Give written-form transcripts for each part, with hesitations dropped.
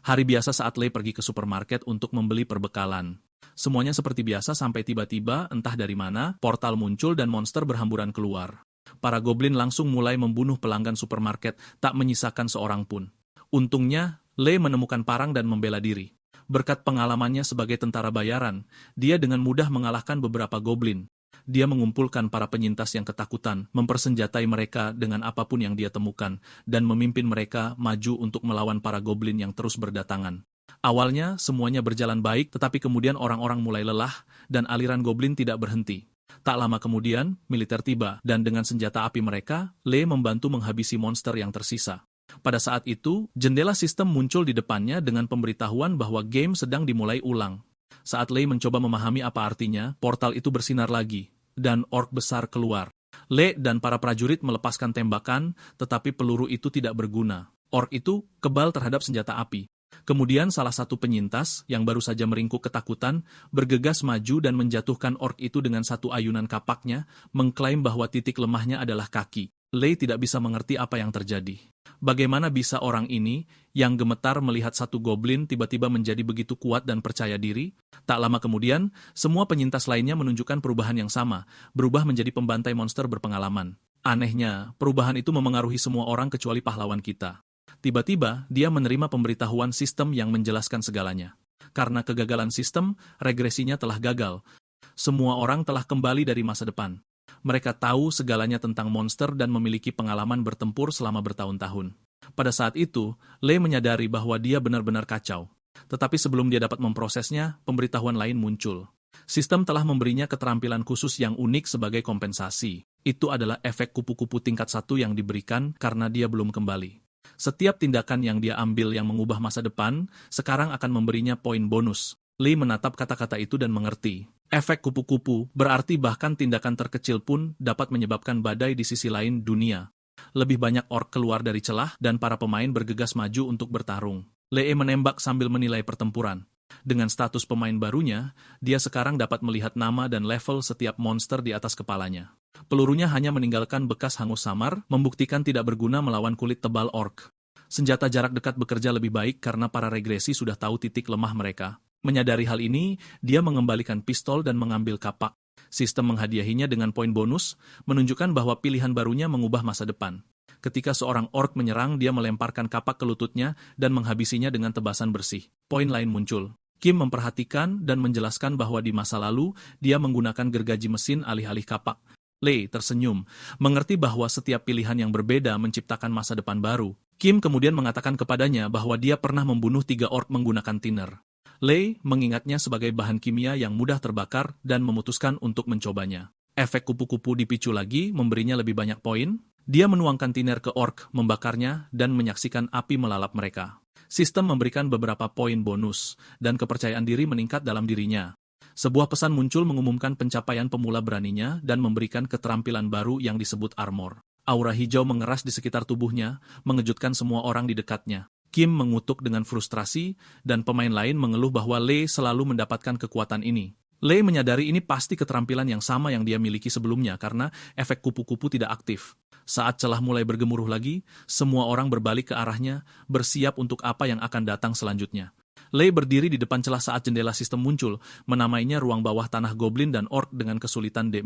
Hari biasa saat Lei pergi ke supermarket untuk membeli perbekalan. Semuanya seperti biasa sampai tiba-tiba, entah dari mana, portal muncul dan monster berhamburan keluar. Para goblin langsung mulai membunuh pelanggan supermarket, tak menyisakan seorang pun. Untungnya, Lei menemukan parang dan membela diri. Berkat pengalamannya sebagai tentara bayaran, dia dengan mudah mengalahkan beberapa goblin. Dia mengumpulkan para penyintas yang ketakutan, mempersenjatai mereka dengan apapun yang dia temukan, dan memimpin mereka maju untuk melawan para goblin yang terus berdatangan. Awalnya, semuanya berjalan baik, tetapi kemudian orang-orang mulai lelah, dan aliran goblin tidak berhenti. Tak lama kemudian, militer tiba, dan dengan senjata api mereka, Lei membantu menghabisi monster yang tersisa. Pada saat itu, jendela sistem muncul di depannya dengan pemberitahuan bahwa game sedang dimulai ulang. Saat Lei mencoba memahami apa artinya, portal itu bersinar lagi, dan orc besar keluar. Lei dan para prajurit melepaskan tembakan, tetapi peluru itu tidak berguna. Orc itu kebal terhadap senjata api. Kemudian salah satu penyintas, yang baru saja meringkuk ketakutan, bergegas maju dan menjatuhkan orc itu dengan satu ayunan kapaknya, mengklaim bahwa titik lemahnya adalah kaki. Lei tidak bisa mengerti apa yang terjadi. Bagaimana bisa orang ini, yang gemetar melihat satu goblin tiba-tiba menjadi begitu kuat dan percaya diri? Tak lama kemudian, semua penyintas lainnya menunjukkan perubahan yang sama, berubah menjadi pembantai monster berpengalaman. Anehnya, perubahan itu memengaruhi semua orang kecuali pahlawan kita. Tiba-tiba, dia menerima pemberitahuan sistem yang menjelaskan segalanya. Karena kegagalan sistem, regresinya telah gagal. Semua orang telah kembali dari masa depan. Mereka tahu segalanya tentang monster dan memiliki pengalaman bertempur selama bertahun-tahun. Pada saat itu, Lei menyadari bahwa dia benar-benar kacau. Tetapi sebelum dia dapat memprosesnya, pemberitahuan lain muncul. Sistem telah memberinya keterampilan khusus yang unik sebagai kompensasi. Itu adalah efek kupu-kupu tingkat 1 yang diberikan karena dia belum kembali. Setiap tindakan yang dia ambil yang mengubah masa depan, sekarang akan memberinya poin bonus. Lei menatap kata-kata itu dan mengerti. Efek kupu-kupu berarti bahkan tindakan terkecil pun dapat menyebabkan badai di sisi lain dunia. Lebih banyak orc keluar dari celah dan para pemain bergegas maju untuk bertarung. Lei menembak sambil menilai pertempuran. Dengan status pemain barunya, dia sekarang dapat melihat nama dan level setiap monster di atas kepalanya. Pelurunya hanya meninggalkan bekas hangus samar, membuktikan tidak berguna melawan kulit tebal orc. Senjata jarak dekat bekerja lebih baik karena para regresi sudah tahu titik lemah mereka. Menyadari hal ini, dia mengembalikan pistol dan mengambil kapak. Sistem menghadiahinya dengan poin bonus, menunjukkan bahwa pilihan barunya mengubah masa depan. Ketika seorang orc menyerang, dia melemparkan kapak ke lututnya dan menghabisinya dengan tebasan bersih. Poin lain muncul. Kim memperhatikan dan menjelaskan bahwa di masa lalu, dia menggunakan gergaji mesin alih-alih kapak. Lei tersenyum, mengerti bahwa setiap pilihan yang berbeda menciptakan masa depan baru. Kim kemudian mengatakan kepadanya bahwa dia pernah membunuh 3 orc menggunakan thinner. Lei mengingatnya sebagai bahan kimia yang mudah terbakar dan memutuskan untuk mencobanya. Efek kupu-kupu dipicu lagi, memberinya lebih banyak poin. Dia menuangkan thinner ke orc, membakarnya, dan menyaksikan api melalap mereka. Sistem memberikan beberapa poin bonus, dan kepercayaan diri meningkat dalam dirinya. Sebuah pesan muncul mengumumkan pencapaian pemula beraninya dan memberikan keterampilan baru yang disebut armor. Aura hijau mengeras di sekitar tubuhnya, mengejutkan semua orang di dekatnya. Kim mengutuk dengan frustrasi, dan pemain lain mengeluh bahwa Lei selalu mendapatkan kekuatan ini. Lei menyadari ini pasti keterampilan yang sama yang dia miliki sebelumnya karena efek kupu-kupu tidak aktif. Saat celah mulai bergemuruh lagi, semua orang berbalik ke arahnya, bersiap untuk apa yang akan datang selanjutnya. Lei berdiri di depan celah saat jendela sistem muncul, menamainya ruang bawah tanah goblin dan orc dengan kesulitan D-.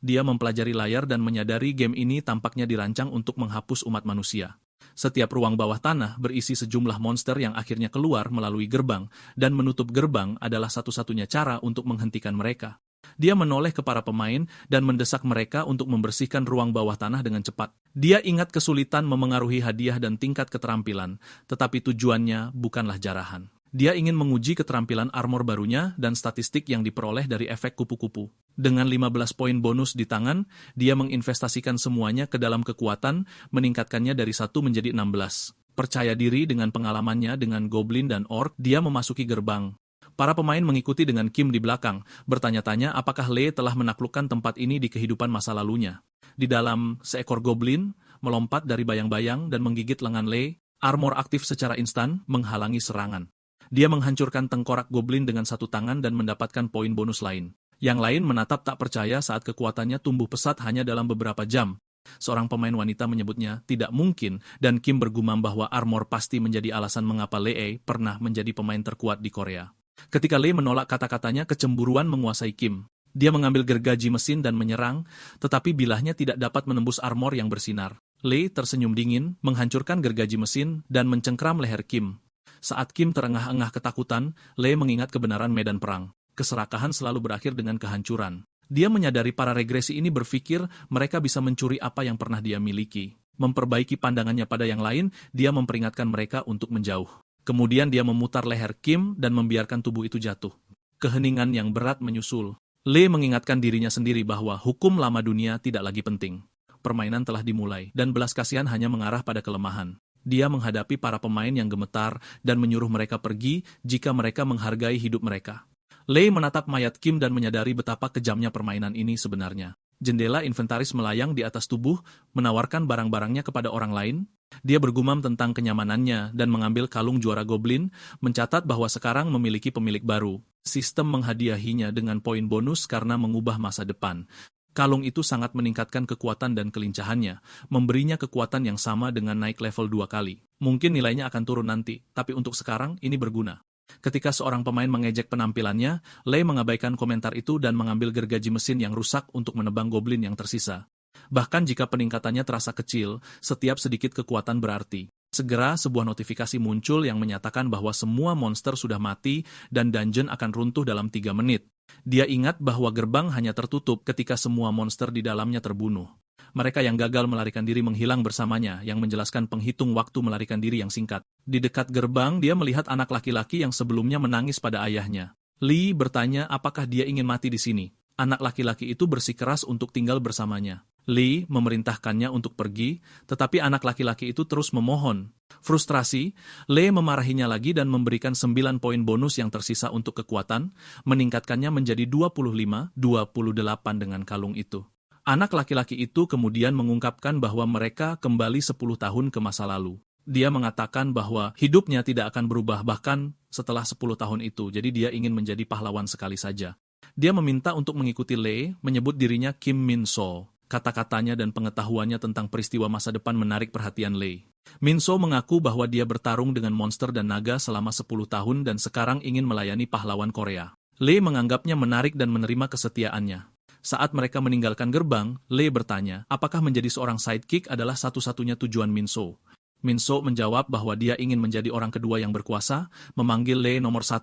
Dia mempelajari layar dan menyadari game ini tampaknya dirancang untuk menghapus umat manusia. Setiap ruang bawah tanah berisi sejumlah monster yang akhirnya keluar melalui gerbang, dan menutup gerbang adalah satu-satunya cara untuk menghentikan mereka. Dia menoleh ke para pemain dan mendesak mereka untuk membersihkan ruang bawah tanah dengan cepat. Dia ingat kesulitan memengaruhi hadiah dan tingkat keterampilan, tetapi tujuannya bukanlah jarahan. Dia ingin menguji keterampilan armor barunya dan statistik yang diperoleh dari efek kupu-kupu. Dengan 15 poin bonus di tangan, dia menginvestasikan semuanya ke dalam kekuatan, meningkatkannya dari 1 menjadi 16. Percaya diri dengan pengalamannya dengan goblin dan orc, dia memasuki gerbang. Para pemain mengikuti dengan Kim di belakang, bertanya-tanya apakah Lei telah menaklukkan tempat ini di kehidupan masa lalunya. Di dalam, seekor goblin melompat dari bayang-bayang dan menggigit lengan Lei. Armor aktif secara instan, menghalangi serangan. Dia menghancurkan tengkorak goblin dengan satu tangan dan mendapatkan poin bonus lain. Yang lain menatap tak percaya saat kekuatannya tumbuh pesat hanya dalam beberapa jam. Seorang pemain wanita menyebutnya tidak mungkin, dan Kim bergumam bahwa armor pasti menjadi alasan mengapa Lee pernah menjadi pemain terkuat di Korea. Ketika Lee menolak kata-katanya, kecemburuan menguasai Kim. Dia mengambil gergaji mesin dan menyerang, tetapi bilahnya tidak dapat menembus armor yang bersinar. Lee tersenyum dingin, menghancurkan gergaji mesin, dan mencengkram leher Kim. Saat Kim terengah-engah ketakutan, Lee mengingat kebenaran medan perang. Keserakahan selalu berakhir dengan kehancuran. Dia menyadari para regresi ini berpikir mereka bisa mencuri apa yang pernah dia miliki. Memperbaiki pandangannya pada yang lain, dia memperingatkan mereka untuk menjauh. Kemudian dia memutar leher Kim dan membiarkan tubuh itu jatuh. Keheningan yang berat menyusul. Lee mengingatkan dirinya sendiri bahwa hukum lama dunia tidak lagi penting. Permainan telah dimulai, dan belas kasihan hanya mengarah pada kelemahan. Dia menghadapi para pemain yang gemetar dan menyuruh mereka pergi jika mereka menghargai hidup mereka. Lee menatap mayat Kim dan menyadari betapa kejamnya permainan ini sebenarnya. Jendela inventaris melayang di atas tubuh, menawarkan barang-barangnya kepada orang lain. Dia bergumam tentang kenyamanannya dan mengambil kalung juara goblin, mencatat bahwa sekarang memiliki pemilik baru. Sistem menghadiahinya dengan poin bonus karena mengubah masa depan. Kalung itu sangat meningkatkan kekuatan dan kelincahannya, memberinya kekuatan yang sama dengan naik level 2 kali. Mungkin nilainya akan turun nanti, tapi untuk sekarang ini berguna. Ketika seorang pemain mengejek penampilannya, Lee mengabaikan komentar itu dan mengambil gergaji mesin yang rusak untuk menebang goblin yang tersisa. Bahkan jika peningkatannya terasa kecil, setiap sedikit kekuatan berarti. Segera sebuah notifikasi muncul yang menyatakan bahwa semua monster sudah mati dan dungeon akan runtuh dalam 3 menit. Dia ingat bahwa gerbang hanya tertutup ketika semua monster di dalamnya terbunuh. Mereka yang gagal melarikan diri menghilang bersamanya, yang menjelaskan penghitung waktu melarikan diri yang singkat. Di dekat gerbang, dia melihat anak laki-laki yang sebelumnya menangis pada ayahnya. Lee bertanya apakah dia ingin mati di sini. Anak laki-laki itu bersikeras untuk tinggal bersamanya. Lee memerintahkannya untuk pergi, tetapi anak laki-laki itu terus memohon. Frustrasi, Lee memarahinya lagi dan memberikan 9 poin bonus yang tersisa untuk kekuatan, meningkatkannya menjadi 25-28 dengan kalung itu. Anak laki-laki itu kemudian mengungkapkan bahwa mereka kembali 10 tahun ke masa lalu. Dia mengatakan bahwa hidupnya tidak akan berubah bahkan setelah 10 tahun itu, jadi dia ingin menjadi pahlawan sekali saja. Dia meminta untuk mengikuti Lee, menyebut dirinya Kim Min-so. Kata-katanya dan pengetahuannya tentang peristiwa masa depan menarik perhatian Lee. Min-so mengaku bahwa dia bertarung dengan monster dan naga selama 10 tahun dan sekarang ingin melayani pahlawan Korea. Lee menganggapnya menarik dan menerima kesetiaannya. Saat mereka meninggalkan gerbang, Lee bertanya, apakah menjadi seorang sidekick adalah satu-satunya tujuan Min-so? Min-so menjawab bahwa dia ingin menjadi orang kedua yang berkuasa, memanggil Lee nomor 1.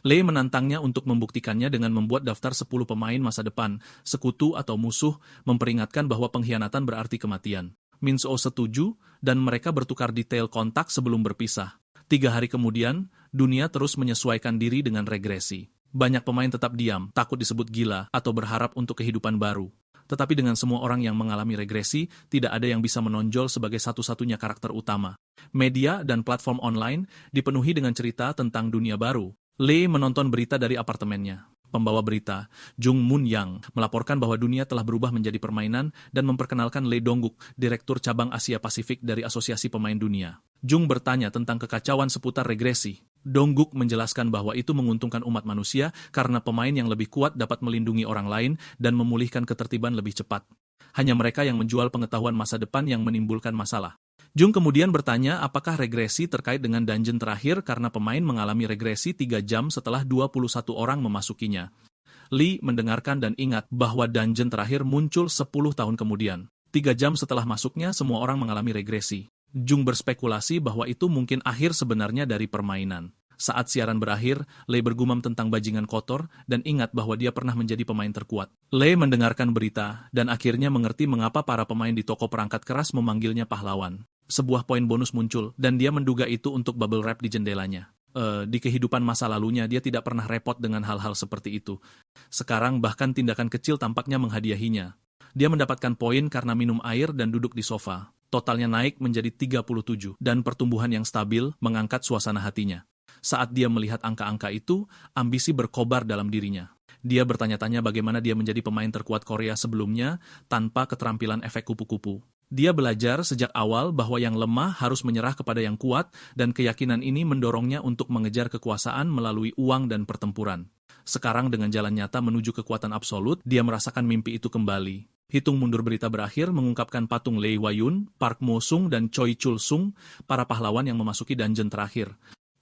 Lee menantangnya untuk membuktikannya dengan membuat daftar 10 pemain masa depan, sekutu atau musuh, memperingatkan bahwa pengkhianatan berarti kematian. Min-so setuju, dan mereka bertukar detail kontak sebelum berpisah. 3 hari kemudian, dunia terus menyesuaikan diri dengan regresi. Banyak pemain tetap diam, takut disebut gila, atau berharap untuk kehidupan baru. Tetapi dengan semua orang yang mengalami regresi, tidak ada yang bisa menonjol sebagai satu-satunya karakter utama. Media dan platform online dipenuhi dengan cerita tentang dunia baru. Lee menonton berita dari apartemennya. Pembawa berita, Jung Moon-yang, melaporkan bahwa dunia telah berubah menjadi permainan dan memperkenalkan Lee Dong-guk, Direktur Cabang Asia Pasifik dari Asosiasi Pemain Dunia. Jung bertanya tentang kekacauan seputar regresi. Dong-guk menjelaskan bahwa itu menguntungkan umat manusia karena pemain yang lebih kuat dapat melindungi orang lain dan memulihkan ketertiban lebih cepat. Hanya mereka yang menjual pengetahuan masa depan yang menimbulkan masalah. Jung kemudian bertanya apakah regresi terkait dengan dungeon terakhir karena pemain mengalami regresi 3 jam setelah 21 orang memasukinya. Lee mendengarkan dan ingat bahwa dungeon terakhir muncul 10 tahun kemudian. 3 jam setelah masuknya, semua orang mengalami regresi. Jung berspekulasi bahwa itu mungkin akhir sebenarnya dari permainan. Saat siaran berakhir, Lee bergumam tentang bajingan kotor dan ingat bahwa dia pernah menjadi pemain terkuat. Lee mendengarkan berita dan akhirnya mengerti mengapa para pemain di toko perangkat keras memanggilnya pahlawan. Sebuah poin bonus muncul dan dia menduga itu untuk bubble wrap di jendelanya. Di kehidupan masa lalunya dia tidak pernah repot dengan hal-hal seperti itu. Sekarang bahkan tindakan kecil tampaknya menghadiahinya. Dia mendapatkan poin karena minum air dan duduk di sofa. Totalnya naik menjadi 37 dan pertumbuhan yang stabil mengangkat suasana hatinya. Saat dia melihat angka-angka itu, ambisi berkobar dalam dirinya. Dia bertanya-tanya bagaimana dia menjadi pemain terkuat Korea sebelumnya tanpa keterampilan efek kupu-kupu. Dia belajar sejak awal bahwa yang lemah harus menyerah kepada yang kuat dan keyakinan ini mendorongnya untuk mengejar kekuasaan melalui uang dan pertempuran. Sekarang dengan jalan nyata menuju kekuatan absolut, dia merasakan mimpi itu kembali. Hitung mundur berita berakhir mengungkapkan patung Lei Huayun, Park Mo Sung, dan Choi Chul Sung, para pahlawan yang memasuki dungeon terakhir.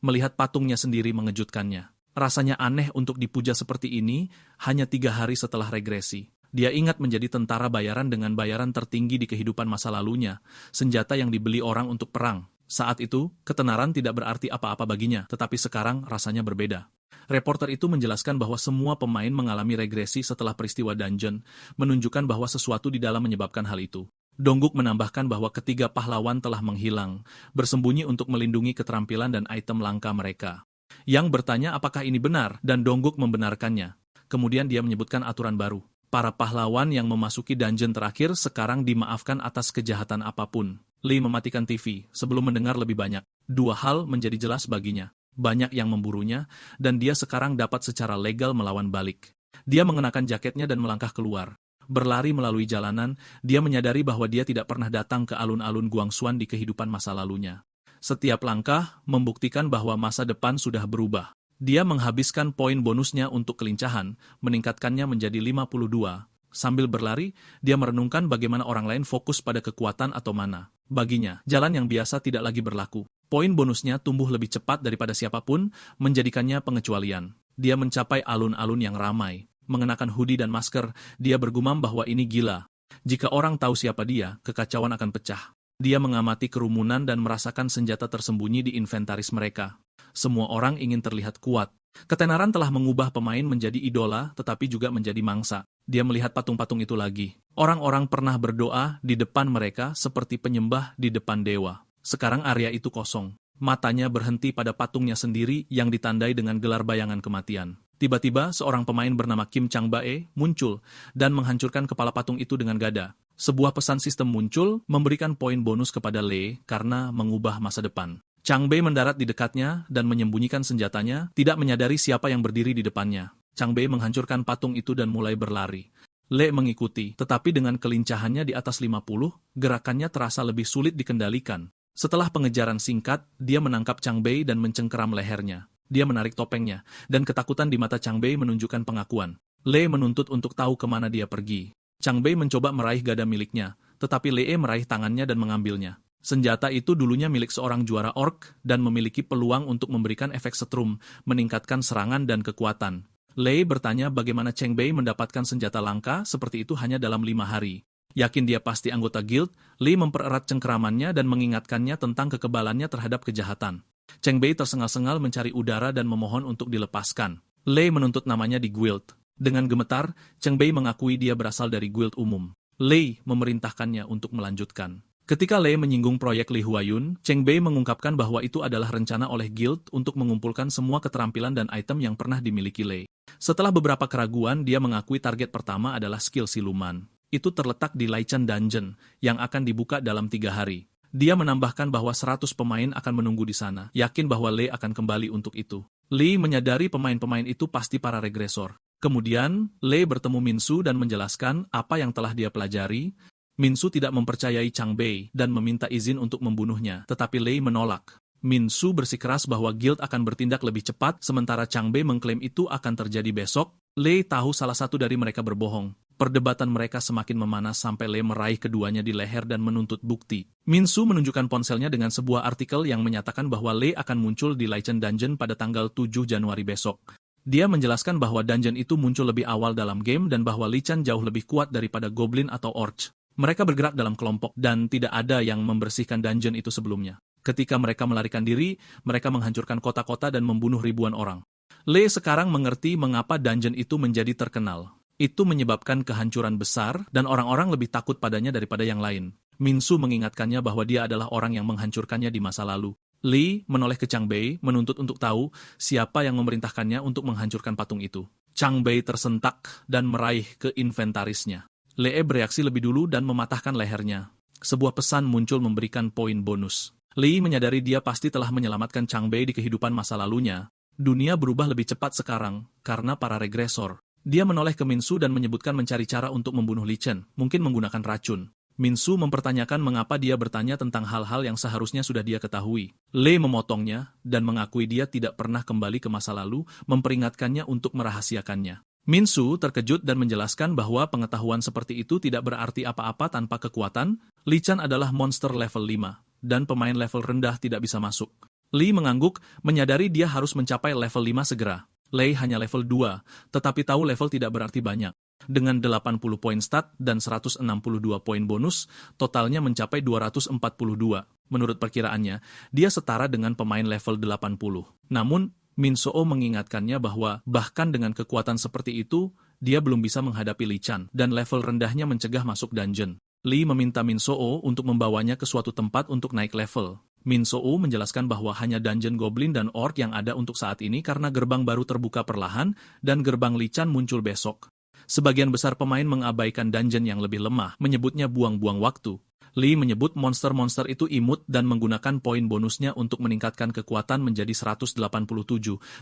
Melihat patungnya sendiri mengejutkannya. Rasanya aneh untuk dipuja seperti ini hanya 3 hari setelah regresi. Dia ingat menjadi tentara bayaran dengan bayaran tertinggi di kehidupan masa lalunya, senjata yang dibeli orang untuk perang. Saat itu, ketenaran tidak berarti apa-apa baginya, tetapi sekarang rasanya berbeda. Reporter itu menjelaskan bahwa semua pemain mengalami regresi setelah peristiwa dungeon, menunjukkan bahwa sesuatu di dalam menyebabkan hal itu. Dongguk menambahkan bahwa ketiga pahlawan telah menghilang, bersembunyi untuk melindungi keterampilan dan item langka mereka. Yang bertanya apakah ini benar, dan Dongguk membenarkannya. Kemudian dia menyebutkan aturan baru. Para pahlawan yang memasuki dungeon terakhir sekarang dimaafkan atas kejahatan apapun. Lee mematikan TV sebelum mendengar lebih banyak. 2 hal menjadi jelas baginya. Banyak yang memburunya, dan dia sekarang dapat secara legal melawan balik. Dia mengenakan jaketnya dan melangkah keluar. Berlari melalui jalanan, dia menyadari bahwa dia tidak pernah datang ke alun-alun Guangxuan di kehidupan masa lalunya. Setiap langkah membuktikan bahwa masa depan sudah berubah. Dia menghabiskan poin bonusnya untuk kelincahan, meningkatkannya menjadi 52. Sambil berlari, dia merenungkan bagaimana orang lain fokus pada kekuatan atau mana. Baginya, jalan yang biasa tidak lagi berlaku. Poin bonusnya tumbuh lebih cepat daripada siapapun, menjadikannya pengecualian. Dia mencapai alun-alun yang ramai. Mengenakan hoodie dan masker, dia bergumam bahwa ini gila. Jika orang tahu siapa dia, kekacauan akan pecah. Dia mengamati kerumunan dan merasakan senjata tersembunyi di inventaris mereka. Semua orang ingin terlihat kuat. Ketenaran telah mengubah pemain menjadi idola, tetapi juga menjadi mangsa. Dia melihat patung-patung itu lagi. Orang-orang pernah berdoa di depan mereka seperti penyembah di depan dewa. Sekarang area itu kosong. Matanya berhenti pada patungnya sendiri yang ditandai dengan gelar bayangan kematian. Tiba-tiba, seorang pemain bernama Kim Chang-bae muncul dan menghancurkan kepala patung itu dengan gada. Sebuah pesan sistem muncul, memberikan poin bonus kepada Lee karena mengubah masa depan. Chang-bae mendarat di dekatnya dan menyembunyikan senjatanya, tidak menyadari siapa yang berdiri di depannya. Chang-bae menghancurkan patung itu dan mulai berlari. Lee mengikuti, tetapi dengan kelincahannya di atas 50, gerakannya terasa lebih sulit dikendalikan. Setelah pengejaran singkat, dia menangkap Chang-bae dan mencengkeram lehernya. Dia menarik topengnya, dan ketakutan di mata Chang-bae menunjukkan pengakuan. Lee menuntut untuk tahu kemana dia pergi. Chang-bae mencoba meraih gada miliknya, tetapi Lee meraih tangannya dan mengambilnya. Senjata itu dulunya milik seorang juara orc dan memiliki peluang untuk memberikan efek setrum, meningkatkan serangan dan kekuatan. Lee bertanya bagaimana Chang-bae mendapatkan senjata langka seperti itu hanya dalam 5 hari. Yakin dia pasti anggota guild, Lee mempererat cengkeramannya dan mengingatkannya tentang kekebalannya terhadap kejahatan. Chang-bae tersengal-sengal mencari udara dan memohon untuk dilepaskan. Lee menuntut namanya di guild. Dengan gemetar, Chang-bae mengakui dia berasal dari guild umum. Lee memerintahkannya untuk melanjutkan. Ketika Lee menyinggung proyek Lei Huayun, Chang-bae mengungkapkan bahwa itu adalah rencana oleh guild untuk mengumpulkan semua keterampilan dan item yang pernah dimiliki Lee. Setelah beberapa keraguan, dia mengakui target pertama adalah skill siluman. Itu terletak di Laichen Dungeon, yang akan dibuka dalam 3 hari. Dia menambahkan bahwa 100 pemain akan menunggu di sana, yakin bahwa Lee akan kembali untuk itu. Lee menyadari pemain-pemain itu pasti para regresor. Kemudian, Lee bertemu Minsu dan menjelaskan apa yang telah dia pelajari. Minsu tidak mempercayai Chang-bae dan meminta izin untuk membunuhnya, tetapi Lee menolak. Minsu bersikeras bahwa guild akan bertindak lebih cepat, sementara Chang-bae mengklaim itu akan terjadi besok. Lee tahu salah satu dari mereka berbohong. Perdebatan mereka semakin memanas sampai Lee meraih keduanya di leher dan menuntut bukti. Minsu menunjukkan ponselnya dengan sebuah artikel yang menyatakan bahwa Lee akan muncul di Laichen Dungeon pada tanggal 7 Januari besok. Dia menjelaskan bahwa dungeon itu muncul lebih awal dalam game dan bahwa Lichen jauh lebih kuat daripada goblin atau orc. Mereka bergerak dalam kelompok dan tidak ada yang membersihkan dungeon itu sebelumnya. Ketika mereka melarikan diri, mereka menghancurkan kota-kota dan membunuh ribuan orang. Lee sekarang mengerti mengapa dungeon itu menjadi terkenal. Itu menyebabkan kehancuran besar dan orang-orang lebih takut padanya daripada yang lain. Minsu mengingatkannya bahwa dia adalah orang yang menghancurkannya di masa lalu. Lee menoleh ke Chang-bae menuntut untuk tahu siapa yang memerintahkannya untuk menghancurkan patung itu. Chang-bae tersentak dan meraih ke inventarisnya. Lee bereaksi lebih dulu dan mematahkan lehernya. Sebuah pesan muncul memberikan poin bonus. Lee menyadari dia pasti telah menyelamatkan Chang-bae di kehidupan masa lalunya. Dunia berubah lebih cepat sekarang karena para regresor. Dia menoleh ke Minsu dan menyebutkan mencari cara untuk membunuh Lichen, mungkin menggunakan racun. Minsu mempertanyakan mengapa dia bertanya tentang hal-hal yang seharusnya sudah dia ketahui. Lee memotongnya dan mengakui dia tidak pernah kembali ke masa lalu, memperingatkannya untuk merahasiakannya. Minsu terkejut dan menjelaskan bahwa pengetahuan seperti itu tidak berarti apa-apa tanpa kekuatan. Li Chan adalah monster level 5, dan pemain level rendah tidak bisa masuk. Li mengangguk, menyadari dia harus mencapai level 5 segera. Lei hanya level 2, tetapi tahu level tidak berarti banyak. Dengan 80 poin stat dan 162 poin bonus, totalnya mencapai 242. Menurut perkiraannya, dia setara dengan pemain level 80. Namun, Min Soo mengingatkannya bahwa bahkan dengan kekuatan seperti itu, dia belum bisa menghadapi Li Chan, dan level rendahnya mencegah masuk dungeon. Li meminta Min Soo untuk membawanya ke suatu tempat untuk naik level. Min Soo menjelaskan bahwa hanya dungeon goblin dan orc yang ada untuk saat ini karena gerbang baru terbuka perlahan, dan gerbang Li Chan muncul besok. Sebagian besar pemain mengabaikan dungeon yang lebih lemah, menyebutnya buang-buang waktu. Li menyebut monster-monster itu imut dan menggunakan poin bonusnya untuk meningkatkan kekuatan menjadi 187,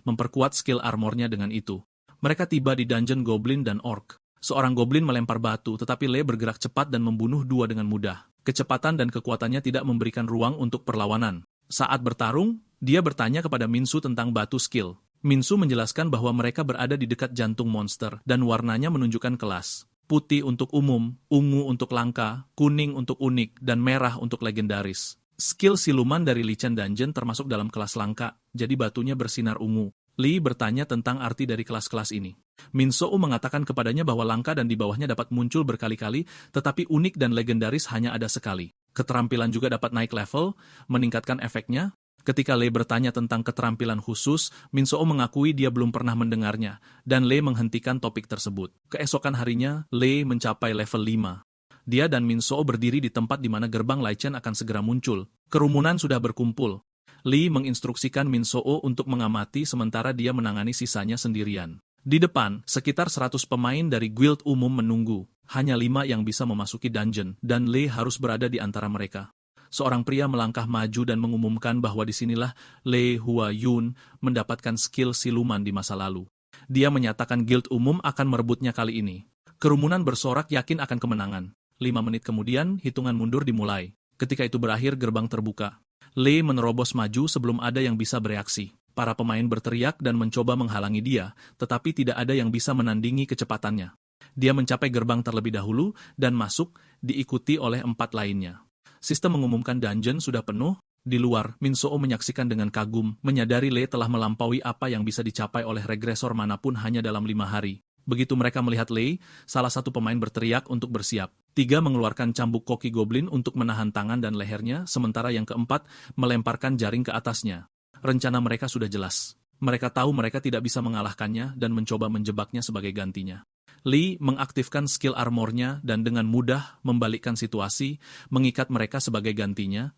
memperkuat skill armornya dengan itu. Mereka tiba di dungeon goblin dan orc. Seorang goblin melempar batu, tetapi Le bergerak cepat dan membunuh dua dengan mudah. Kecepatan dan kekuatannya tidak memberikan ruang untuk perlawanan. Saat bertarung, dia bertanya kepada Minsu tentang batu skill. Minsu menjelaskan bahwa mereka berada di dekat jantung monster, dan warnanya menunjukkan kelas. Putih untuk umum, ungu untuk langka, kuning untuk unik, dan merah untuk legendaris. Skill siluman dari Li Chan Dungeon termasuk dalam kelas langka, jadi batunya bersinar ungu. Li bertanya tentang arti dari kelas-kelas ini. Min Soo mengatakan kepadanya bahwa langka dan di bawahnya dapat muncul berkali-kali, tetapi unik dan legendaris hanya ada sekali. Keterampilan juga dapat naik level, meningkatkan efeknya. Ketika Le bertanya tentang keterampilan khusus, Min Soo mengakui dia belum pernah mendengarnya, dan Le menghentikan topik tersebut. Keesokan harinya, Le mencapai level 5. Dia dan Min Soo berdiri di tempat di mana gerbang Lai Chen akan segera muncul. Kerumunan sudah berkumpul. Li menginstruksikan Min Soo untuk mengamati sementara dia menangani sisanya sendirian. Di depan, sekitar 100 pemain dari guild umum menunggu. Hanya 5 yang bisa memasuki dungeon, dan Le harus berada di antara mereka. Seorang pria melangkah maju dan mengumumkan bahwa disinilah Le Hua Yun mendapatkan skill siluman di masa lalu. Dia menyatakan guild umum akan merebutnya kali ini. Kerumunan bersorak yakin akan kemenangan. 5 menit kemudian, hitungan mundur dimulai. Ketika itu berakhir, gerbang terbuka. Le menerobos maju sebelum ada yang bisa bereaksi. Para pemain berteriak dan mencoba menghalangi dia, tetapi tidak ada yang bisa menandingi kecepatannya. Dia mencapai gerbang terlebih dahulu dan masuk, diikuti oleh 4 lainnya. Sistem mengumumkan dungeon sudah penuh. Di luar, Min Soo menyaksikan dengan kagum, menyadari Le telah melampaui apa yang bisa dicapai oleh regresor manapun hanya dalam 5 hari. Begitu mereka melihat Le, salah satu pemain berteriak untuk bersiap. 3 mengeluarkan cambuk koki goblin untuk menahan tangan dan lehernya, sementara yang keempat melemparkan jaring ke atasnya. Rencana mereka sudah jelas. Mereka tahu mereka tidak bisa mengalahkannya dan mencoba menjebaknya sebagai gantinya. Li mengaktifkan skill armornya dan dengan mudah membalikkan situasi, mengikat mereka sebagai gantinya.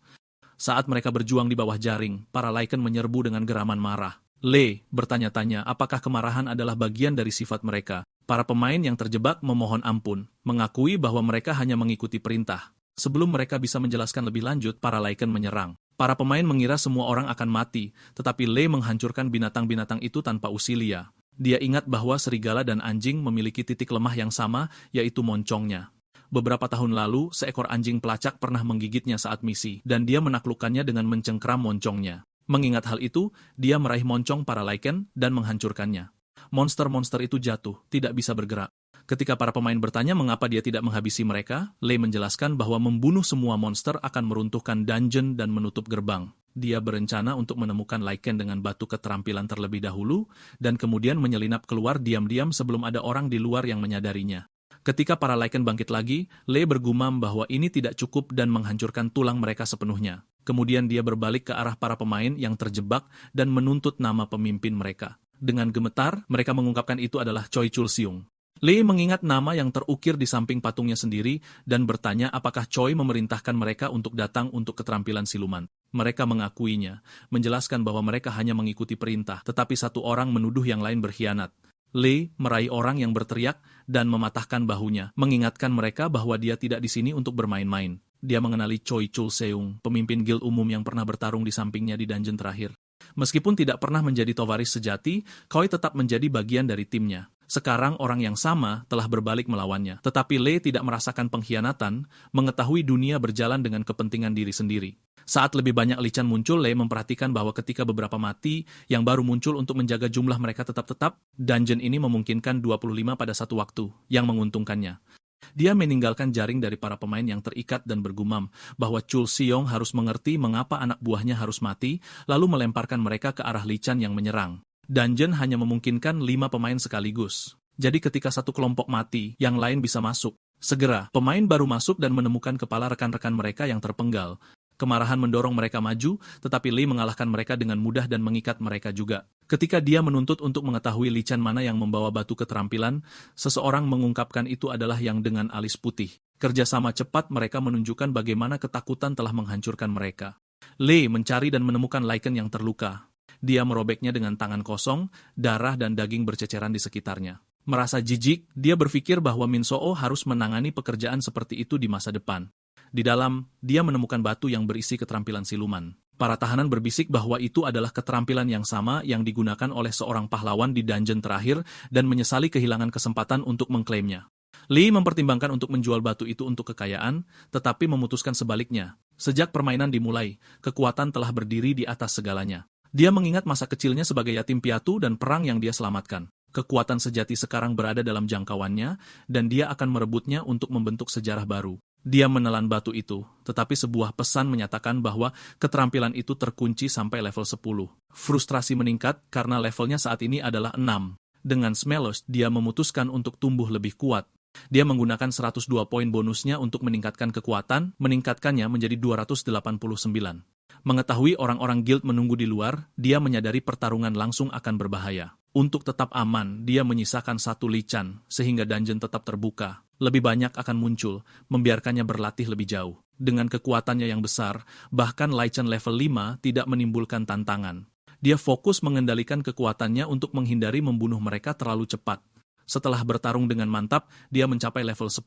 Saat mereka berjuang di bawah jaring, para Lycan menyerbu dengan geraman marah. Le bertanya-tanya apakah kemarahan adalah bagian dari sifat mereka. Para pemain yang terjebak memohon ampun, mengakui bahwa mereka hanya mengikuti perintah. Sebelum mereka bisa menjelaskan lebih lanjut, para Lycan menyerang. Para pemain mengira semua orang akan mati, tetapi Le menghancurkan binatang-binatang itu tanpa usilia. Dia ingat bahwa serigala dan anjing memiliki titik lemah yang sama, yaitu moncongnya. Beberapa tahun lalu, seekor anjing pelacak pernah menggigitnya saat misi, dan dia menaklukkannya dengan mencengkram moncongnya. Mengingat hal itu, dia meraih moncong para Lycan dan menghancurkannya. Monster-monster itu jatuh, tidak bisa bergerak. Ketika para pemain bertanya mengapa dia tidak menghabisi mereka, Le menjelaskan bahwa membunuh semua monster akan meruntuhkan dungeon dan menutup gerbang. Dia berencana untuk menemukan Lycan dengan batu keterampilan terlebih dahulu, dan kemudian menyelinap keluar diam-diam sebelum ada orang di luar yang menyadarinya. Ketika para Lycan bangkit lagi, Le bergumam bahwa ini tidak cukup dan menghancurkan tulang mereka sepenuhnya. Kemudian dia berbalik ke arah para pemain yang terjebak dan menuntut nama pemimpin mereka. Dengan gemetar, mereka mengungkapkan itu adalah Choi Chul Siung. Le mengingat nama yang terukir di samping patungnya sendiri dan bertanya apakah Choi memerintahkan mereka untuk datang untuk keterampilan siluman. Mereka mengakuinya, menjelaskan bahwa mereka hanya mengikuti perintah, tetapi satu orang menuduh yang lain berkhianat. Le meraih orang yang berteriak dan mematahkan bahunya, mengingatkan mereka bahwa dia tidak di sini untuk bermain-main. Dia mengenali Choi Chul Seung, pemimpin guild umum yang pernah bertarung di sampingnya di dungeon terakhir. Meskipun tidak pernah menjadi towaris sejati, Koi tetap menjadi bagian dari timnya. Sekarang orang yang sama telah berbalik melawannya. Tetapi Lei tidak merasakan pengkhianatan, mengetahui dunia berjalan dengan kepentingan diri sendiri. Saat lebih banyak Lichan muncul, Lei memperhatikan bahwa ketika beberapa mati yang baru muncul untuk menjaga jumlah mereka tetap, dungeon ini memungkinkan 25 pada satu waktu, yang menguntungkannya. Dia meninggalkan jaring dari para pemain yang terikat dan bergumam bahwa Chul Siong harus mengerti mengapa anak buahnya harus mati, lalu melemparkan mereka ke arah Lichan yang menyerang. Dungeon hanya memungkinkan 5 pemain sekaligus. Jadi ketika satu kelompok mati, yang lain bisa masuk. Segera, pemain baru masuk dan menemukan kepala rekan-rekan mereka yang terpenggal. Kemarahan mendorong mereka maju, tetapi Lee mengalahkan mereka dengan mudah dan mengikat mereka juga. Ketika dia menuntut untuk mengetahui Lichan mana yang membawa batu keterampilan, seseorang mengungkapkan itu adalah yang dengan alis putih. Kerjasama cepat mereka menunjukkan bagaimana ketakutan telah menghancurkan mereka. Lee mencari dan menemukan Lycan yang terluka. Dia merobeknya dengan tangan kosong, darah dan daging berceceran di sekitarnya. Merasa jijik, dia berpikir bahwa Min Soo harus menangani pekerjaan seperti itu di masa depan. Di dalam, dia menemukan batu yang berisi keterampilan siluman. Para tahanan berbisik bahwa itu adalah keterampilan yang sama yang digunakan oleh seorang pahlawan di dungeon terakhir dan menyesali kehilangan kesempatan untuk mengklaimnya. Lee mempertimbangkan untuk menjual batu itu untuk kekayaan, tetapi memutuskan sebaliknya. Sejak permainan dimulai, kekuatan telah berdiri di atas segalanya. Dia mengingat masa kecilnya sebagai yatim piatu dan perang yang dia selamatkan. Kekuatan sejati sekarang berada dalam jangkauannya, dan dia akan merebutnya untuk membentuk sejarah baru. Dia menelan batu itu, tetapi sebuah pesan menyatakan bahwa keterampilan itu terkunci sampai level 10. Frustrasi meningkat karena levelnya saat ini adalah 6. Dengan Smelos, dia memutuskan untuk tumbuh lebih kuat. Dia menggunakan 102 poin bonusnya untuk meningkatkan kekuatan, meningkatkannya menjadi 289. Mengetahui orang-orang guild menunggu di luar, dia menyadari pertarungan langsung akan berbahaya. Untuk tetap aman, dia menyisakan satu Lichan, sehingga dungeon tetap terbuka. Lebih banyak akan muncul, membiarkannya berlatih lebih jauh. Dengan kekuatannya yang besar, bahkan Lichan level 5 tidak menimbulkan tantangan. Dia fokus mengendalikan kekuatannya untuk menghindari membunuh mereka terlalu cepat. Setelah bertarung dengan mantap, dia mencapai level 10.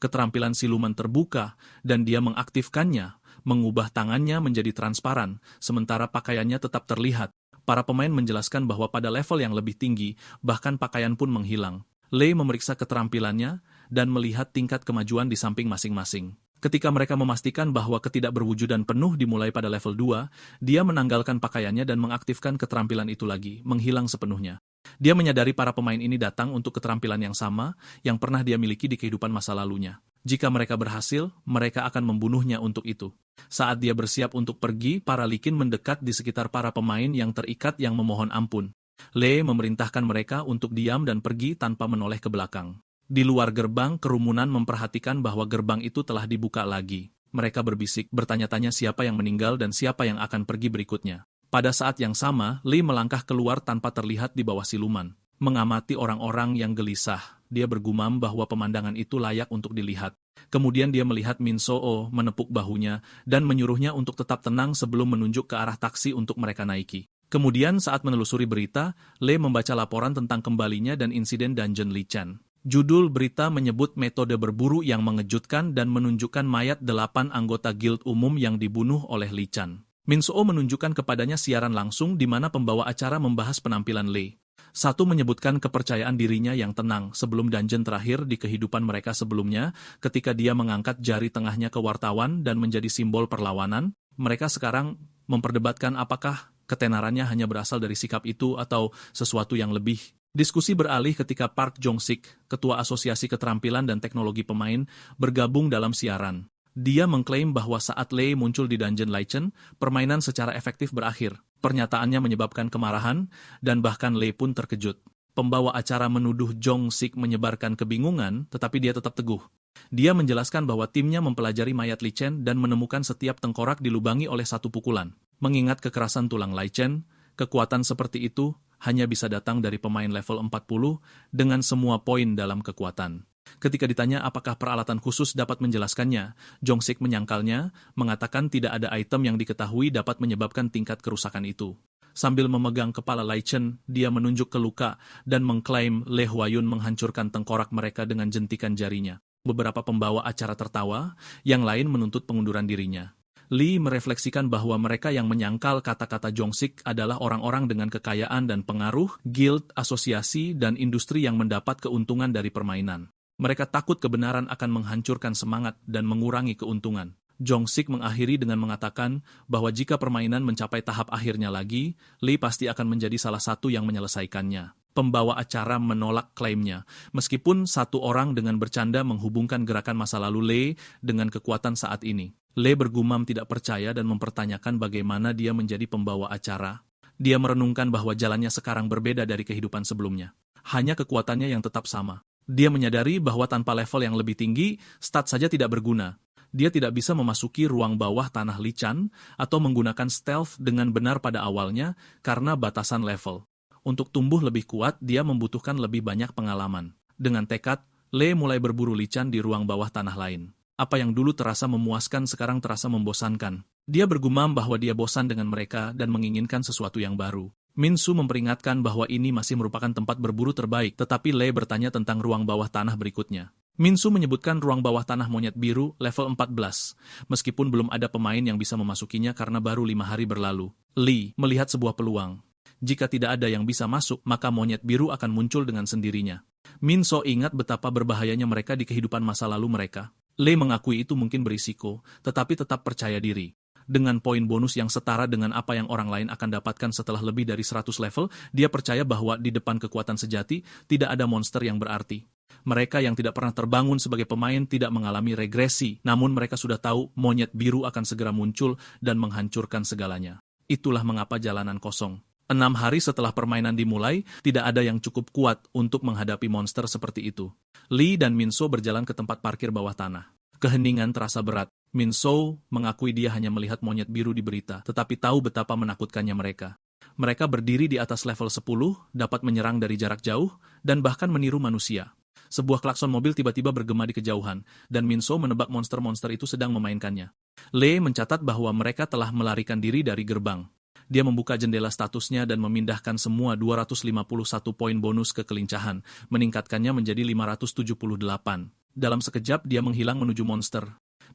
Keterampilan siluman terbuka, dan dia mengaktifkannya, mengubah tangannya menjadi transparan, sementara pakaiannya tetap terlihat. Para pemain menjelaskan bahwa pada level yang lebih tinggi, bahkan pakaian pun menghilang. Lei memeriksa keterampilannya dan melihat tingkat kemajuan di samping masing-masing. Ketika mereka memastikan bahwa ketidakberwujudan penuh dimulai pada level 2, dia menanggalkan pakaiannya dan mengaktifkan keterampilan itu lagi, menghilang sepenuhnya. Dia menyadari para pemain ini datang untuk keterampilan yang sama yang pernah dia miliki di kehidupan masa lalunya. Jika mereka berhasil, mereka akan membunuhnya untuk itu. Saat dia bersiap untuk pergi, para Likin mendekat di sekitar para pemain yang terikat yang memohon ampun. Lei memerintahkan mereka untuk diam dan pergi tanpa menoleh ke belakang. Di luar gerbang, kerumunan memperhatikan bahwa gerbang itu telah dibuka lagi. Mereka berbisik, bertanya-tanya siapa yang meninggal dan siapa yang akan pergi berikutnya. Pada saat yang sama, Lei melangkah keluar tanpa terlihat di bawah siluman. Mengamati orang-orang yang gelisah, dia bergumam bahwa pemandangan itu layak untuk dilihat. Kemudian dia melihat Min Soo menepuk bahunya dan menyuruhnya untuk tetap tenang sebelum menunjuk ke arah taksi untuk mereka naiki. Kemudian saat menelusuri berita, Lei membaca laporan tentang kembalinya dan insiden Dungeon Lichan. Judul berita menyebut metode berburu yang mengejutkan dan menunjukkan mayat 8 anggota guild umum yang dibunuh oleh Lichan. Min Soo menunjukkan kepadanya siaran langsung di mana pembawa acara membahas penampilan Lei. Satu menyebutkan kepercayaan dirinya yang tenang sebelum dungeon terakhir di kehidupan mereka sebelumnya, ketika dia mengangkat jari tengahnya ke wartawan dan menjadi simbol perlawanan. Mereka sekarang memperdebatkan apakah ketenarannya hanya berasal dari sikap itu atau sesuatu yang lebih. Diskusi beralih ketika Park Jong-sik, ketua Asosiasi Keterampilan dan Teknologi Pemain, bergabung dalam siaran. Dia mengklaim bahwa saat Lei muncul di Dungeon Lichan, permainan secara efektif berakhir. Pernyataannya menyebabkan kemarahan, dan bahkan Lei pun terkejut. Pembawa acara menuduh Jong-sik menyebarkan kebingungan, tetapi dia tetap teguh. Dia menjelaskan bahwa timnya mempelajari mayat Lichan dan menemukan setiap tengkorak dilubangi oleh satu pukulan. Mengingat kekerasan tulang Lichan, kekuatan seperti itu hanya bisa datang dari pemain level 40 dengan semua poin dalam kekuatan. Ketika ditanya apakah peralatan khusus dapat menjelaskannya, Jong-sik menyangkalnya, mengatakan tidak ada item yang diketahui dapat menyebabkan tingkat kerusakan itu. Sambil memegang kepala Lichan, dia menunjuk ke luka dan mengklaim Le Huayun menghancurkan tengkorak mereka dengan jentikan jarinya. Beberapa pembawa acara tertawa, yang lain menuntut pengunduran dirinya. Lee merefleksikan bahwa mereka yang menyangkal kata-kata Jongsik adalah orang-orang dengan kekayaan dan pengaruh, guild, asosiasi, dan industri yang mendapat keuntungan dari permainan. Mereka takut kebenaran akan menghancurkan semangat dan mengurangi keuntungan. Jongsik mengakhiri dengan mengatakan bahwa jika permainan mencapai tahap akhirnya lagi, Lee pasti akan menjadi salah satu yang menyelesaikannya. Pembawa acara menolak klaimnya, meskipun satu orang dengan bercanda menghubungkan gerakan masa lalu Lee dengan kekuatan saat ini. Lee bergumam tidak percaya dan mempertanyakan bagaimana dia menjadi pembawa acara. Dia merenungkan bahwa jalannya sekarang berbeda dari kehidupan sebelumnya. Hanya kekuatannya yang tetap sama. Dia menyadari bahwa tanpa level yang lebih tinggi, stat saja tidak berguna. Dia tidak bisa memasuki ruang bawah tanah licin atau menggunakan stealth dengan benar pada awalnya karena batasan level. Untuk tumbuh lebih kuat, dia membutuhkan lebih banyak pengalaman. Dengan tekad, Lee mulai berburu licin di ruang bawah tanah lain. Apa yang dulu terasa memuaskan sekarang terasa membosankan. Dia bergumam bahwa dia bosan dengan mereka dan menginginkan sesuatu yang baru. Min Su memperingatkan bahwa ini masih merupakan tempat berburu terbaik, tetapi Lee bertanya tentang ruang bawah tanah berikutnya. Min Su menyebutkan ruang bawah tanah monyet biru level 14, meskipun belum ada pemain yang bisa memasukinya karena baru 5 hari berlalu. Lee melihat sebuah peluang. Jika tidak ada yang bisa masuk, maka monyet biru akan muncul dengan sendirinya. Min So ingat betapa berbahayanya mereka di kehidupan masa lalu mereka. Lee mengakui itu mungkin berisiko, tetapi tetap percaya diri. Dengan poin bonus yang setara dengan apa yang orang lain akan dapatkan setelah lebih dari 100 level, dia percaya bahwa di depan kekuatan sejati, tidak ada monster yang berarti. Mereka yang tidak pernah terbangun sebagai pemain tidak mengalami regresi, namun mereka sudah tahu monyet biru akan segera muncul dan menghancurkan segalanya. Itulah mengapa jalanan kosong. 6 hari setelah permainan dimulai, tidak ada yang cukup kuat untuk menghadapi monster seperti itu. Lee dan Min So berjalan ke tempat parkir bawah tanah. Keheningan terasa berat. Min So mengakui dia hanya melihat monyet biru di berita, tetapi tahu betapa menakutkannya mereka. Mereka berdiri di atas level 10, dapat menyerang dari jarak jauh, dan bahkan meniru manusia. Sebuah klakson mobil tiba-tiba bergema di kejauhan, dan Min So menebak monster-monster itu sedang memainkannya. Lee mencatat bahwa mereka telah melarikan diri dari gerbang. Dia membuka jendela statusnya dan memindahkan semua 251 poin bonus ke kelincahan, meningkatkannya menjadi 578. Dalam sekejap dia menghilang menuju monster.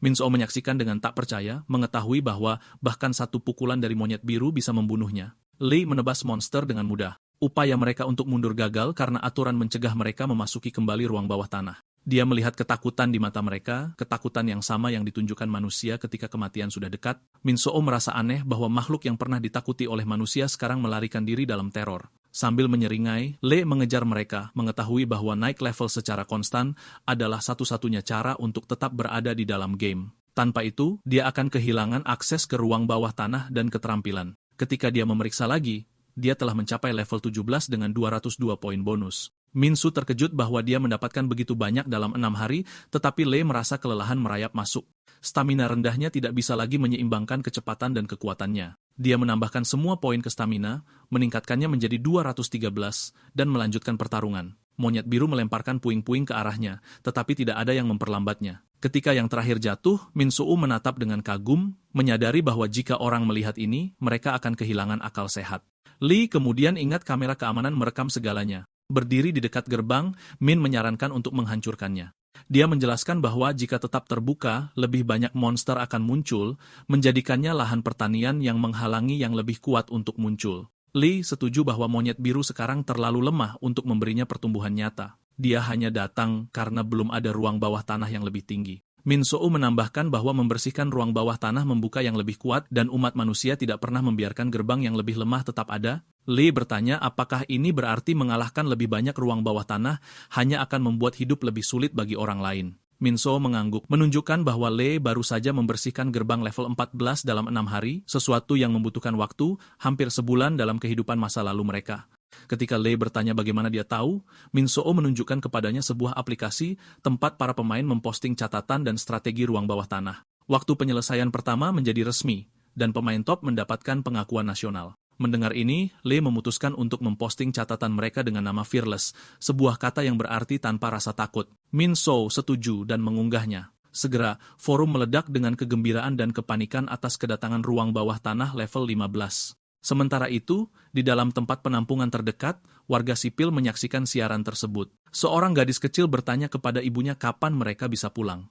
Min So menyaksikan dengan tak percaya, mengetahui bahwa bahkan satu pukulan dari monyet biru bisa membunuhnya. Lee menebas monster dengan mudah. Upaya mereka untuk mundur gagal karena aturan mencegah mereka memasuki kembali ruang bawah tanah. Dia melihat ketakutan di mata mereka, ketakutan yang sama yang ditunjukkan manusia ketika kematian sudah dekat. Min So merasa aneh bahwa makhluk yang pernah ditakuti oleh manusia sekarang melarikan diri dalam teror. Sambil menyeringai, Lee mengejar mereka, mengetahui bahwa naik level secara konstan adalah satu-satunya cara untuk tetap berada di dalam game. Tanpa itu, dia akan kehilangan akses ke ruang bawah tanah dan keterampilan. Ketika dia memeriksa lagi, dia telah mencapai level 17 dengan 202 poin bonus. Min Su terkejut bahwa dia mendapatkan begitu banyak dalam 6 hari, tetapi Lee merasa kelelahan merayap masuk. Stamina rendahnya tidak bisa lagi menyeimbangkan kecepatan dan kekuatannya. Dia menambahkan semua poin ke stamina, meningkatkannya menjadi 213, dan melanjutkan pertarungan. Monyet biru melemparkan puing-puing ke arahnya, tetapi tidak ada yang memperlambatnya. Ketika yang terakhir jatuh, Min Suu menatap dengan kagum, menyadari bahwa jika orang melihat ini, mereka akan kehilangan akal sehat. Lee kemudian ingat kamera keamanan merekam segalanya. Berdiri di dekat gerbang, Min menyarankan untuk menghancurkannya. Dia menjelaskan bahwa jika tetap terbuka, lebih banyak monster akan muncul, menjadikannya lahan pertanian yang menghalangi yang lebih kuat untuk muncul. Lee setuju bahwa monyet biru sekarang terlalu lemah untuk memberinya pertumbuhan nyata. Dia hanya datang karena belum ada ruang bawah tanah yang lebih tinggi. Min Suu menambahkan bahwa membersihkan ruang bawah tanah membuka yang lebih kuat dan umat manusia tidak pernah membiarkan gerbang yang lebih lemah tetap ada. Lee bertanya apakah ini berarti mengalahkan lebih banyak ruang bawah tanah hanya akan membuat hidup lebih sulit bagi orang lain. Min So mengangguk, menunjukkan bahwa Lee baru saja membersihkan gerbang level 14 dalam 6 hari, sesuatu yang membutuhkan waktu, hampir sebulan dalam kehidupan masa lalu mereka. Ketika Lee bertanya bagaimana dia tahu, Min So menunjukkan kepadanya sebuah aplikasi tempat para pemain memposting catatan dan strategi ruang bawah tanah. Waktu penyelesaian pertama menjadi resmi, dan pemain top mendapatkan pengakuan nasional. Mendengar ini, Lee memutuskan untuk memposting catatan mereka dengan nama Fearless, sebuah kata yang berarti tanpa rasa takut. Min So setuju dan mengunggahnya. Segera, forum meledak dengan kegembiraan dan kepanikan atas kedatangan ruang bawah tanah level 15. Sementara itu, di dalam tempat penampungan terdekat, warga sipil menyaksikan siaran tersebut. Seorang gadis kecil bertanya kepada ibunya kapan mereka bisa pulang.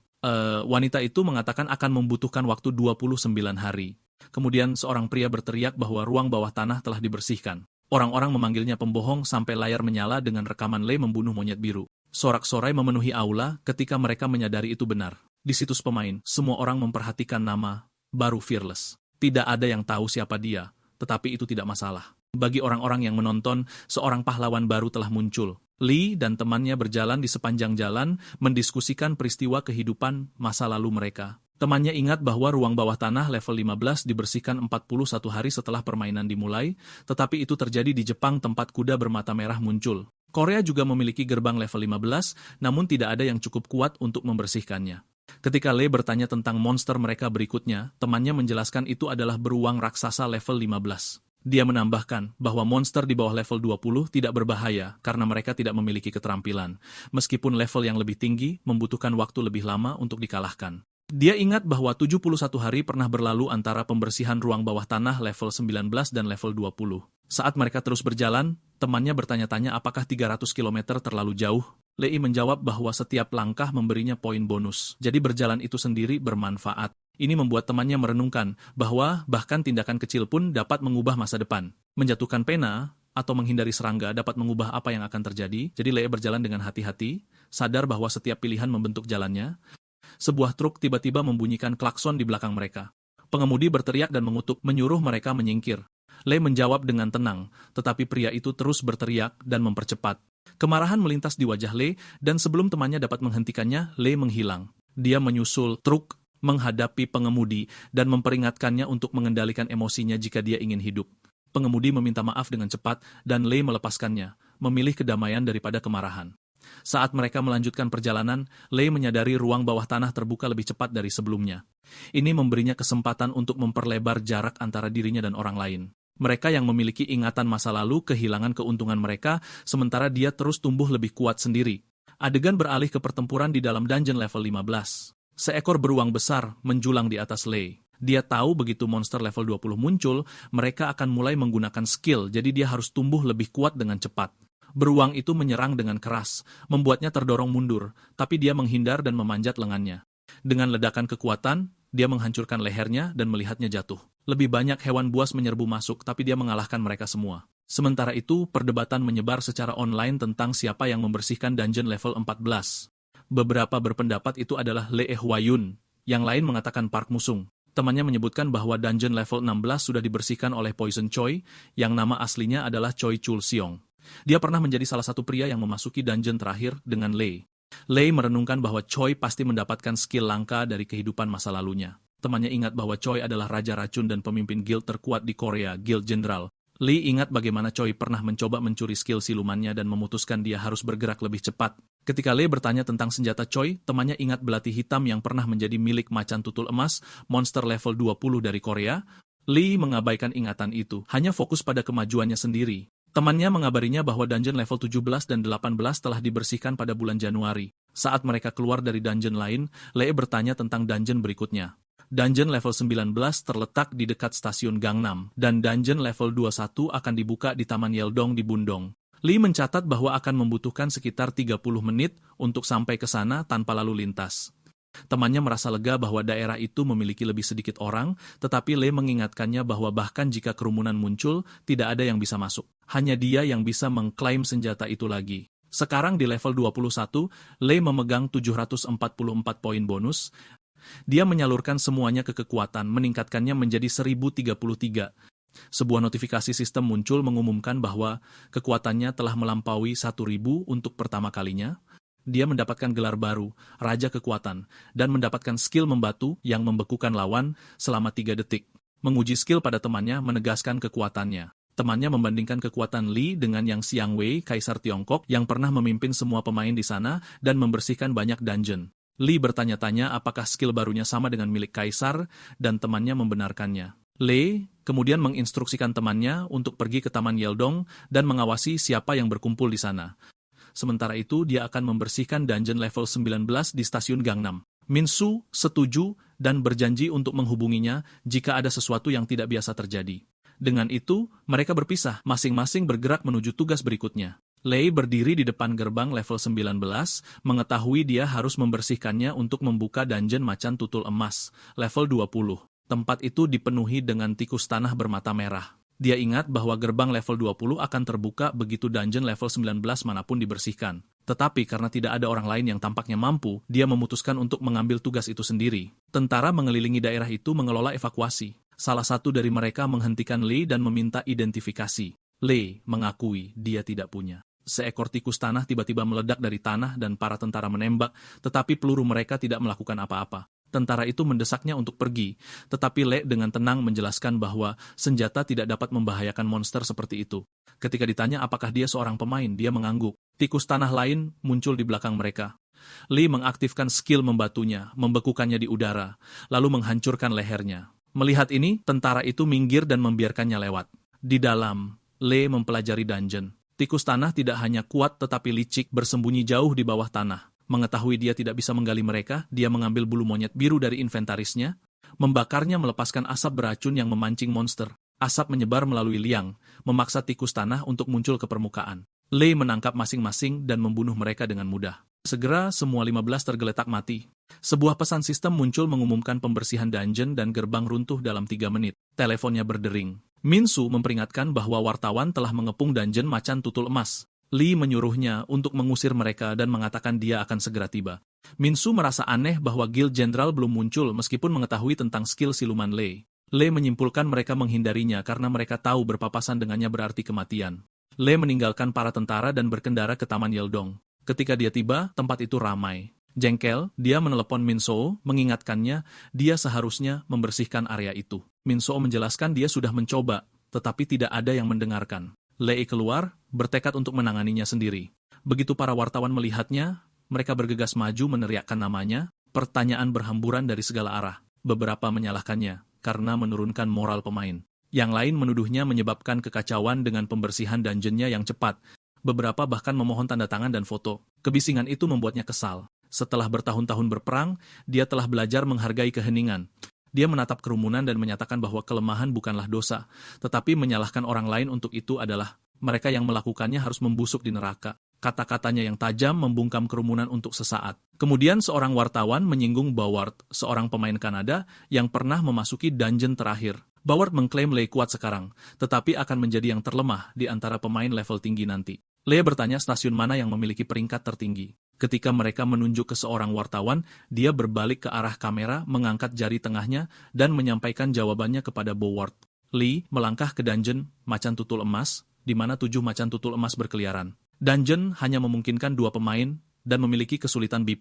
Wanita itu mengatakan akan membutuhkan waktu 29 hari. Kemudian seorang pria berteriak bahwa ruang bawah tanah telah dibersihkan. Orang-orang memanggilnya pembohong sampai layar menyala dengan rekaman Lee membunuh monyet biru. Sorak-sorai memenuhi aula ketika mereka menyadari itu benar. Di situs pemain, semua orang memperhatikan nama baru Fearless. Tidak ada yang tahu siapa dia, tetapi itu tidak masalah. Bagi orang-orang yang menonton, seorang pahlawan baru telah muncul. Lee dan temannya berjalan di sepanjang jalan, mendiskusikan peristiwa kehidupan masa lalu mereka. Temannya ingat bahwa ruang bawah tanah level 15 dibersihkan 41 hari setelah permainan dimulai, tetapi itu terjadi di Jepang tempat kuda bermata merah muncul. Korea juga memiliki gerbang level 15, namun tidak ada yang cukup kuat untuk membersihkannya. Ketika Lee bertanya tentang monster mereka berikutnya, temannya menjelaskan itu adalah beruang raksasa level 15. Dia menambahkan bahwa monster di bawah level 20 tidak berbahaya karena mereka tidak memiliki keterampilan, meskipun level yang lebih tinggi membutuhkan waktu lebih lama untuk dikalahkan. Dia ingat bahwa 71 hari pernah berlalu antara pembersihan ruang bawah tanah level 19 dan level 20. Saat mereka terus berjalan, temannya bertanya-tanya apakah 300 km terlalu jauh. Lee menjawab bahwa setiap langkah memberinya poin bonus, jadi berjalan itu sendiri bermanfaat. Ini membuat temannya merenungkan bahwa bahkan tindakan kecil pun dapat mengubah masa depan. Menjatuhkan pena atau menghindari serangga dapat mengubah apa yang akan terjadi, jadi Lee berjalan dengan hati-hati, sadar bahwa setiap pilihan membentuk jalannya. Sebuah truk tiba-tiba membunyikan klakson di belakang mereka. Pengemudi berteriak dan mengutuk, menyuruh mereka menyingkir. Lee menjawab dengan tenang, tetapi pria itu terus berteriak dan mempercepat. Kemarahan melintas di wajah Lee, dan sebelum temannya dapat menghentikannya, Lee menghilang. Dia menyusul truk, menghadapi pengemudi, dan memperingatkannya untuk mengendalikan emosinya jika dia ingin hidup. Pengemudi meminta maaf dengan cepat, dan Lee melepaskannya, memilih kedamaian daripada kemarahan. Saat mereka melanjutkan perjalanan, Lee menyadari ruang bawah tanah terbuka lebih cepat dari sebelumnya. Ini memberinya kesempatan untuk memperlebar jarak antara dirinya dan orang lain. Mereka yang memiliki ingatan masa lalu kehilangan keuntungan mereka, sementara dia terus tumbuh lebih kuat sendiri. Adegan beralih ke pertempuran di dalam dungeon level 15. Seekor beruang besar menjulang di atas Lee. Dia tahu begitu monster level 20 muncul, mereka akan mulai menggunakan skill, jadi dia harus tumbuh lebih kuat dengan cepat. Beruang itu menyerang dengan keras, membuatnya terdorong mundur, tapi dia menghindar dan memanjat lengannya. Dengan ledakan kekuatan, dia menghancurkan lehernya dan melihatnya jatuh. Lebih banyak hewan buas menyerbu masuk, tapi dia mengalahkan mereka semua. Sementara itu, perdebatan menyebar secara online tentang siapa yang membersihkan dungeon level 14. Beberapa berpendapat itu adalah Lee Hwa-yun, yang lain mengatakan Park Musung. Temannya menyebutkan bahwa dungeon level 16 sudah dibersihkan oleh Poison Choi, yang nama aslinya adalah Choi Chul Seong. Dia pernah menjadi salah satu pria yang memasuki dungeon terakhir dengan Lee. Lee merenungkan bahwa Choi pasti mendapatkan skill langka dari kehidupan masa lalunya. Temannya ingat bahwa Choi adalah raja racun dan pemimpin guild terkuat di Korea, Guild General. Lee ingat bagaimana Choi pernah mencoba mencuri skill silumannya dan memutuskan dia harus bergerak lebih cepat. Ketika Lee bertanya tentang senjata Choi, temannya ingat belati hitam yang pernah menjadi milik macan tutul emas, monster level 20 dari Korea. Lee mengabaikan ingatan itu, hanya fokus pada kemajuannya sendiri. Temannya mengabarinya bahwa dungeon level 17 dan 18 telah dibersihkan pada bulan Januari. Saat mereka keluar dari dungeon lain, Lee bertanya tentang dungeon berikutnya. Dungeon level 19 terletak di dekat stasiun Gangnam, dan dungeon level 21 akan dibuka di Taman Yeldong di Bundong. Lee mencatat bahwa akan membutuhkan sekitar 30 menit untuk sampai ke sana tanpa lalu lintas. Temannya merasa lega bahwa daerah itu memiliki lebih sedikit orang, tetapi Lee mengingatkannya bahwa bahkan jika kerumunan muncul, tidak ada yang bisa masuk. Hanya dia yang bisa mengklaim senjata itu lagi. Sekarang di level 21, Lee memegang 744 poin bonus. Dia menyalurkan semuanya ke kekuatan, meningkatkannya menjadi 1033. Sebuah notifikasi sistem muncul mengumumkan bahwa kekuatannya telah melampaui 1000 untuk pertama kalinya. Dia mendapatkan gelar baru, Raja Kekuatan, dan mendapatkan skill membatu yang membekukan lawan selama 3 detik. Menguji skill pada temannya menegaskan kekuatannya. Temannya membandingkan kekuatan Lee dengan yang Xiang Wei, Kaisar Tiongkok, yang pernah memimpin semua pemain di sana dan membersihkan banyak dungeon. Lee bertanya-tanya apakah skill barunya sama dengan milik Kaisar, dan temannya membenarkannya. Lee kemudian menginstruksikan temannya untuk pergi ke Taman Yeldong dan mengawasi siapa yang berkumpul di sana. Sementara itu, dia akan membersihkan dungeon level 19 di stasiun Gangnam. Min-su setuju dan berjanji untuk menghubunginya jika ada sesuatu yang tidak biasa terjadi. Dengan itu, mereka berpisah, masing-masing bergerak menuju tugas berikutnya. Lei berdiri di depan gerbang level 19, mengetahui dia harus membersihkannya untuk membuka dungeon macan tutul emas, level 20. Tempat itu dipenuhi dengan tikus tanah bermata merah. Dia ingat bahwa gerbang level 20 akan terbuka begitu dungeon level 19 manapun dibersihkan. Tetapi karena tidak ada orang lain yang tampaknya mampu, dia memutuskan untuk mengambil tugas itu sendiri. Tentara mengelilingi daerah itu mengelola evakuasi. Salah satu dari mereka menghentikan Lei dan meminta identifikasi. Lei mengakui dia tidak punya. Seekor tikus tanah tiba-tiba meledak dari tanah dan para tentara menembak, tetapi peluru mereka tidak melakukan apa-apa. Tentara itu mendesaknya untuk pergi, tetapi Lei dengan tenang menjelaskan bahwa senjata tidak dapat membahayakan monster seperti itu. Ketika ditanya apakah dia seorang pemain, dia mengangguk. Tikus tanah lain muncul di belakang mereka. Lei mengaktifkan skill membatunya, membekukannya di udara, lalu menghancurkan lehernya. Melihat ini, tentara itu minggir dan membiarkannya lewat. Di dalam, Lei mempelajari dungeon. Tikus tanah tidak hanya kuat tetapi licik, bersembunyi jauh di bawah tanah. Mengetahui dia tidak bisa menggali mereka, dia mengambil bulu monyet biru dari inventarisnya, membakarnya melepaskan asap beracun yang memancing monster. Asap menyebar melalui liang, memaksa tikus tanah untuk muncul ke permukaan. Lei menangkap masing-masing dan membunuh mereka dengan mudah. Segera semua 15 tergeletak mati. Sebuah pesan sistem muncul mengumumkan pembersihan dungeon dan gerbang runtuh dalam 3 menit. Teleponnya berdering. Minsu memperingatkan bahwa wartawan telah mengepung dungeon macan tutul emas. Li menyuruhnya untuk mengusir mereka dan mengatakan dia akan segera tiba. Minsu merasa aneh bahwa Guild Jenderal belum muncul meskipun mengetahui tentang skill siluman Lei. Lei menyimpulkan mereka menghindarinya karena mereka tahu berpapasan dengannya berarti kematian. Lei meninggalkan para tentara dan berkendara ke Taman Yeldong. Ketika dia tiba, tempat itu ramai. Jengkel, dia menelepon Minso, mengingatkannya dia seharusnya membersihkan area itu. Minso menjelaskan dia sudah mencoba, tetapi tidak ada yang mendengarkan. Lei keluar, bertekad untuk menanganinya sendiri. Begitu para wartawan melihatnya, mereka bergegas maju meneriakkan namanya, pertanyaan berhamburan dari segala arah. Beberapa menyalahkannya, karena menurunkan moral pemain. Yang lain menuduhnya menyebabkan kekacauan dengan pembersihan dungeonnya yang cepat. Beberapa bahkan memohon tanda tangan dan foto. Kebisingan itu membuatnya kesal. Setelah bertahun-tahun berperang, dia telah belajar menghargai keheningan. Dia menatap kerumunan dan menyatakan bahwa kelemahan bukanlah dosa, tetapi menyalahkan orang lain untuk itu adalah mereka yang melakukannya harus membusuk di neraka. Kata-katanya yang tajam membungkam kerumunan untuk sesaat. Kemudian seorang wartawan menyinggung Boward, seorang pemain Kanada yang pernah memasuki dungeon terakhir. Boward mengklaim Lei kuat sekarang, tetapi akan menjadi yang terlemah di antara pemain level tinggi nanti. Lei bertanya stasiun mana yang memiliki peringkat tertinggi. Ketika mereka menunjuk ke seorang wartawan, dia berbalik ke arah kamera, mengangkat jari tengahnya, dan menyampaikan jawabannya kepada Boward. Lee melangkah ke dungeon macan tutul emas, di mana 7 macan tutul emas berkeliaran. Dungeon hanya memungkinkan 2 pemain, dan memiliki kesulitan B+,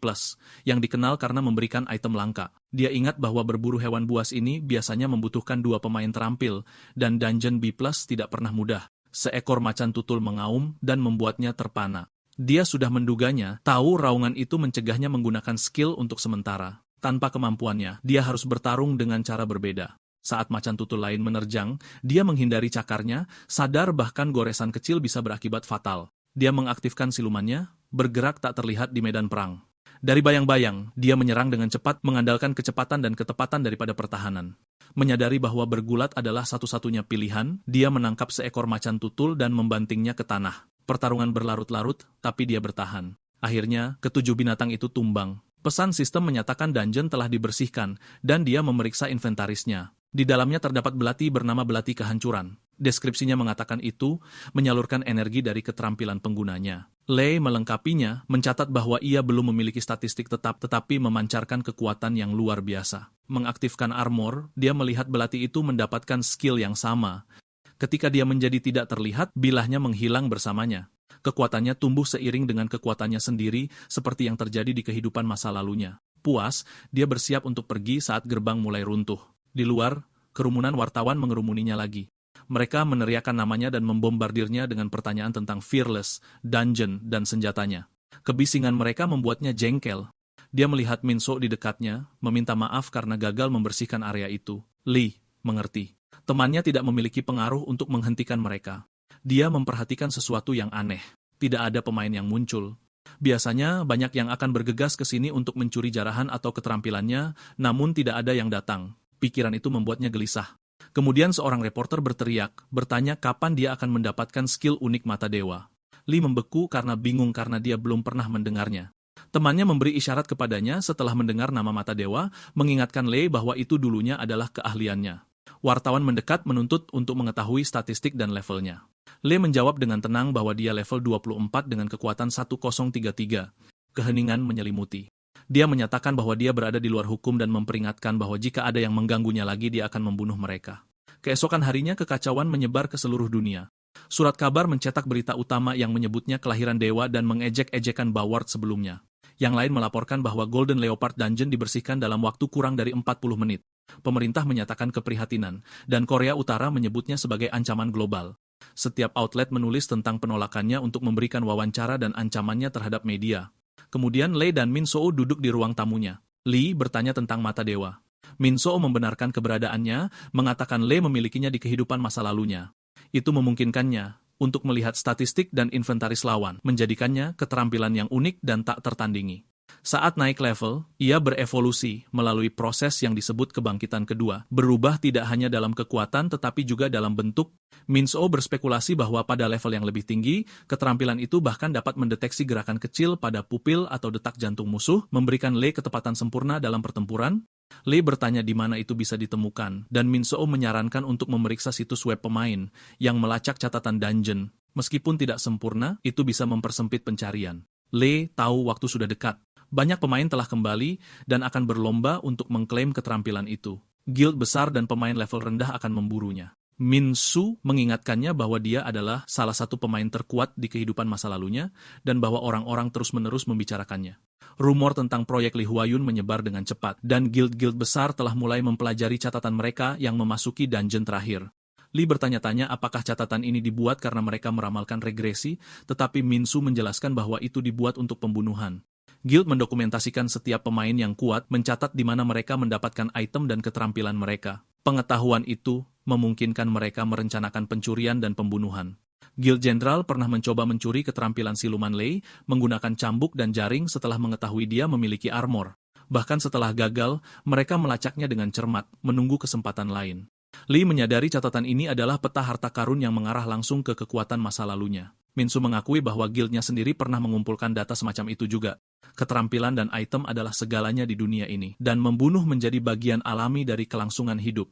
yang dikenal karena memberikan item langka. Dia ingat bahwa berburu hewan buas ini biasanya membutuhkan 2 pemain terampil, dan dungeon B+ tidak pernah mudah. Seekor macan tutul mengaum dan membuatnya terpana. Dia sudah menduganya, tahu raungan itu mencegahnya menggunakan skill untuk sementara. Tanpa kemampuannya, dia harus bertarung dengan cara berbeda. Saat macan tutul lain menerjang, dia menghindari cakarnya, sadar bahkan goresan kecil bisa berakibat fatal. Dia mengaktifkan silumannya, bergerak tak terlihat di medan perang. Dari bayang-bayang, dia menyerang dengan cepat, mengandalkan kecepatan dan ketepatan daripada pertahanan. Menyadari bahwa bergulat adalah satu-satunya pilihan, dia menangkap seekor macan tutul dan membantingnya ke tanah. Pertarungan berlarut-larut, tapi dia bertahan. Akhirnya, ke-7 binatang itu tumbang. Pesan sistem menyatakan dungeon telah dibersihkan, dan dia memeriksa inventarisnya. Di dalamnya terdapat belati bernama belati kehancuran. Deskripsinya mengatakan itu menyalurkan energi dari keterampilan penggunanya. Lei melengkapinya, mencatat bahwa ia belum memiliki statistik tetap tetapi memancarkan kekuatan yang luar biasa. Mengaktifkan armor, dia melihat belati itu mendapatkan skill yang sama. Ketika dia menjadi tidak terlihat, bilahnya menghilang bersamanya. Kekuatannya tumbuh seiring dengan kekuatannya sendiri, seperti yang terjadi di kehidupan masa lalunya. Puas, dia bersiap untuk pergi saat gerbang mulai runtuh. Di luar, kerumunan wartawan mengerumuninya lagi. Mereka meneriakkan namanya dan membombardirnya dengan pertanyaan tentang Fearless, dungeon, dan senjatanya. Kebisingan mereka membuatnya jengkel. Dia melihat Minso di dekatnya, meminta maaf karena gagal membersihkan area itu. Lee mengerti. Temannya tidak memiliki pengaruh untuk menghentikan mereka. Dia memperhatikan sesuatu yang aneh. Tidak ada pemain yang muncul. Biasanya banyak yang akan bergegas ke sini untuk mencuri jarahan atau keterampilannya, namun tidak ada yang datang. Pikiran itu membuatnya gelisah. Kemudian seorang reporter berteriak, bertanya kapan dia akan mendapatkan skill unik mata dewa. Lee membeku karena bingung karena dia belum pernah mendengarnya. Temannya memberi isyarat kepadanya setelah mendengar nama mata dewa, mengingatkan Lee bahwa itu dulunya adalah keahliannya. Wartawan mendekat menuntut untuk mengetahui statistik dan levelnya. Lee menjawab dengan tenang bahwa dia level 24 dengan kekuatan 1033. Keheningan menyelimuti. Dia menyatakan bahwa dia berada di luar hukum dan memperingatkan bahwa jika ada yang mengganggunya lagi dia akan membunuh mereka. Keesokan harinya kekacauan menyebar ke seluruh dunia. Surat kabar mencetak berita utama yang menyebutnya kelahiran dewa dan mengejek-ejekan Baward sebelumnya. Yang lain melaporkan bahwa Golden Leopard Dungeon dibersihkan dalam waktu kurang dari 40 menit. Pemerintah menyatakan keprihatinan, dan Korea Utara menyebutnya sebagai ancaman global. Setiap outlet menulis tentang penolakannya untuk memberikan wawancara dan ancamannya terhadap media. Kemudian Lee dan Min Soo duduk di ruang tamunya. Lee bertanya tentang mata dewa. Min Soo membenarkan keberadaannya, mengatakan Lee memilikinya di kehidupan masa lalunya. Itu memungkinkannya untuk melihat statistik dan inventaris lawan, menjadikannya keterampilan yang unik dan tak tertandingi. Saat naik level, ia berevolusi melalui proses yang disebut kebangkitan kedua, berubah tidak hanya dalam kekuatan tetapi juga dalam bentuk. Min Soo berspekulasi bahwa pada level yang lebih tinggi, keterampilan itu bahkan dapat mendeteksi gerakan kecil pada pupil atau detak jantung musuh, memberikan Lee ketepatan sempurna dalam pertempuran. Lee bertanya di mana itu bisa ditemukan, dan Min Soo menyarankan untuk memeriksa situs web pemain yang melacak catatan dungeon. Meskipun tidak sempurna, itu bisa mempersempit pencarian. Lee tahu waktu sudah dekat. Banyak pemain telah kembali dan akan berlomba untuk mengklaim keterampilan itu. Guild besar dan pemain level rendah akan memburunya. Min Soo mengingatkannya bahwa dia adalah salah satu pemain terkuat di kehidupan masa lalunya dan bahwa orang-orang terus-menerus membicarakannya. Rumor tentang proyek Li Huayun menyebar dengan cepat, dan guild-guild besar telah mulai mempelajari catatan mereka yang memasuki dungeon terakhir. Lee bertanya-tanya apakah catatan ini dibuat karena mereka meramalkan regresi, tetapi Min Soo menjelaskan bahwa itu dibuat untuk pembunuhan. Guild mendokumentasikan setiap pemain yang kuat, mencatat di mana mereka mendapatkan item dan keterampilan mereka. Pengetahuan itu memungkinkan mereka merencanakan pencurian dan pembunuhan. Guild Jenderal pernah mencoba mencuri keterampilan siluman Lee menggunakan cambuk dan jaring setelah mengetahui dia memiliki armor. Bahkan setelah gagal, mereka melacaknya dengan cermat, menunggu kesempatan lain. Lee menyadari catatan ini adalah peta harta karun yang mengarah langsung ke kekuatan masa lalunya. Min Soo mengakui bahwa guildnya sendiri pernah mengumpulkan data semacam itu juga. Keterampilan dan item adalah segalanya di dunia ini, dan membunuh menjadi bagian alami dari kelangsungan hidup.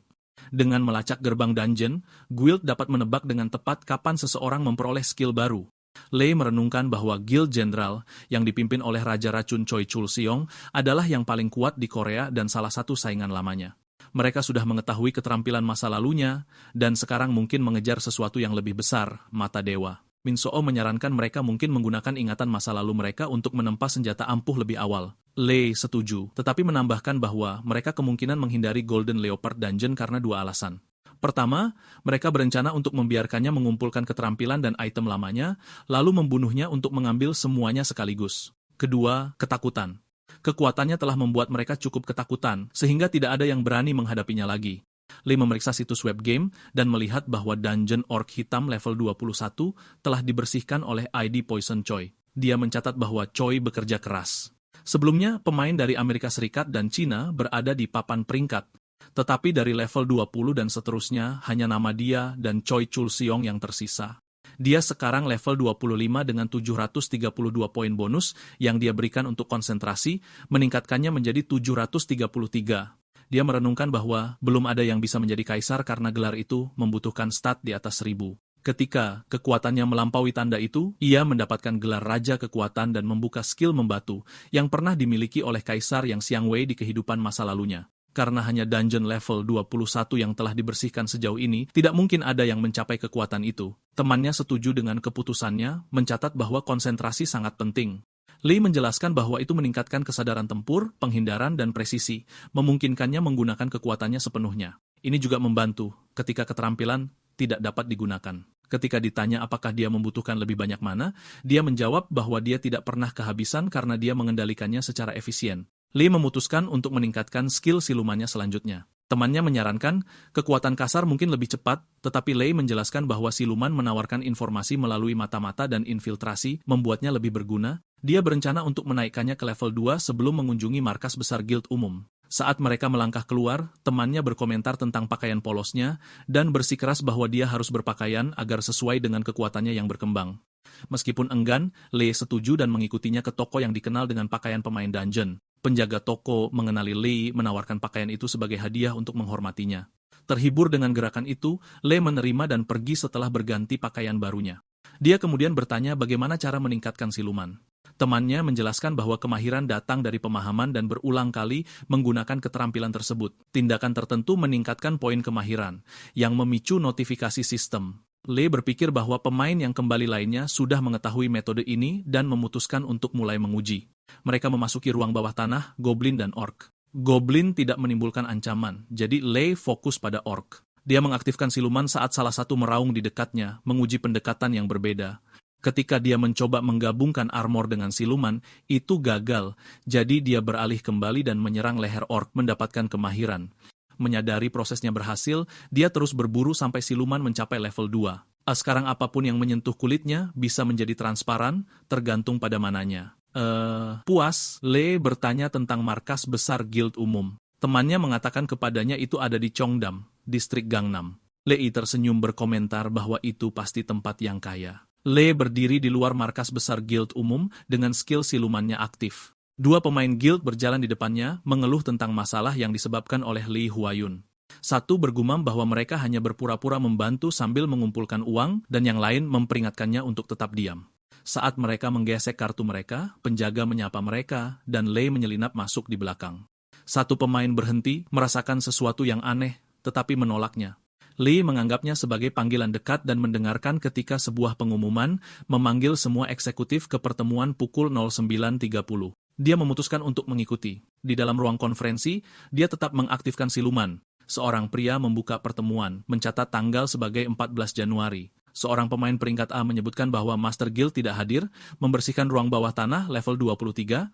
Dengan melacak gerbang dungeon, guild dapat menebak dengan tepat kapan seseorang memperoleh skill baru. Lee merenungkan bahwa Guild Jenderal yang dipimpin oleh Raja Racun Choi Chul Siong adalah yang paling kuat di Korea dan salah satu saingan lamanya. Mereka sudah mengetahui keterampilan masa lalunya, dan sekarang mungkin mengejar sesuatu yang lebih besar, mata dewa. Min Soo menyarankan mereka mungkin menggunakan ingatan masa lalu mereka untuk menempa senjata ampuh lebih awal. Lee setuju, tetapi menambahkan bahwa mereka kemungkinan menghindari Golden Leopard Dungeon karena dua alasan. Pertama, mereka berencana untuk membiarkannya mengumpulkan keterampilan dan item lamanya, lalu membunuhnya untuk mengambil semuanya sekaligus. Kedua, ketakutan. Kekuatannya telah membuat mereka cukup ketakutan, sehingga tidak ada yang berani menghadapinya lagi. Lee memeriksa situs web game dan melihat bahwa Dungeon Orc Hitam level 21 telah dibersihkan oleh ID Poison Choi. Dia mencatat bahwa Choi bekerja keras. Sebelumnya, pemain dari Amerika Serikat dan Cina berada di papan peringkat. Tetapi dari level 20 dan seterusnya, hanya nama dia dan Choi Chul Siong yang tersisa. Dia sekarang level 25 dengan 732 poin bonus yang dia berikan untuk konsentrasi, meningkatkannya menjadi 733. Dia merenungkan bahwa belum ada yang bisa menjadi kaisar karena gelar itu membutuhkan stat di atas 1000. Ketika kekuatannya melampaui tanda itu, ia mendapatkan gelar Raja Kekuatan dan membuka skill membatu yang pernah dimiliki oleh kaisar yang Xiang Wei di kehidupan masa lalunya. Karena hanya dungeon level 21 yang telah dibersihkan sejauh ini, tidak mungkin ada yang mencapai kekuatan itu. Temannya setuju dengan keputusannya, mencatat bahwa konsentrasi sangat penting. Lee menjelaskan bahwa itu meningkatkan kesadaran tempur, penghindaran, dan presisi, memungkinkannya menggunakan kekuatannya sepenuhnya. Ini juga membantu ketika keterampilan tidak dapat digunakan. Ketika ditanya apakah dia membutuhkan lebih banyak mana, dia menjawab bahwa dia tidak pernah kehabisan karena dia mengendalikannya secara efisien. Lee memutuskan untuk meningkatkan skill silumannya selanjutnya. Temannya menyarankan, kekuatan kasar mungkin lebih cepat, tetapi Lee menjelaskan bahwa siluman menawarkan informasi melalui mata-mata dan infiltrasi, membuatnya lebih berguna. Dia berencana untuk menaikkannya ke level 2 sebelum mengunjungi markas besar guild umum. Saat mereka melangkah keluar, temannya berkomentar tentang pakaian polosnya, dan bersikeras bahwa dia harus berpakaian agar sesuai dengan kekuatannya yang berkembang. Meskipun enggan, Lee setuju dan mengikutinya ke toko yang dikenal dengan pakaian pemain dungeon. Penjaga toko mengenali Lee menawarkan pakaian itu sebagai hadiah untuk menghormatinya. Terhibur dengan gerakan itu, Lee menerima dan pergi setelah berganti pakaian barunya. Dia kemudian bertanya bagaimana cara meningkatkan siluman. Temannya menjelaskan bahwa kemahiran datang dari pemahaman dan berulang kali menggunakan keterampilan tersebut. Tindakan tertentu meningkatkan poin kemahiran, yang memicu notifikasi sistem. Lee berpikir bahwa pemain yang kembali lainnya sudah mengetahui metode ini dan memutuskan untuk mulai menguji. Mereka memasuki ruang bawah tanah, goblin dan orc. Goblin tidak menimbulkan ancaman, jadi Lee fokus pada orc. Dia mengaktifkan siluman saat salah satu meraung di dekatnya, menguji pendekatan yang berbeda. Ketika dia mencoba menggabungkan armor dengan siluman, itu gagal, jadi dia beralih kembali dan menyerang leher orc mendapatkan kemahiran. Menyadari prosesnya berhasil, dia terus berburu sampai siluman mencapai level 2. Sekarang apapun yang menyentuh kulitnya bisa menjadi transparan, tergantung pada mananya. Puas, Lee bertanya tentang markas besar guild umum. Temannya mengatakan kepadanya itu ada di Cheongdam, distrik Gangnam. Lee tersenyum berkomentar bahwa itu pasti tempat yang kaya. Lee berdiri di luar markas besar guild umum dengan skill silumannya aktif. Dua pemain guild berjalan di depannya, mengeluh tentang masalah yang disebabkan oleh Lee Huayun. Satu bergumam bahwa mereka hanya berpura-pura membantu sambil mengumpulkan uang, dan yang lain memperingatkannya untuk tetap diam. Saat mereka menggesek kartu mereka, penjaga menyapa mereka, dan Lee menyelinap masuk di belakang. Satu pemain berhenti, merasakan sesuatu yang aneh, tetapi menolaknya. Lee menganggapnya sebagai panggilan dekat dan mendengarkan ketika sebuah pengumuman memanggil semua eksekutif ke pertemuan pukul 09.30. Dia memutuskan untuk mengikuti. Di dalam ruang konferensi, dia tetap mengaktifkan siluman. Seorang pria membuka pertemuan, mencatat tanggal sebagai 14 Januari. Seorang pemain peringkat A menyebutkan bahwa Master Guild tidak hadir, membersihkan ruang bawah tanah level 23,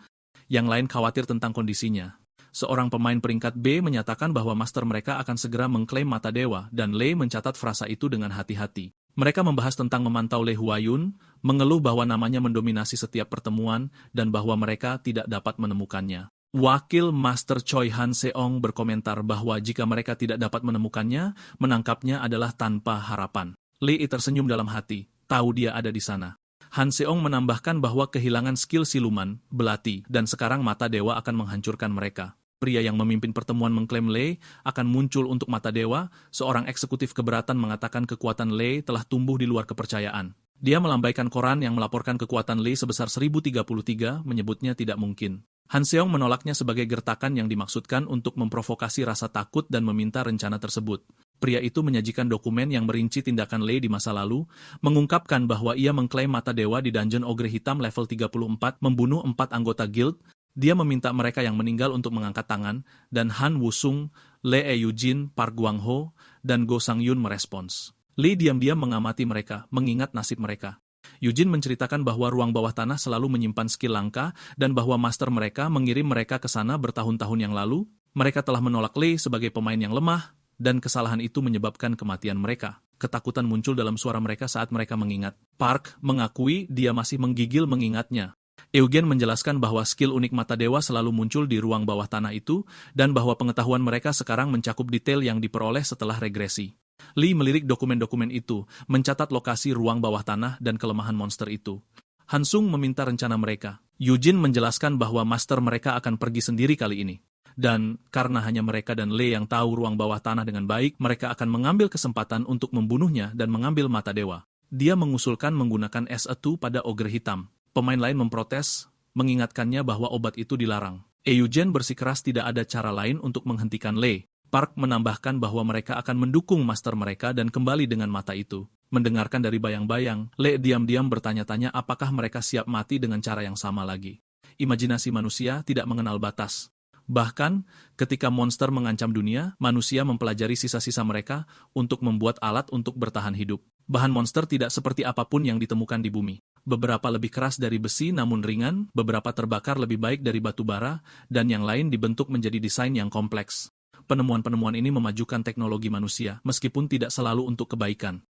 yang lain khawatir tentang kondisinya. Seorang pemain peringkat B menyatakan bahwa master mereka akan segera mengklaim mata dewa, dan Lee mencatat frasa itu dengan hati-hati. Mereka membahas tentang memantau Lee Huayun, mengeluh bahwa namanya mendominasi setiap pertemuan, dan bahwa mereka tidak dapat menemukannya. Wakil Master Choi Han Seong berkomentar bahwa jika mereka tidak dapat menemukannya, menangkapnya adalah tanpa harapan. Lee tersenyum dalam hati, tahu dia ada di sana. Han Seong menambahkan bahwa kehilangan skill siluman, belati, dan sekarang mata dewa akan menghancurkan mereka. Pria yang memimpin pertemuan mengklaim Lee akan muncul untuk mata dewa, seorang eksekutif keberatan mengatakan kekuatan Lee telah tumbuh di luar kepercayaan. Dia melambaikan koran yang melaporkan kekuatan Lee sebesar 1033, menyebutnya tidak mungkin. Han Seong menolaknya sebagai gertakan yang dimaksudkan untuk memprovokasi rasa takut dan meminta rencana tersebut. Pria itu menyajikan dokumen yang merinci tindakan Lee di masa lalu, mengungkapkan bahwa ia mengklaim mata dewa di Dungeon Ogre Hitam level 34, membunuh 4 anggota guild. Dia meminta mereka yang meninggal untuk mengangkat tangan, dan Han Wusung, Lee Eugene, Park Guang-ho, dan Go Sang-yun merespons. Lee diam-diam mengamati mereka, mengingat nasib mereka. Eugene menceritakan bahwa ruang bawah tanah selalu menyimpan skill langka, dan bahwa master mereka mengirim mereka ke sana bertahun-tahun yang lalu. Mereka telah menolak Lee sebagai pemain yang lemah, dan kesalahan itu menyebabkan kematian mereka. Ketakutan muncul dalam suara mereka saat mereka mengingat. Park mengakui dia masih menggigil mengingatnya. Eugene menjelaskan bahwa skill unik mata dewa selalu muncul di ruang bawah tanah itu, dan bahwa pengetahuan mereka sekarang mencakup detail yang diperoleh setelah regresi. Lee melirik dokumen-dokumen itu, mencatat lokasi ruang bawah tanah dan kelemahan monster itu. Hansung meminta rencana mereka. Eugene menjelaskan bahwa master mereka akan pergi sendiri kali ini. Dan karena hanya mereka dan Lee yang tahu ruang bawah tanah dengan baik, mereka akan mengambil kesempatan untuk membunuhnya dan mengambil mata dewa. Dia mengusulkan menggunakan S2 pada ogre hitam. Pemain lain memprotes, mengingatkannya bahwa obat itu dilarang. Eugene bersikeras tidak ada cara lain untuk menghentikan Lee. Park menambahkan bahwa mereka akan mendukung master mereka dan kembali dengan mata itu. Mendengarkan dari bayang-bayang, Lee diam-diam bertanya-tanya apakah mereka siap mati dengan cara yang sama lagi. Imajinasi manusia tidak mengenal batas. Bahkan, ketika monster mengancam dunia, manusia mempelajari sisa-sisa mereka untuk membuat alat untuk bertahan hidup. Bahan monster tidak seperti apapun yang ditemukan di bumi. Beberapa lebih keras dari besi namun ringan, beberapa terbakar lebih baik dari batu bara, dan yang lain dibentuk menjadi desain yang kompleks. Penemuan-penemuan ini memajukan teknologi manusia, meskipun tidak selalu untuk kebaikan.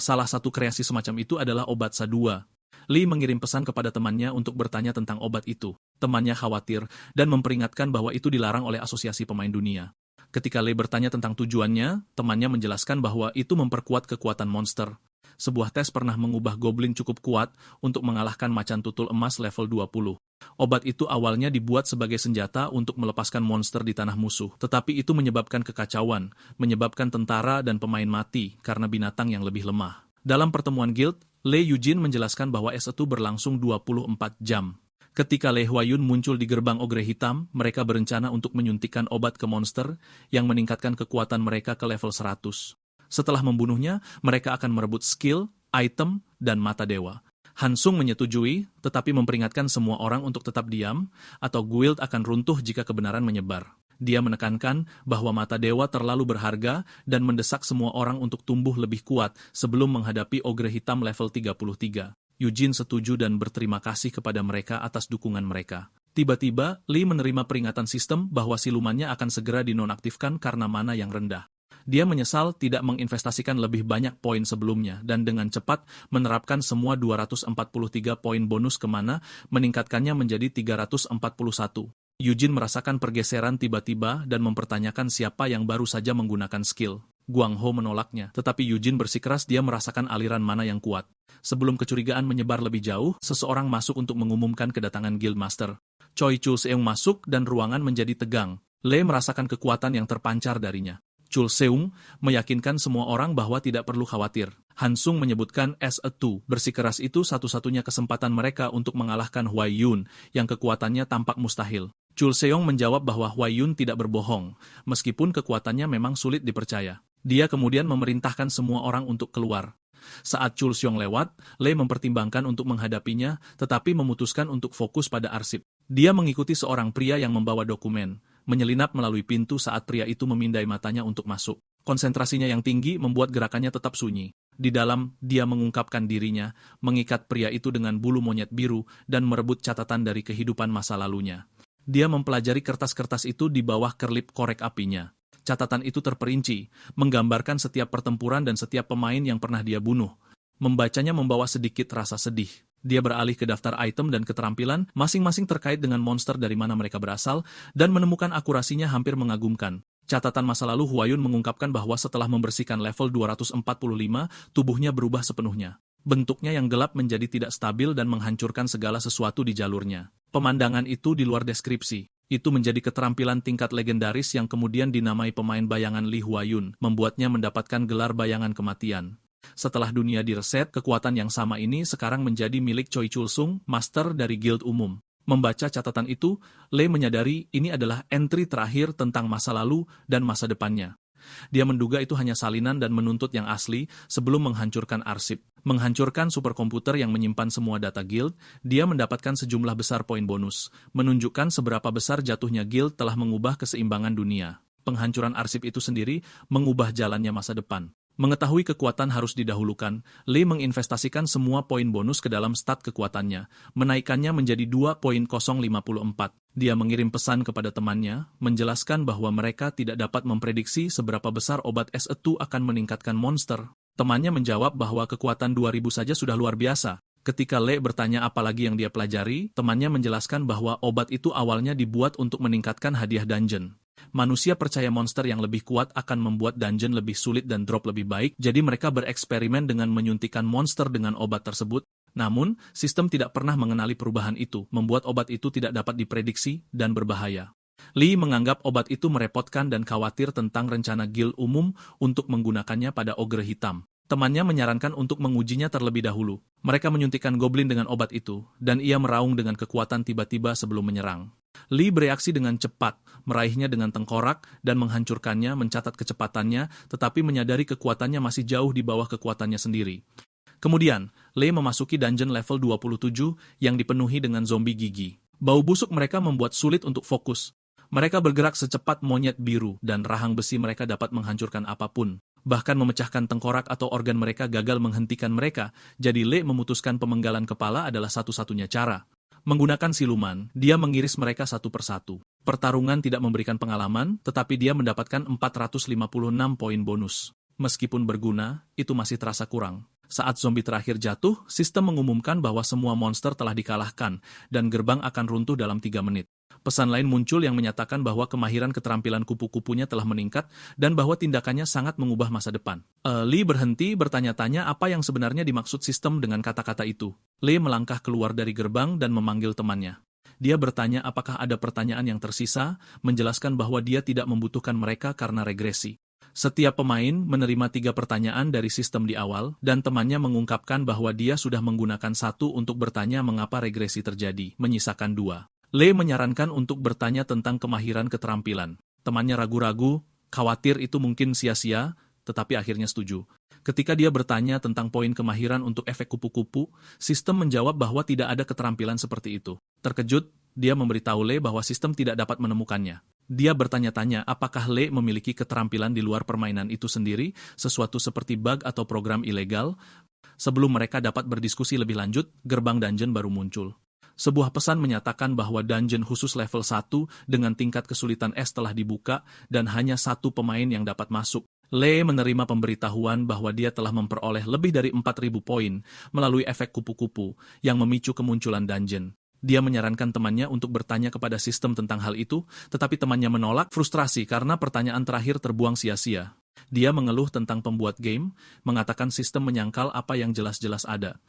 Salah satu kreasi semacam itu adalah obat Sa2. Lee mengirim pesan kepada temannya untuk bertanya tentang obat itu. Temannya khawatir dan memperingatkan bahwa itu dilarang oleh Asosiasi Pemain Dunia. Ketika Lee bertanya tentang tujuannya, temannya menjelaskan bahwa itu memperkuat kekuatan monster. Sebuah tes pernah mengubah goblin cukup kuat untuk mengalahkan macan tutul emas level 20. Obat itu awalnya dibuat sebagai senjata untuk melepaskan monster di tanah musuh, tetapi itu menyebabkan kekacauan, menyebabkan tentara dan pemain mati karena binatang yang lebih lemah. Dalam pertemuan guild, Lei Yujin menjelaskan bahwa S1 berlangsung 24 jam. Ketika Lei Huayun muncul di gerbang ogre hitam, mereka berencana untuk menyuntikkan obat ke monster yang meningkatkan kekuatan mereka ke level 100. Setelah membunuhnya, mereka akan merebut skill, item, dan mata dewa. Hansung menyetujui, tetapi memperingatkan semua orang untuk tetap diam, atau guild akan runtuh jika kebenaran menyebar. Dia menekankan bahwa mata dewa terlalu berharga dan mendesak semua orang untuk tumbuh lebih kuat sebelum menghadapi ogre hitam level 33. Yujin setuju dan berterima kasih kepada mereka atas dukungan mereka. Tiba-tiba, Lee menerima peringatan sistem bahwa silumannya akan segera dinonaktifkan karena mana yang rendah. Dia menyesal tidak menginvestasikan lebih banyak poin sebelumnya dan dengan cepat menerapkan semua 243 poin bonus ke mana, meningkatkannya menjadi 341. Yujin merasakan pergeseran tiba-tiba dan mempertanyakan siapa yang baru saja menggunakan skill. Guang Ho menolaknya, tetapi Yujin bersikeras dia merasakan aliran mana yang kuat. Sebelum kecurigaan menyebar lebih jauh, seseorang masuk untuk mengumumkan kedatangan Guildmaster. Choi Chul Seung masuk dan ruangan menjadi tegang. Lee merasakan kekuatan yang terpancar darinya. Chul Seung meyakinkan semua orang bahwa tidak perlu khawatir. Hansung menyebutkan S2 bersikeras itu satu-satunya kesempatan mereka untuk mengalahkan Huai Yun yang kekuatannya tampak mustahil. Chul Seung menjawab bahwa Huai Yun tidak berbohong, meskipun kekuatannya memang sulit dipercaya. Dia kemudian memerintahkan semua orang untuk keluar. Saat Chul Seung lewat, Lee mempertimbangkan untuk menghadapinya, tetapi memutuskan untuk fokus pada arsip. Dia mengikuti seorang pria yang membawa dokumen, menyelinap melalui pintu saat pria itu memindai matanya untuk masuk. Konsentrasinya yang tinggi membuat gerakannya tetap sunyi. Di dalam, dia mengungkapkan dirinya, mengikat pria itu dengan bulu monyet biru, dan merebut catatan dari kehidupan masa lalunya. Dia mempelajari kertas-kertas itu di bawah kerlip korek apinya. Catatan itu terperinci, menggambarkan setiap pertempuran dan setiap pemain yang pernah dia bunuh. Membacanya membawa sedikit rasa sedih. Dia beralih ke daftar item dan keterampilan, masing-masing terkait dengan monster dari mana mereka berasal, dan menemukan akurasinya hampir mengagumkan. Catatan masa lalu Huayun mengungkapkan bahwa setelah membersihkan level 245, tubuhnya berubah sepenuhnya. Bentuknya yang gelap menjadi tidak stabil dan menghancurkan segala sesuatu di jalurnya. Pemandangan itu di luar deskripsi. Itu menjadi keterampilan tingkat legendaris yang kemudian dinamai pemain bayangan Li Huayun, membuatnya mendapatkan gelar bayangan kematian. Setelah dunia direset, kekuatan yang sama ini sekarang menjadi milik Choi Chul Seung, master dari guild umum. Membaca catatan itu, Lee menyadari ini adalah entry terakhir tentang masa lalu dan masa depannya. Dia menduga itu hanya salinan dan menuntut yang asli sebelum menghancurkan arsip. Menghancurkan superkomputer yang menyimpan semua data guild, dia mendapatkan sejumlah besar poin bonus, menunjukkan seberapa besar jatuhnya guild telah mengubah keseimbangan dunia. Penghancuran arsip itu sendiri mengubah jalannya masa depan. Mengetahui kekuatan harus didahulukan, Lee menginvestasikan semua poin bonus ke dalam stat kekuatannya, menaikkannya menjadi 2.054. Dia mengirim pesan kepada temannya, menjelaskan bahwa mereka tidak dapat memprediksi seberapa besar obat S2 akan meningkatkan monster. Temannya menjawab bahwa kekuatan 2000 saja sudah luar biasa. Ketika Lee bertanya apa lagi yang dia pelajari, temannya menjelaskan bahwa obat itu awalnya dibuat untuk meningkatkan hadiah dungeon. Manusia percaya monster yang lebih kuat akan membuat dungeon lebih sulit dan drop lebih baik, jadi mereka bereksperimen dengan menyuntikkan monster dengan obat tersebut. Namun, sistem tidak pernah mengenali perubahan itu, membuat obat itu tidak dapat diprediksi dan berbahaya. Lee menganggap obat itu merepotkan dan khawatir tentang rencana guild umum untuk menggunakannya pada ogre hitam. Temannya menyarankan untuk mengujinya terlebih dahulu. Mereka menyuntikkan goblin dengan obat itu, dan ia meraung dengan kekuatan tiba-tiba sebelum menyerang. Lee bereaksi dengan cepat, meraihnya dengan tengkorak, dan menghancurkannya mencatat kecepatannya, tetapi menyadari kekuatannya masih jauh di bawah kekuatannya sendiri. Kemudian, Lee memasuki dungeon level 27 yang dipenuhi dengan zombie gigi. Bau busuk mereka membuat sulit untuk fokus. Mereka bergerak secepat monyet biru, dan rahang besi mereka dapat menghancurkan apapun. Bahkan memecahkan tengkorak atau organ mereka gagal menghentikan mereka, jadi Lee memutuskan pemenggalan kepala adalah satu-satunya cara. Menggunakan siluman, dia mengiris mereka satu persatu. Pertarungan tidak memberikan pengalaman, tetapi dia mendapatkan 456 poin bonus. Meskipun berguna, itu masih terasa kurang. Saat zombie terakhir jatuh, sistem mengumumkan bahwa semua monster telah dikalahkan, dan gerbang akan runtuh dalam 3 menit. Pesan lain muncul yang menyatakan bahwa kemahiran keterampilan kupu-kupunya telah meningkat dan bahwa tindakannya sangat mengubah masa depan. Lee berhenti bertanya-tanya apa yang sebenarnya dimaksud sistem dengan kata-kata itu. Lee melangkah keluar dari gerbang dan memanggil temannya. Dia bertanya apakah ada pertanyaan yang tersisa, menjelaskan bahwa dia tidak membutuhkan mereka karena regresi. Setiap pemain menerima 3 pertanyaan dari sistem di awal, dan temannya mengungkapkan bahwa dia sudah menggunakan 1 untuk bertanya mengapa regresi terjadi, menyisakan 2. Lee menyarankan untuk bertanya tentang kemahiran keterampilan. Temannya ragu-ragu, khawatir itu mungkin sia-sia, tetapi akhirnya setuju. Ketika dia bertanya tentang poin kemahiran untuk efek kupu-kupu, sistem menjawab bahwa tidak ada keterampilan seperti itu. Terkejut, dia memberitahu Lee bahwa sistem tidak dapat menemukannya. Dia bertanya-tanya apakah Lee memiliki keterampilan di luar permainan itu sendiri, sesuatu seperti bug atau program ilegal. Sebelum mereka dapat berdiskusi lebih lanjut, gerbang dungeon baru muncul. Sebuah pesan menyatakan bahwa dungeon khusus level 1 dengan tingkat kesulitan S telah dibuka dan hanya 1 pemain yang dapat masuk. Lee menerima pemberitahuan bahwa dia telah memperoleh lebih dari 4.000 poin melalui efek kupu-kupu yang memicu kemunculan dungeon. Dia menyarankan temannya untuk bertanya kepada sistem tentang hal itu, tetapi temannya menolak frustrasi karena pertanyaan terakhir terbuang sia-sia. Dia mengeluh tentang pembuat game, mengatakan sistem menyangkal apa yang jelas-jelas ada.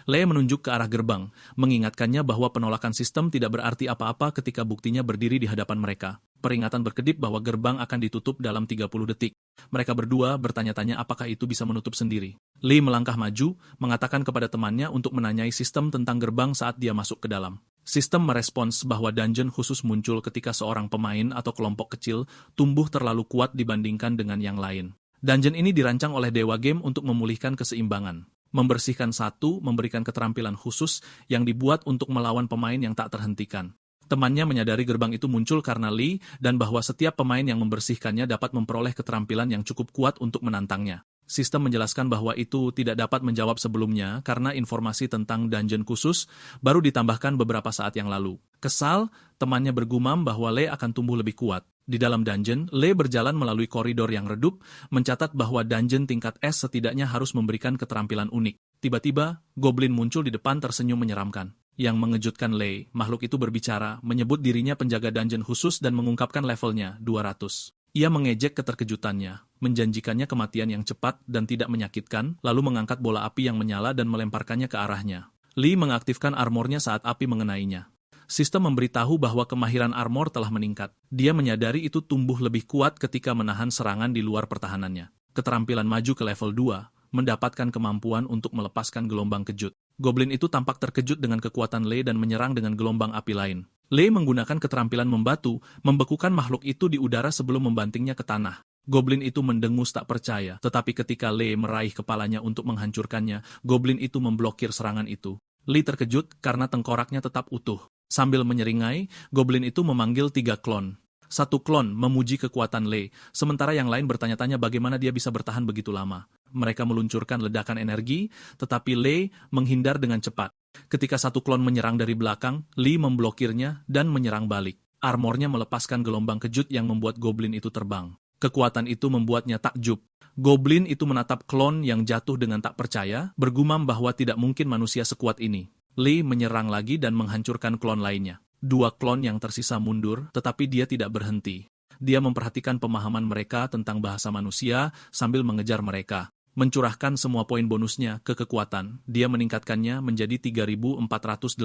Lee menunjuk ke arah gerbang, mengingatkannya bahwa penolakan sistem tidak berarti apa-apa ketika buktinya berdiri di hadapan mereka. Peringatan berkedip bahwa gerbang akan ditutup dalam 30 detik. Mereka berdua bertanya-tanya apakah itu bisa menutup sendiri. Lee melangkah maju, mengatakan kepada temannya untuk menanyai sistem tentang gerbang saat dia masuk ke dalam. Sistem merespons bahwa dungeon khusus muncul ketika seorang pemain atau kelompok kecil tumbuh terlalu kuat dibandingkan dengan yang lain. Dungeon ini dirancang oleh Dewa Game untuk memulihkan keseimbangan. Membersihkan satu, memberikan keterampilan khusus yang dibuat untuk melawan pemain yang tak terhentikan. Temannya menyadari gerbang itu muncul karena Lee dan bahwa setiap pemain yang membersihkannya dapat memperoleh keterampilan yang cukup kuat untuk menantangnya. Sistem menjelaskan bahwa itu tidak dapat menjawab sebelumnya karena informasi tentang dungeon khusus baru ditambahkan beberapa saat yang lalu. Kesal, temannya bergumam bahwa Lee akan tumbuh lebih kuat. Di dalam dungeon, Lee berjalan melalui koridor yang redup, mencatat bahwa dungeon tingkat S setidaknya harus memberikan keterampilan unik. Tiba-tiba, goblin muncul di depan tersenyum menyeramkan. Yang mengejutkan Lee, makhluk itu berbicara, menyebut dirinya penjaga dungeon khusus dan mengungkapkan levelnya, 200. Ia mengejek keterkejutannya, menjanjikannya kematian yang cepat dan tidak menyakitkan, lalu mengangkat bola api yang menyala dan melemparkannya ke arahnya. Lee mengaktifkan armornya saat api mengenainya. Sistem memberitahu bahwa kemahiran armor telah meningkat. Dia menyadari itu tumbuh lebih kuat ketika menahan serangan di luar pertahanannya. Keterampilan maju ke level 2, mendapatkan kemampuan untuk melepaskan gelombang kejut. Goblin itu tampak terkejut dengan kekuatan Lee dan menyerang dengan gelombang api lain. Lee menggunakan keterampilan membatu, membekukan makhluk itu di udara sebelum membantingnya ke tanah. Goblin itu mendengus tak percaya, tetapi ketika Lee meraih kepalanya untuk menghancurkannya, goblin itu memblokir serangan itu. Lee terkejut karena tengkoraknya tetap utuh. Sambil menyeringai, goblin itu memanggil 3 klon. Satu klon memuji kekuatan Lee, sementara yang lain bertanya-tanya bagaimana dia bisa bertahan begitu lama. Mereka meluncurkan ledakan energi, tetapi Lee menghindar dengan cepat. Ketika satu klon menyerang dari belakang, Lee memblokirnya dan menyerang balik. Armornya melepaskan gelombang kejut yang membuat goblin itu terbang. Kekuatan itu membuatnya takjub. Goblin itu menatap klon yang jatuh dengan tak percaya, bergumam bahwa tidak mungkin manusia sekuat ini. Lee menyerang lagi dan menghancurkan klon lainnya. 2 klon yang tersisa mundur, tetapi dia tidak berhenti. Dia memperhatikan pemahaman mereka tentang bahasa manusia sambil mengejar mereka. Mencurahkan semua poin bonusnya ke kekuatan, dia meningkatkannya menjadi 3.486.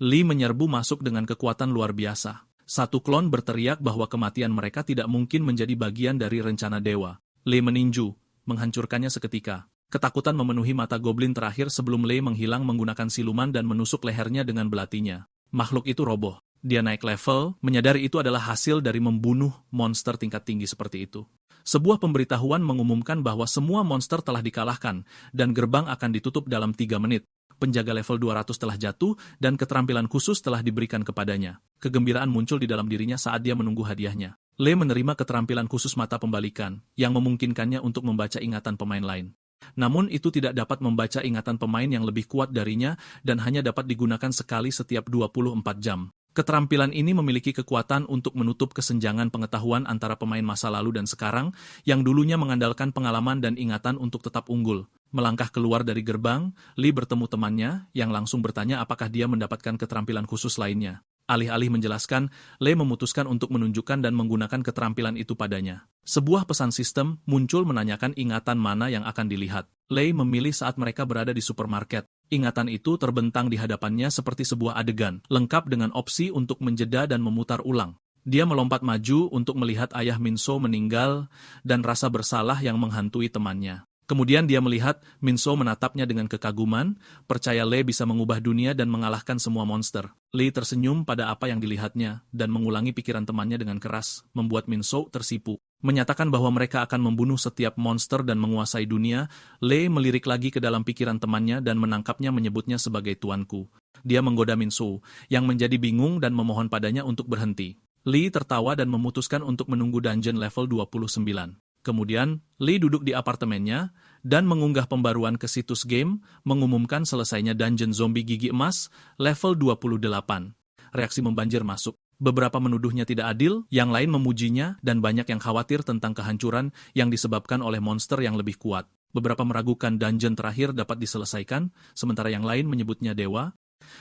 Lee menyerbu masuk dengan kekuatan luar biasa. Satu klon berteriak bahwa kematian mereka tidak mungkin menjadi bagian dari rencana dewa. Lee meninju, menghancurkannya seketika. Ketakutan memenuhi mata goblin terakhir sebelum Lee menghilang menggunakan siluman dan menusuk lehernya dengan belatinya. Makhluk itu roboh. Dia naik level, menyadari itu adalah hasil dari membunuh monster tingkat tinggi seperti itu. Sebuah pemberitahuan mengumumkan bahwa semua monster telah dikalahkan, dan gerbang akan ditutup dalam 3 menit. Penjaga level 200 telah jatuh, dan keterampilan khusus telah diberikan kepadanya. Kegembiraan muncul di dalam dirinya saat dia menunggu hadiahnya. Lee menerima keterampilan khusus mata pembalikan, yang memungkinkannya untuk membaca ingatan pemain lain. Namun itu tidak dapat membaca ingatan pemain yang lebih kuat darinya dan hanya dapat digunakan sekali setiap 24 jam. Keterampilan ini memiliki kekuatan untuk menutup kesenjangan pengetahuan antara pemain masa lalu dan sekarang, yang dulunya mengandalkan pengalaman dan ingatan untuk tetap unggul. Melangkah keluar dari gerbang, Lee bertemu temannya, yang langsung bertanya apakah dia mendapatkan keterampilan khusus lainnya. Alih-alih menjelaskan, Lei memutuskan untuk menunjukkan dan menggunakan keterampilan itu padanya. Sebuah pesan sistem muncul menanyakan ingatan mana yang akan dilihat. Lei memilih saat mereka berada di supermarket. Ingatan itu terbentang di hadapannya seperti sebuah adegan, lengkap dengan opsi untuk menjeda dan memutar ulang. Dia melompat maju untuk melihat ayah Minso meninggal dan rasa bersalah yang menghantui temannya. Kemudian dia melihat Minso menatapnya dengan kekaguman, percaya Lei bisa mengubah dunia dan mengalahkan semua monster. Lei tersenyum pada apa yang dilihatnya dan mengulangi pikiran temannya dengan keras, membuat Minso tersipu. Menyatakan bahwa mereka akan membunuh setiap monster dan menguasai dunia, Lei melirik lagi ke dalam pikiran temannya dan menangkapnya menyebutnya sebagai tuanku. Dia menggoda Minso, yang menjadi bingung dan memohon padanya untuk berhenti. Lei tertawa dan memutuskan untuk menunggu dungeon level 29. Kemudian, Lei duduk di apartemennya dan mengunggah pembaruan ke situs game, mengumumkan selesainya dungeon zombie gigi emas level 28. Reaksi membanjir masuk. Beberapa menuduhnya tidak adil, yang lain memujinya, dan banyak yang khawatir tentang kehancuran yang disebabkan oleh monster yang lebih kuat. Beberapa meragukan dungeon terakhir dapat diselesaikan, sementara yang lain menyebutnya dewa.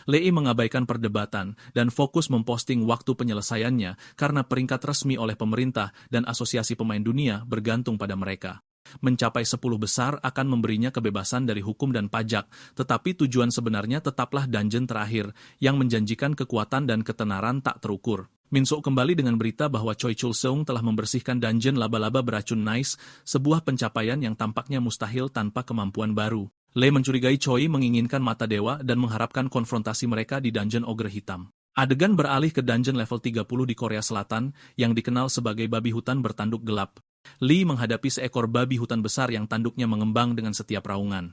Lei mengabaikan perdebatan dan fokus memposting waktu penyelesaiannya karena peringkat resmi oleh pemerintah dan asosiasi pemain dunia bergantung pada mereka. Mencapai 10 besar akan memberinya kebebasan dari hukum dan pajak, tetapi tujuan sebenarnya tetaplah dungeon terakhir yang menjanjikan kekuatan dan ketenaran tak terukur. Minso kembali dengan berita bahwa Choi Chul-seung telah membersihkan dungeon laba-laba beracun Nice, sebuah pencapaian yang tampaknya mustahil tanpa kemampuan baru. Lei mencurigai Choi menginginkan mata dewa dan mengharapkan konfrontasi mereka di dungeon ogre hitam. Adegan beralih ke dungeon level 30 di Korea Selatan yang dikenal sebagai babi hutan bertanduk gelap. Lee menghadapi seekor babi hutan besar yang tanduknya mengembang dengan setiap raungan.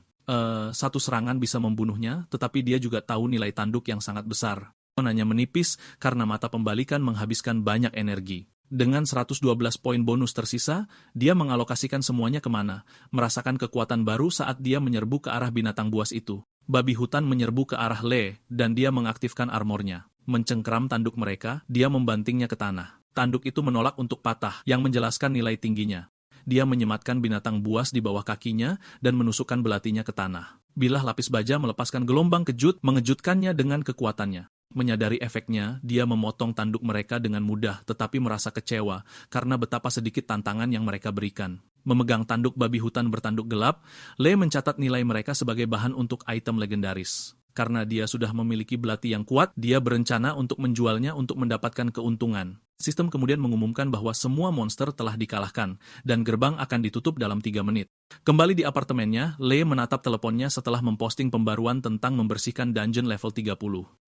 Satu serangan bisa membunuhnya, tetapi dia juga tahu nilai tanduk yang sangat besar. Hanya menipis karena mata pembalikan menghabiskan banyak energi. Dengan 112 poin bonus tersisa, dia mengalokasikan semuanya kemana, merasakan kekuatan baru saat dia menyerbu ke arah binatang buas itu. Babi hutan menyerbu ke arah Lei, dan dia mengaktifkan armornya. Mencengkram tanduk mereka, dia membantingnya ke tanah. Tanduk itu menolak untuk patah, yang menjelaskan nilai tingginya. Dia menyematkan binatang buas di bawah kakinya dan menusukkan belatinya ke tanah. Bilah lapis baja melepaskan gelombang kejut, mengejutkannya dengan kekuatannya. Menyadari efeknya, dia memotong tanduk mereka dengan mudah tetapi merasa kecewa karena betapa sedikit tantangan yang mereka berikan. Memegang tanduk babi hutan bertanduk gelap, Lei mencatat nilai mereka sebagai bahan untuk item legendaris. Karena dia sudah memiliki belati yang kuat, dia berencana untuk menjualnya untuk mendapatkan keuntungan. Sistem kemudian mengumumkan bahwa semua monster telah dikalahkan, dan gerbang akan ditutup dalam 3 menit. Kembali di apartemennya, Lei menatap teleponnya setelah memposting pembaruan tentang membersihkan dungeon level 30.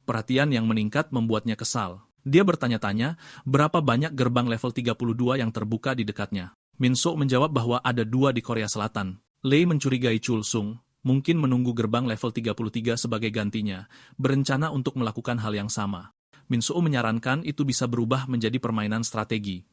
Perhatian yang meningkat membuatnya kesal. Dia bertanya-tanya, berapa banyak gerbang level 32 yang terbuka di dekatnya. Minso menjawab bahwa ada 2 di Korea Selatan. Lei mencurigai Chul-seung, mungkin menunggu gerbang level 33 sebagai gantinya, berencana untuk melakukan hal yang sama. Minso menyarankan itu bisa berubah menjadi permainan strategi.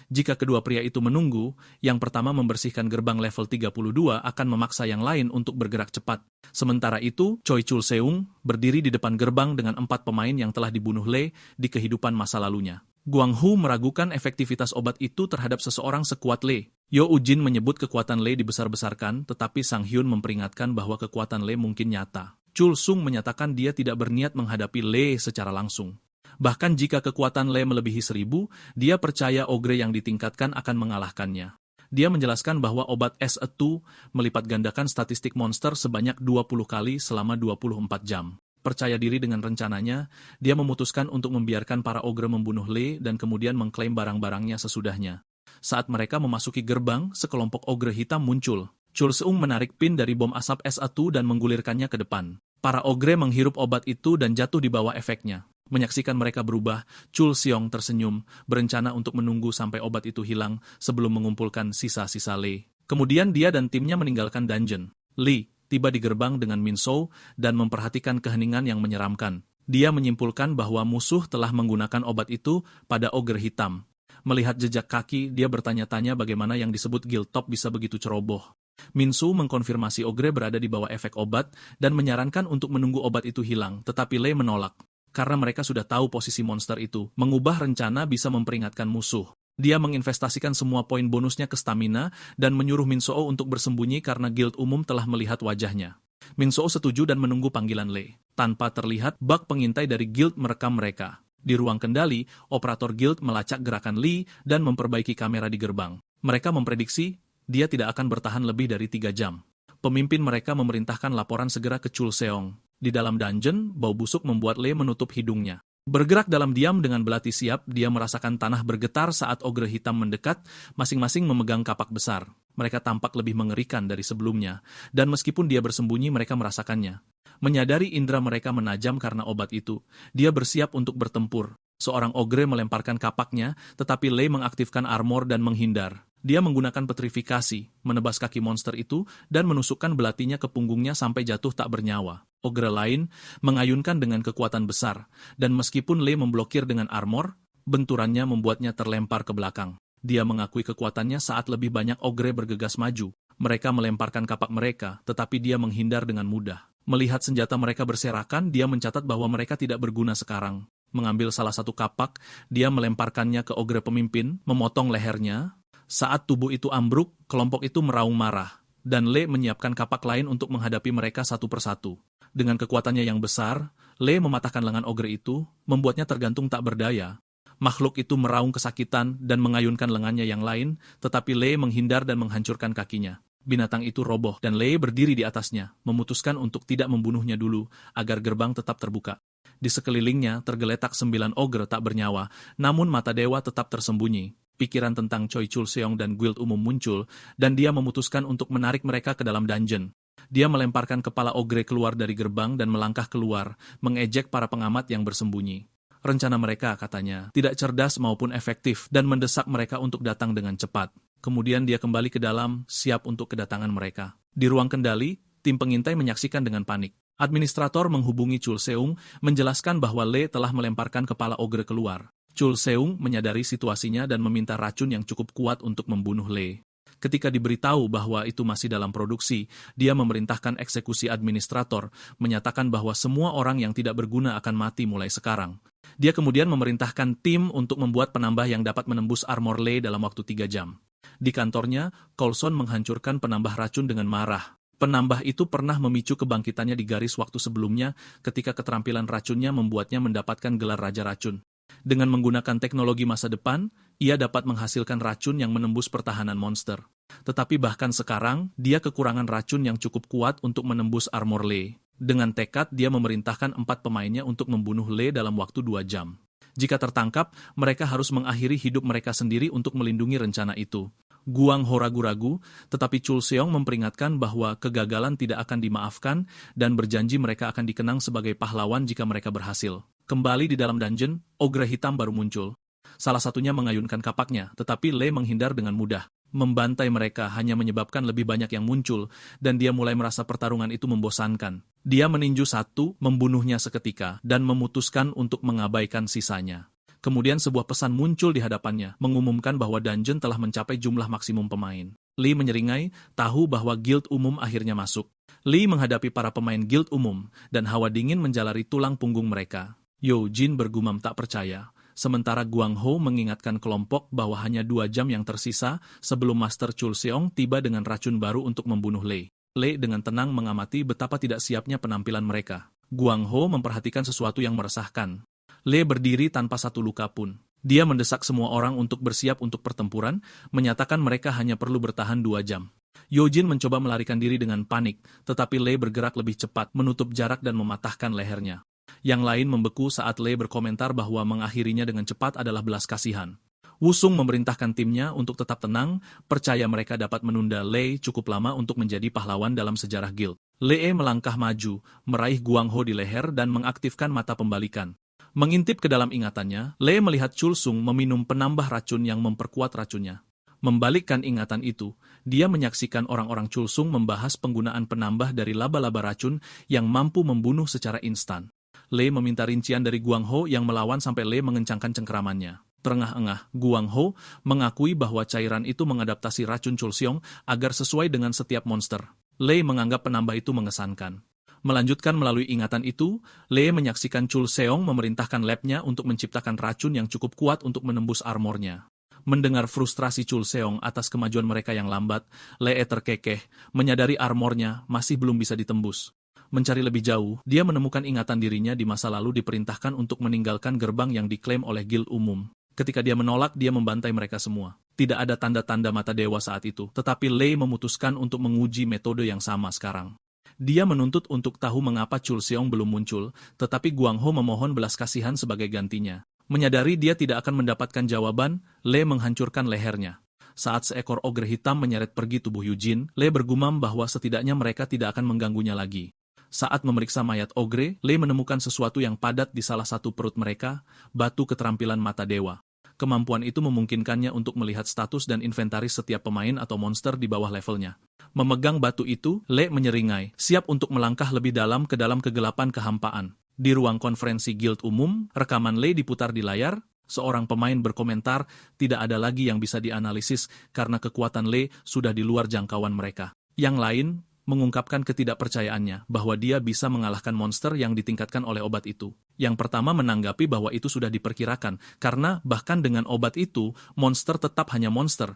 Jika kedua pria itu menunggu, yang pertama membersihkan gerbang level 32 akan memaksa yang lain untuk bergerak cepat. Sementara itu, Choi Chul-seung berdiri di depan gerbang dengan 4 pemain yang telah dibunuh Lei di kehidupan masa lalunya. Guang Hu meragukan efektivitas obat itu terhadap seseorang sekuat Lei. Yo Ujin menyebut kekuatan Lei dibesar-besarkan, tetapi Sang Hyun memperingatkan bahwa kekuatan Lei mungkin nyata. Chul-seung menyatakan dia tidak berniat menghadapi Lei secara langsung. Bahkan jika kekuatan Lei melebihi 1000, dia percaya ogre yang ditingkatkan akan mengalahkannya. Dia menjelaskan bahwa obat S2 melipat gandakan statistik monster sebanyak 20 kali selama 24 jam. Percaya diri dengan rencananya, dia memutuskan untuk membiarkan para ogre membunuh Lei dan kemudian mengklaim barang-barangnya sesudahnya. Saat mereka memasuki gerbang, sekelompok ogre hitam muncul. Chul-seung menarik pin dari bom asap S1 dan menggulirkannya ke depan. Para ogre menghirup obat itu dan jatuh di bawah efeknya. Menyaksikan mereka berubah, Chul-seung tersenyum, berencana untuk menunggu sampai obat itu hilang sebelum mengumpulkan sisa-sisa Lei. Kemudian dia dan timnya meninggalkan dungeon. Lee tiba di gerbang dengan Minso dan memperhatikan keheningan yang menyeramkan. Dia menyimpulkan bahwa musuh telah menggunakan obat itu pada ogre hitam. Melihat jejak kaki, dia bertanya-tanya bagaimana yang disebut guild top bisa begitu ceroboh. Minso mengkonfirmasi ogre berada di bawah efek obat dan menyarankan untuk menunggu obat itu hilang, tetapi Lei menolak. Karena mereka sudah tahu posisi monster itu, mengubah rencana bisa memperingatkan musuh. Dia menginvestasikan semua poin bonusnya ke stamina dan menyuruh Minso untuk bersembunyi karena guild umum telah melihat wajahnya. Minso setuju dan menunggu panggilan Lei. Tanpa terlihat, bug pengintai dari guild merekam mereka. Di ruang kendali, operator guild melacak gerakan Lee dan memperbaiki kamera di gerbang. Mereka memprediksi dia tidak akan bertahan lebih dari 3 jam. Pemimpin mereka memerintahkan laporan segera ke Chul Seong. Di dalam dungeon, bau busuk membuat Lee menutup hidungnya. Bergerak dalam diam dengan belati siap, dia merasakan tanah bergetar saat ogre hitam mendekat, masing-masing memegang kapak besar. Mereka tampak lebih mengerikan dari sebelumnya, dan meskipun dia bersembunyi, mereka merasakannya. Menyadari indera mereka menajam karena obat itu, dia bersiap untuk bertempur. Seorang ogre melemparkan kapaknya, tetapi Lee mengaktifkan armor dan menghindar. Dia menggunakan petrifikasi, menebas kaki monster itu, dan menusukkan belatinya ke punggungnya sampai jatuh tak bernyawa. Ogre lain mengayunkan dengan kekuatan besar, dan meskipun Lee memblokir dengan armor, benturannya membuatnya terlempar ke belakang. Dia mengakui kekuatannya saat lebih banyak ogre bergegas maju. Mereka melemparkan kapak mereka, tetapi dia menghindar dengan mudah. Melihat senjata mereka berserakan, dia mencatat bahwa mereka tidak berguna sekarang. Mengambil salah satu kapak, dia melemparkannya ke ogre pemimpin, memotong lehernya. Saat tubuh itu ambruk, kelompok itu meraung marah, dan Lee menyiapkan kapak lain untuk menghadapi mereka satu persatu. Dengan kekuatannya yang besar, Lee mematahkan lengan ogre itu, membuatnya tergantung tak berdaya. Makhluk itu meraung kesakitan dan mengayunkan lengannya yang lain, tetapi Lee menghindar dan menghancurkan kakinya. Binatang itu roboh, dan Lee berdiri di atasnya, memutuskan untuk tidak membunuhnya dulu, agar gerbang tetap terbuka. Di sekelilingnya tergeletak 9 ogre tak bernyawa, namun mata dewa tetap tersembunyi. Pikiran tentang Choi Chul Seong dan guild umum muncul, dan dia memutuskan untuk menarik mereka ke dalam dungeon. Dia melemparkan kepala ogre keluar dari gerbang dan melangkah keluar, mengejek para pengamat yang bersembunyi. Rencana mereka, katanya, tidak cerdas maupun efektif dan mendesak mereka untuk datang dengan cepat. Kemudian dia kembali ke dalam, siap untuk kedatangan mereka. Di ruang kendali, tim pengintai menyaksikan dengan panik. Administrator menghubungi Chul Seung, menjelaskan bahwa Lee telah melemparkan kepala ogre keluar. Chul Seung menyadari situasinya dan meminta racun yang cukup kuat untuk membunuh Lee. Ketika diberitahu bahwa itu masih dalam produksi, dia memerintahkan eksekusi administrator, menyatakan bahwa semua orang yang tidak berguna akan mati mulai sekarang. Dia kemudian memerintahkan tim untuk membuat penambah yang dapat menembus armor Lee dalam waktu 3 jam. Di kantornya, Coulson menghancurkan penambah racun dengan marah. Penambah itu pernah memicu kebangkitannya di garis waktu sebelumnya ketika keterampilan racunnya membuatnya mendapatkan gelar Raja Racun. Dengan menggunakan teknologi masa depan, ia dapat menghasilkan racun yang menembus pertahanan monster. Tetapi bahkan sekarang, dia kekurangan racun yang cukup kuat untuk menembus armor Lee. Dengan tekad, dia memerintahkan 4 pemainnya untuk membunuh Lee dalam waktu 2 jam. Jika tertangkap, mereka harus mengakhiri hidup mereka sendiri untuk melindungi rencana itu. Guang Ho ragu-ragu, tetapi Chul Seong memperingatkan bahwa kegagalan tidak akan dimaafkan dan berjanji mereka akan dikenang sebagai pahlawan jika mereka berhasil. Kembali di dalam dungeon, ogre hitam baru muncul. Salah satunya mengayunkan kapaknya, tetapi Lee menghindar dengan mudah. Membantai mereka hanya menyebabkan lebih banyak yang muncul, dan dia mulai merasa pertarungan itu membosankan. Dia meninju satu, membunuhnya seketika, dan memutuskan untuk mengabaikan sisanya. Kemudian sebuah pesan muncul di hadapannya, mengumumkan bahwa dungeon telah mencapai jumlah maksimum pemain. Lee menyeringai, tahu bahwa guild umum akhirnya masuk. Lee menghadapi para pemain guild umum, dan hawa dingin menjalari tulang punggung mereka. Yo Jin bergumam tak percaya, sementara Guang Ho mengingatkan kelompok bahwa hanya 2 jam yang tersisa sebelum Master Chul Seong tiba dengan racun baru untuk membunuh Lee. Lee dengan tenang mengamati betapa tidak siapnya penampilan mereka. Guang Ho memperhatikan sesuatu yang meresahkan. Lee berdiri tanpa satu luka pun. Dia mendesak semua orang untuk bersiap untuk pertempuran, menyatakan mereka hanya perlu bertahan 2 jam. Yo Jin mencoba melarikan diri dengan panik, tetapi Lee bergerak lebih cepat, menutup jarak dan mematahkan lehernya. Yang lain membeku saat Lee berkomentar bahwa mengakhirinya dengan cepat adalah belas kasihan. Wusung memerintahkan timnya untuk tetap tenang, percaya mereka dapat menunda Lee cukup lama untuk menjadi pahlawan dalam sejarah guild. Lee melangkah maju, meraih Guang Ho di leher dan mengaktifkan mata pembalikan. Mengintip ke dalam ingatannya, Lee melihat Chul Sung meminum penambah racun yang memperkuat racunnya. Membalikkan ingatan itu, dia menyaksikan orang-orang Chul Sung membahas penggunaan penambah dari laba-laba racun yang mampu membunuh secara instan. Lee meminta rincian dari Guang Ho yang melawan sampai Lee mengencangkan cengkeramannya. Terengah-engah, Guang Ho mengakui bahwa cairan itu mengadaptasi racun Chul Seong agar sesuai dengan setiap monster. Lee menganggap penambah itu mengesankan. Melanjutkan melalui ingatan itu, Lee menyaksikan Chul Seong memerintahkan labnya untuk menciptakan racun yang cukup kuat untuk menembus armornya. Mendengar frustrasi Chul Seong atas kemajuan mereka yang lambat, Lee terkekeh, menyadari armornya masih belum bisa ditembus. Mencari lebih jauh, dia menemukan ingatan dirinya di masa lalu diperintahkan untuk meninggalkan gerbang yang diklaim oleh Guild Umum. Ketika dia menolak, dia membantai mereka semua. Tidak ada tanda-tanda mata dewa saat itu, tetapi Lei memutuskan untuk menguji metode yang sama sekarang. Dia menuntut untuk tahu mengapa Chul Seong belum muncul, tetapi Guang Ho memohon belas kasihan sebagai gantinya. Menyadari dia tidak akan mendapatkan jawaban, Lei menghancurkan lehernya. Saat seekor ogre hitam menyeret pergi tubuh Eugene, Lei bergumam bahwa setidaknya mereka tidak akan mengganggunya lagi. Saat memeriksa mayat ogre, Lei menemukan sesuatu yang padat di salah satu perut mereka, batu keterampilan mata dewa. Kemampuan itu memungkinkannya untuk melihat status dan inventaris setiap pemain atau monster di bawah levelnya. Memegang batu itu, Lei menyeringai, siap untuk melangkah lebih dalam ke dalam kegelapan kehampaan. Di ruang konferensi Guild Umum, rekaman Lei diputar di layar. Seorang pemain berkomentar, tidak ada lagi yang bisa dianalisis karena kekuatan Lei sudah di luar jangkauan mereka. Yang lain mengungkapkan ketidakpercayaannya bahwa dia bisa mengalahkan monster yang ditingkatkan oleh obat itu. Yang pertama menanggapi bahwa itu sudah diperkirakan, karena bahkan dengan obat itu, monster tetap hanya monster.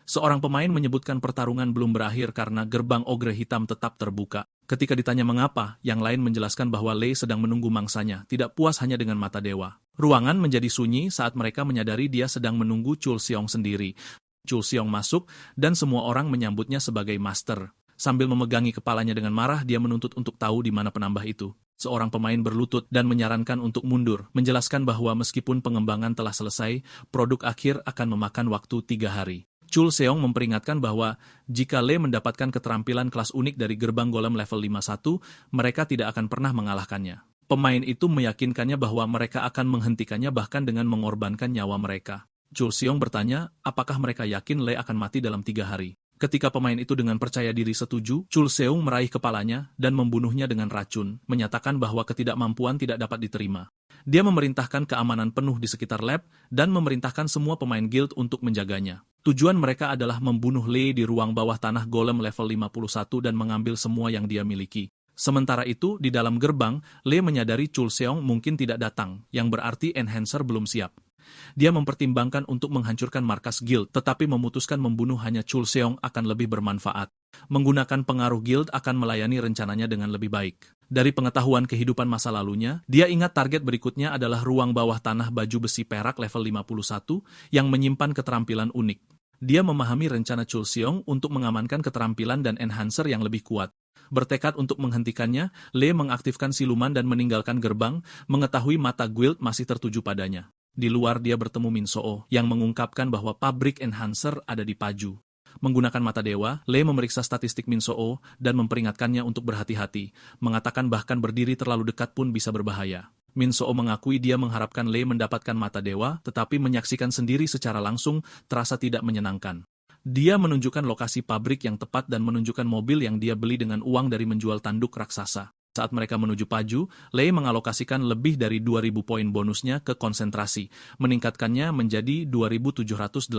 Seorang pemain menyebutkan pertarungan belum berakhir karena gerbang ogre hitam tetap terbuka. Ketika ditanya mengapa, yang lain menjelaskan bahwa Lei sedang menunggu mangsanya, tidak puas hanya dengan mata dewa. Ruangan menjadi sunyi saat mereka menyadari dia sedang menunggu Chul Seong sendiri. Chul Seong masuk, dan semua orang menyambutnya sebagai master. Sambil memegangi kepalanya dengan marah, dia menuntut untuk tahu di mana penambah itu. Seorang pemain berlutut dan menyarankan untuk mundur, menjelaskan bahwa meskipun pengembangan telah selesai, produk akhir akan memakan waktu 3 hari. Chul Seong memperingatkan bahwa jika Lei mendapatkan keterampilan kelas unik dari gerbang golem level 51, mereka tidak akan pernah mengalahkannya. Pemain itu meyakinkannya bahwa mereka akan menghentikannya bahkan dengan mengorbankan nyawa mereka. Chul Seong bertanya, apakah mereka yakin Lei akan mati dalam 3 hari? Ketika pemain itu dengan percaya diri setuju, Chul Seong meraih kepalanya dan membunuhnya dengan racun, menyatakan bahwa ketidakmampuan tidak dapat diterima. Dia memerintahkan keamanan penuh di sekitar lab dan memerintahkan semua pemain guild untuk menjaganya. Tujuan mereka adalah membunuh Lei di ruang bawah tanah golem level 51 dan mengambil semua yang dia miliki. Sementara itu, di dalam gerbang, Lei menyadari Chul Seong mungkin tidak datang, yang berarti Enhancer belum siap. Dia mempertimbangkan untuk menghancurkan markas guild, tetapi memutuskan membunuh hanya Chul Seong akan lebih bermanfaat. Menggunakan pengaruh guild akan melayani rencananya dengan lebih baik. Dari pengetahuan kehidupan masa lalunya, dia ingat target berikutnya adalah ruang bawah tanah baju besi perak level 51 yang menyimpan keterampilan unik. Dia memahami rencana Chul Seong untuk mengamankan keterampilan dan enhancer yang lebih kuat. Bertekad untuk menghentikannya, Lei mengaktifkan siluman dan meninggalkan gerbang, mengetahui mata guild masih tertuju padanya. Di luar dia bertemu Min Soo, yang mengungkapkan bahwa pabrik enhancer ada di Paju. Menggunakan mata dewa, Lei memeriksa statistik Min Soo dan memperingatkannya untuk berhati-hati, mengatakan bahkan berdiri terlalu dekat pun bisa berbahaya. Min Soo mengakui dia mengharapkan Lei mendapatkan mata dewa, tetapi menyaksikan sendiri secara langsung terasa tidak menyenangkan. Dia menunjukkan lokasi pabrik yang tepat dan menunjukkan mobil yang dia beli dengan uang dari menjual tanduk raksasa. Saat mereka menuju Paju, Lei mengalokasikan lebih dari 2.000 poin bonusnya ke konsentrasi, meningkatkannya menjadi 2.786.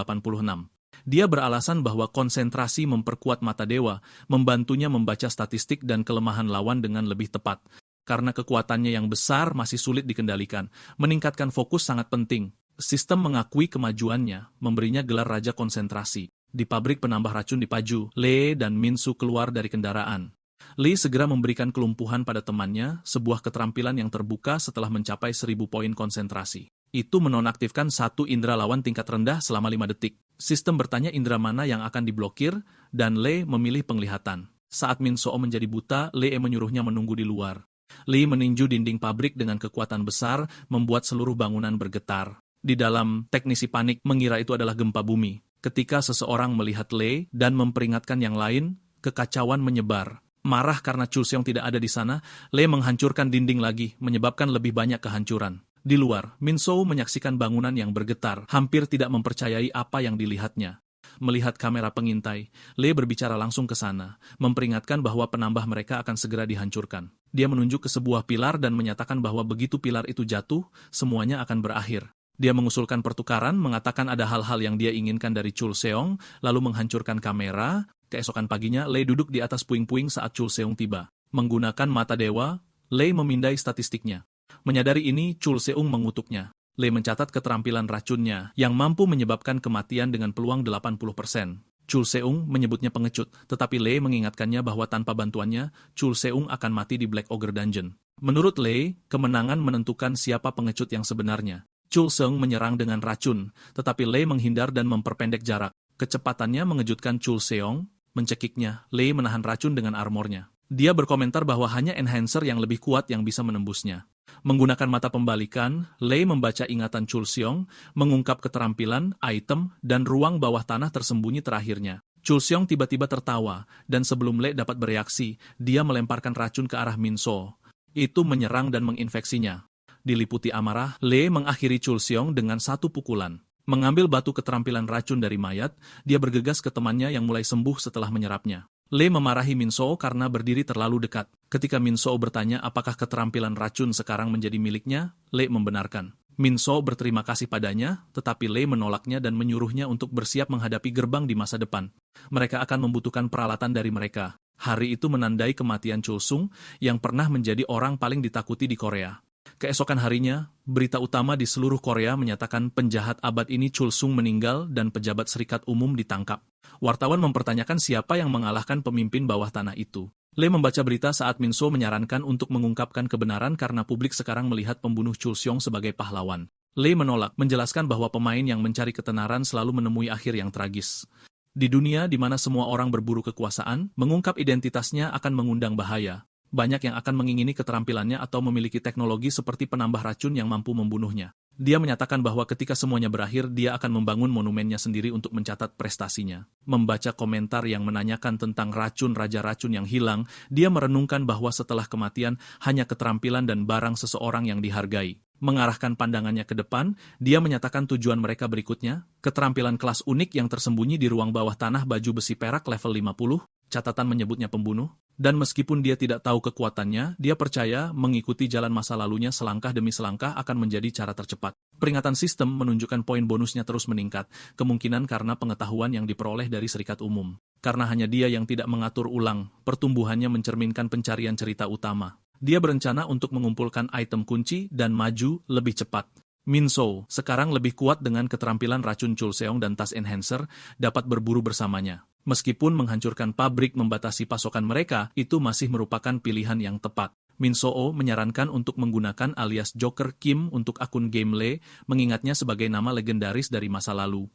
Dia beralasan bahwa konsentrasi memperkuat mata dewa, membantunya membaca statistik dan kelemahan lawan dengan lebih tepat. Karena kekuatannya yang besar masih sulit dikendalikan, meningkatkan fokus sangat penting. Sistem mengakui kemajuannya, memberinya gelar Raja Konsentrasi. Di pabrik penambah racun di Paju, Lei dan Minsu keluar dari kendaraan. Lei segera memberikan kelumpuhan pada temannya, sebuah keterampilan yang terbuka setelah mencapai 1.000 poin konsentrasi. Itu menonaktifkan satu indera lawan tingkat rendah selama 5 detik. Sistem bertanya indera mana yang akan diblokir, dan Lei memilih penglihatan. Saat Min Soo menjadi buta, Lei menyuruhnya menunggu di luar. Lei meninju dinding pabrik dengan kekuatan besar, membuat seluruh bangunan bergetar. Di dalam, teknisi panik mengira itu adalah gempa bumi. Ketika seseorang melihat Lei dan memperingatkan yang lain, kekacauan menyebar. Marah karena Chul Seong tidak ada di sana, Lei menghancurkan dinding lagi, menyebabkan lebih banyak kehancuran. Di luar, Min Soo menyaksikan bangunan yang bergetar, hampir tidak mempercayai apa yang dilihatnya. Melihat kamera pengintai, Lei berbicara langsung ke sana, memperingatkan bahwa penambah mereka akan segera dihancurkan. Dia menunjuk ke sebuah pilar dan menyatakan bahwa begitu pilar itu jatuh, semuanya akan berakhir. Dia mengusulkan pertukaran, mengatakan ada hal-hal yang dia inginkan dari Chul Seong, lalu menghancurkan kamera. Keesokan paginya, Lei duduk di atas puing-puing saat Chul Seong tiba. Menggunakan mata dewa, Lei memindai statistiknya. Menyadari ini, Chul Seong mengutuknya. Lei mencatat keterampilan racunnya, yang mampu menyebabkan kematian dengan peluang 80%. Chul Seung menyebutnya pengecut, tetapi Lee mengingatkannya bahwa tanpa bantuannya, Chul Seung akan mati di Black Ogre Dungeon. Menurut Lee, kemenangan menentukan siapa pengecut yang sebenarnya. Chul Seung menyerang dengan racun, tetapi Lee menghindar dan memperpendek jarak. Kecepatannya mengejutkan Chul Seung, mencekiknya. Lee menahan racun dengan armornya. Dia berkomentar bahwa hanya enhancer yang lebih kuat yang bisa menembusnya. Menggunakan mata pembalikan, Lee membaca ingatan Chul Seung, mengungkap keterampilan, item, dan ruang bawah tanah tersembunyi terakhirnya. Chul Seung tiba-tiba tertawa, dan sebelum Lee dapat bereaksi, dia melemparkan racun ke arah Min So. Itu menyerang dan menginfeksinya. Diliputi amarah, Lee mengakhiri Chul Seung dengan satu pukulan. Mengambil batu keterampilan racun dari mayat, dia bergegas ke temannya yang mulai sembuh setelah menyerapnya. Lee memarahi Min So karena berdiri terlalu dekat. Ketika Min So bertanya apakah keterampilan racun sekarang menjadi miliknya, Lee membenarkan. Min So berterima kasih padanya, tetapi Lee menolaknya dan menyuruhnya untuk bersiap menghadapi gerbang di masa depan. Mereka akan membutuhkan peralatan dari mereka. Hari itu menandai kematian Chul Seung, yang pernah menjadi orang paling ditakuti di Korea. Keesokan harinya, berita utama di seluruh Korea menyatakan penjahat abad ini Chul Seung meninggal dan pejabat serikat umum ditangkap. Wartawan mempertanyakan siapa yang mengalahkan pemimpin bawah tanah itu. Lee membaca berita saat Min So menyarankan untuk mengungkapkan kebenaran karena publik sekarang melihat pembunuh Chul Seung sebagai pahlawan. Lee menolak, menjelaskan bahwa pemain yang mencari ketenaran selalu menemui akhir yang tragis. Di dunia di mana semua orang berburu kekuasaan, mengungkap identitasnya akan mengundang bahaya. Banyak yang akan mengingini keterampilannya atau memiliki teknologi seperti penambah racun yang mampu membunuhnya. Dia menyatakan bahwa ketika semuanya berakhir, dia akan membangun monumennya sendiri untuk mencatat prestasinya. Membaca komentar yang menanyakan tentang racun raja racun yang hilang, dia merenungkan bahwa setelah kematian, hanya keterampilan dan barang seseorang yang dihargai. Mengarahkan pandangannya ke depan, dia menyatakan tujuan mereka berikutnya, keterampilan kelas unik yang tersembunyi di ruang bawah tanah baju besi perak level 50, catatan menyebutnya pembunuh, dan meskipun dia tidak tahu kekuatannya, dia percaya mengikuti jalan masa lalunya selangkah demi selangkah akan menjadi cara tercepat. Peringatan sistem menunjukkan poin bonusnya terus meningkat, kemungkinan karena pengetahuan yang diperoleh dari serikat umum. Karena hanya dia yang tidak mengatur ulang, pertumbuhannya mencerminkan pencarian cerita utama. Dia berencana untuk mengumpulkan item kunci dan maju lebih cepat. Min So, sekarang lebih kuat dengan keterampilan racun Chul Seung dan tas enhancer, dapat berburu bersamanya. Meskipun menghancurkan pabrik membatasi pasokan mereka, itu masih merupakan pilihan yang tepat. Min So menyarankan untuk menggunakan alias Joker Kim untuk akun game Lee, mengingatnya sebagai nama legendaris dari masa lalu.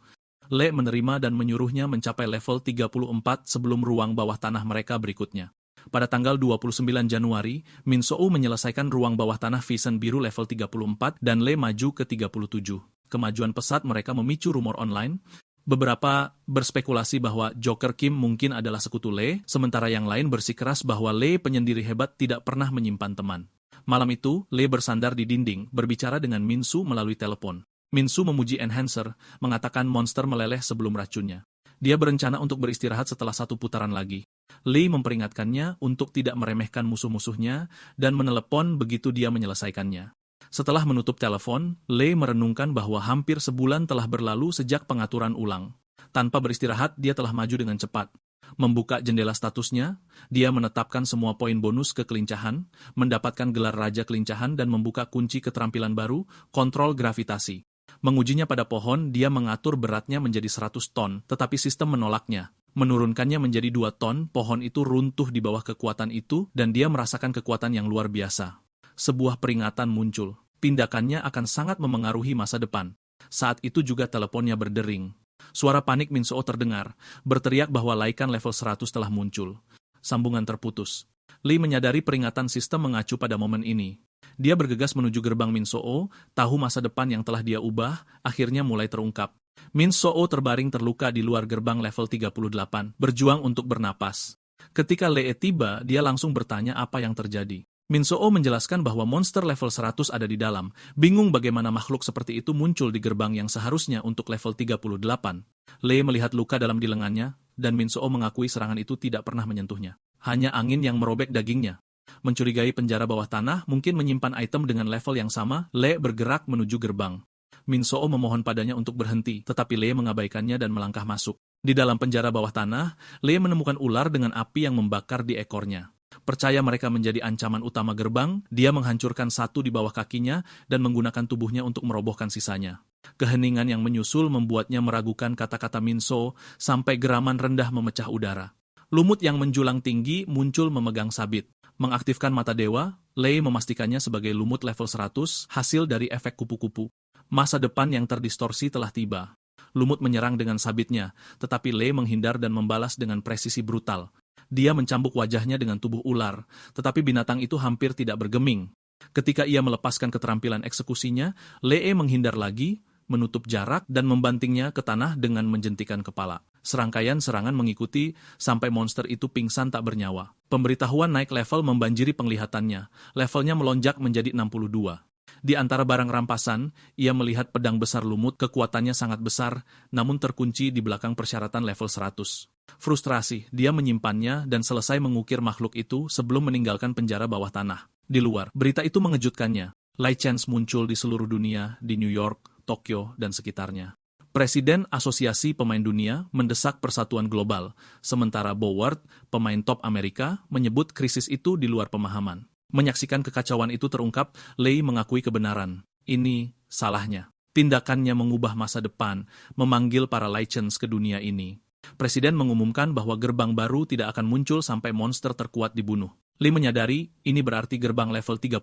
Lee menerima dan menyuruhnya mencapai level 34 sebelum ruang bawah tanah mereka berikutnya. Pada tanggal 29 Januari, Min So menyelesaikan ruang bawah tanah Vision Biru level 34 dan Lee maju ke 37. Kemajuan pesat mereka memicu rumor online. Beberapa berspekulasi bahwa Joker Kim mungkin adalah sekutu Lee, sementara yang lain bersikeras bahwa Lee penyendiri hebat tidak pernah menyimpan teman. Malam itu, Lee bersandar di dinding, berbicara dengan Min So melalui telepon. Min So memuji Enhancer, mengatakan monster meleleh sebelum racunnya. Dia berencana untuk beristirahat setelah satu putaran lagi. Lee memperingatkannya untuk tidak meremehkan musuh-musuhnya dan menelepon begitu dia menyelesaikannya. Setelah menutup telepon, Lee merenungkan bahwa hampir sebulan telah berlalu sejak pengaturan ulang. Tanpa beristirahat, dia telah maju dengan cepat. Membuka jendela statusnya, dia menetapkan semua poin bonus ke kelincahan, mendapatkan gelar Raja Kelincahan dan membuka kunci keterampilan baru, kontrol gravitasi. Mengujinya pada pohon, dia mengatur beratnya menjadi 100 ton, tetapi sistem menolaknya. Menurunkannya menjadi 2 ton, pohon itu runtuh di bawah kekuatan itu, dan dia merasakan kekuatan yang luar biasa. Sebuah peringatan muncul. Tindakannya akan sangat memengaruhi masa depan. Saat itu juga teleponnya berdering. Suara panik Min So terdengar, berteriak bahwa laikan level 100 telah muncul. Sambungan terputus. Lee menyadari peringatan sistem mengacu pada momen ini. Dia bergegas menuju gerbang Min So, tahu masa depan yang telah dia ubah, akhirnya mulai terungkap. Min So terbaring terluka di luar gerbang level 38, berjuang untuk bernapas. Ketika Lee tiba, dia langsung bertanya apa yang terjadi. Min So menjelaskan bahwa monster level 100 ada di dalam, bingung bagaimana makhluk seperti itu muncul di gerbang yang seharusnya untuk level 38. Lee melihat luka dalam di lengannya, dan Min So mengakui serangan itu tidak pernah menyentuhnya. Hanya angin yang merobek dagingnya. Mencurigai penjara bawah tanah mungkin menyimpan item dengan level yang sama, Lee bergerak menuju gerbang. Min So memohon padanya untuk berhenti, tetapi Lee mengabaikannya dan melangkah masuk. Di dalam penjara bawah tanah, Lee menemukan ular dengan api yang membakar di ekornya. Percaya mereka menjadi ancaman utama gerbang, dia menghancurkan satu di bawah kakinya dan menggunakan tubuhnya untuk merobohkan sisanya. Keheningan yang menyusul membuatnya meragukan kata-kata Minso sampai geraman rendah memecah udara. Lumut yang menjulang tinggi muncul memegang sabit. Mengaktifkan mata dewa, Lei memastikannya sebagai lumut level 100 hasil dari efek kupu-kupu. Masa depan yang terdistorsi telah tiba. Lumut menyerang dengan sabitnya, tetapi Lei menghindar dan membalas dengan presisi brutal. Dia mencambuk wajahnya dengan tubuh ular, tetapi binatang itu hampir tidak bergeming. Ketika ia melepaskan keterampilan eksekusinya, Lee menghindar lagi, menutup jarak dan membantingnya ke tanah dengan menjentikan kepala. Serangkaian serangan mengikuti sampai monster itu pingsan tak bernyawa. Pemberitahuan naik level membanjiri penglihatannya. Levelnya melonjak menjadi 62. Di antara barang rampasan, ia melihat pedang besar lumut, kekuatannya sangat besar, namun terkunci di belakang persyaratan level 100. Frustrasi, dia menyimpannya dan selesai mengukir makhluk itu sebelum meninggalkan penjara bawah tanah. Di luar, berita itu mengejutkannya. Lai Chance muncul di seluruh dunia, di New York, Tokyo, dan sekitarnya. Presiden Asosiasi Pemain Dunia mendesak persatuan global, sementara Boward, pemain top Amerika, menyebut krisis itu di luar pemahaman. Menyaksikan kekacauan itu terungkap, Lei mengakui kebenaran. Ini salahnya. Tindakannya mengubah masa depan, memanggil para Legends ke dunia ini. Presiden mengumumkan bahwa gerbang baru tidak akan muncul sampai monster terkuat dibunuh. Li menyadari ini berarti gerbang level 39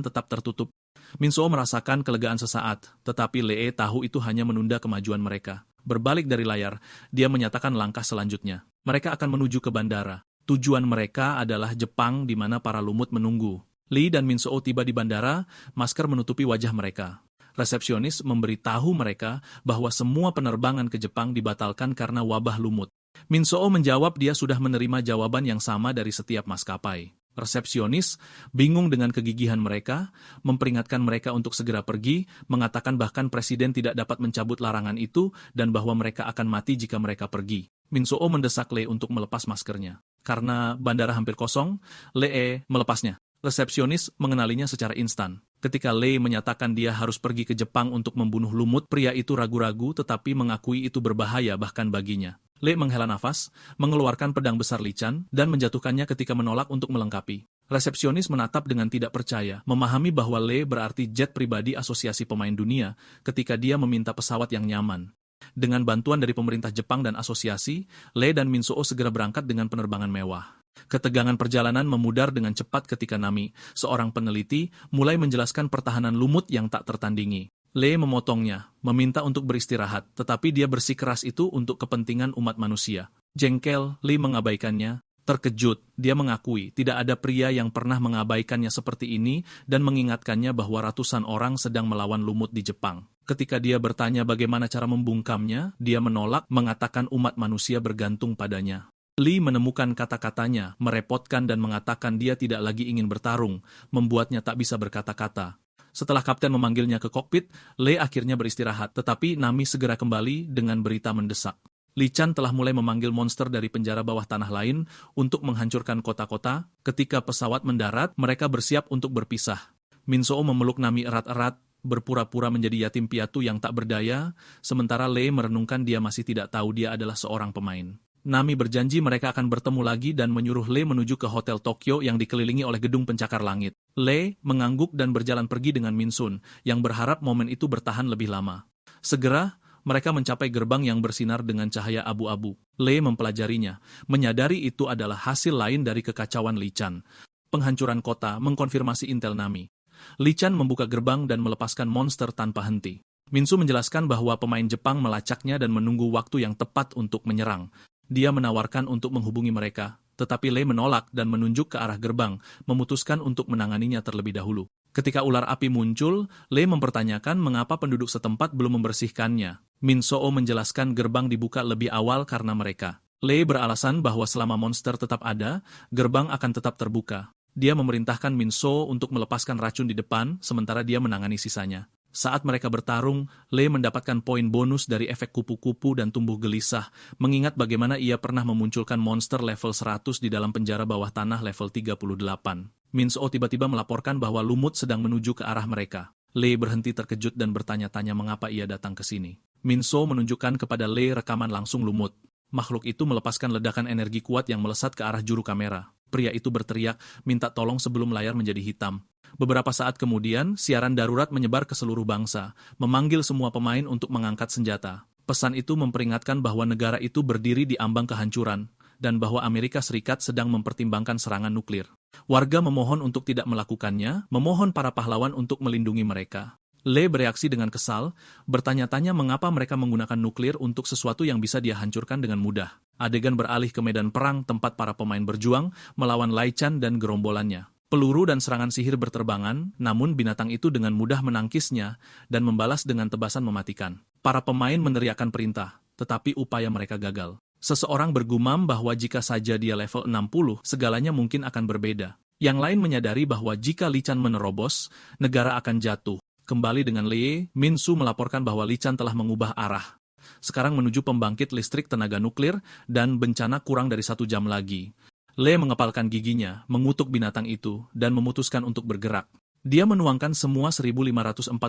tetap tertutup. Minso merasakan kelegaan sesaat, tetapi Lee tahu itu hanya menunda kemajuan mereka. Berbalik dari layar, dia menyatakan langkah selanjutnya. Mereka akan menuju ke bandara. Tujuan mereka adalah Jepang di mana para lumut menunggu. Lee dan Minso tiba di bandara, masker menutupi wajah mereka. Resepsionis memberitahu mereka bahwa semua penerbangan ke Jepang dibatalkan karena wabah lumut. Minso menjawab dia sudah menerima jawaban yang sama dari setiap maskapai. Resepsionis bingung dengan kegigihan mereka, memperingatkan mereka untuk segera pergi, mengatakan bahkan presiden tidak dapat mencabut larangan itu dan bahwa mereka akan mati jika mereka pergi. Minso mendesak Lee untuk melepas maskernya. Karena bandara hampir kosong, Lee melepasnya. Resepsionis mengenalinya secara instan. Ketika Lee menyatakan dia harus pergi ke Jepang untuk membunuh lumut, pria itu ragu-ragu tetapi mengakui itu berbahaya bahkan baginya. Lee menghela nafas, mengeluarkan pedang besar Lichan, dan menjatuhkannya ketika menolak untuk melengkapi. Resepsionis menatap dengan tidak percaya, memahami bahwa Lee berarti jet pribadi Asosiasi Pemain Dunia ketika dia meminta pesawat yang nyaman. Dengan bantuan dari pemerintah Jepang dan asosiasi, Lee dan Minso segera berangkat dengan penerbangan mewah. Ketegangan perjalanan memudar dengan cepat ketika Nami, seorang peneliti, mulai menjelaskan pertahanan lumut yang tak tertandingi. Lee memotongnya, meminta untuk beristirahat, tetapi dia bersikeras itu untuk kepentingan umat manusia. Jengkel, Lee mengabaikannya. Terkejut, dia mengakui tidak ada pria yang pernah mengabaikannya seperti ini dan mengingatkannya bahwa ratusan orang sedang melawan lumut di Jepang. Ketika dia bertanya bagaimana cara membungkamnya, dia menolak, mengatakan umat manusia bergantung padanya. Lee menemukan kata-katanya, merepotkan dan mengatakan dia tidak lagi ingin bertarung, membuatnya tak bisa berkata-kata. Setelah kapten memanggilnya ke kokpit, Lee akhirnya beristirahat, tetapi Nami segera kembali dengan berita mendesak. Lichan telah mulai memanggil monster dari penjara bawah tanah lain untuk menghancurkan kota-kota. Ketika pesawat mendarat, mereka bersiap untuk berpisah. Minso memeluk Nami erat-erat, berpura-pura menjadi yatim piatu yang tak berdaya, sementara Lee merenungkan dia masih tidak tahu dia adalah seorang pemain. Nami berjanji mereka akan bertemu lagi dan menyuruh Lee menuju ke Hotel Tokyo yang dikelilingi oleh gedung pencakar langit. Lee mengangguk dan berjalan pergi dengan Minsun, yang berharap momen itu bertahan lebih lama. Segera, mereka mencapai gerbang yang bersinar dengan cahaya abu-abu. Lee mempelajarinya, menyadari itu adalah hasil lain dari kekacauan Lichan. Penghancuran kota mengkonfirmasi intel Nami. Lichan membuka gerbang dan melepaskan monster tanpa henti. Minsu menjelaskan bahwa pemain Jepang melacaknya dan menunggu waktu yang tepat untuk menyerang. Dia menawarkan untuk menghubungi mereka, tetapi Lee menolak dan menunjuk ke arah gerbang, memutuskan untuk menanganinya terlebih dahulu. Ketika ular api muncul, Lee mempertanyakan mengapa penduduk setempat belum membersihkannya. Minso menjelaskan gerbang dibuka lebih awal karena mereka. Lee beralasan bahwa selama monster tetap ada, gerbang akan tetap terbuka. Dia memerintahkan Minso untuk melepaskan racun di depan, sementara dia menangani sisanya. Saat mereka bertarung, Lee mendapatkan poin bonus dari efek kupu-kupu dan tumbuh gelisah, mengingat bagaimana ia pernah memunculkan monster level 100 di dalam penjara bawah tanah level 38. Minso tiba-tiba melaporkan bahwa lumut sedang menuju ke arah mereka. Lee berhenti terkejut dan bertanya-tanya mengapa ia datang ke sini. Minso menunjukkan kepada Lee rekaman langsung lumut. Makhluk itu melepaskan ledakan energi kuat yang melesat ke arah juru kamera. Pria itu berteriak, minta tolong sebelum layar menjadi hitam. Beberapa saat kemudian, siaran darurat menyebar ke seluruh bangsa, memanggil semua pemain untuk mengangkat senjata. Pesan itu memperingatkan bahwa negara itu berdiri di ambang kehancuran, dan bahwa Amerika Serikat sedang mempertimbangkan serangan nuklir. Warga memohon untuk tidak melakukannya, memohon para pahlawan untuk melindungi mereka. Lee bereaksi dengan kesal, bertanya-tanya mengapa mereka menggunakan nuklir untuk sesuatu yang bisa dia hancurkan dengan mudah. Adegan beralih ke medan perang tempat para pemain berjuang melawan Lai Chan dan gerombolannya. Peluru dan serangan sihir berterbangan, namun binatang itu dengan mudah menangkisnya dan membalas dengan tebasan mematikan. Para pemain meneriakkan perintah, tetapi upaya mereka gagal. Seseorang bergumam bahwa jika saja dia level 60, segalanya mungkin akan berbeda. Yang lain menyadari bahwa jika Li Chan menerobos, negara akan jatuh. Kembali dengan Lee, Min Su melaporkan bahwa Li Chan telah mengubah arah. Sekarang menuju pembangkit listrik tenaga nuklir dan bencana kurang dari 1 jam lagi. Lee mengepalkan giginya, mengutuk binatang itu, dan memutuskan untuk bergerak. Dia menuangkan semua 1.545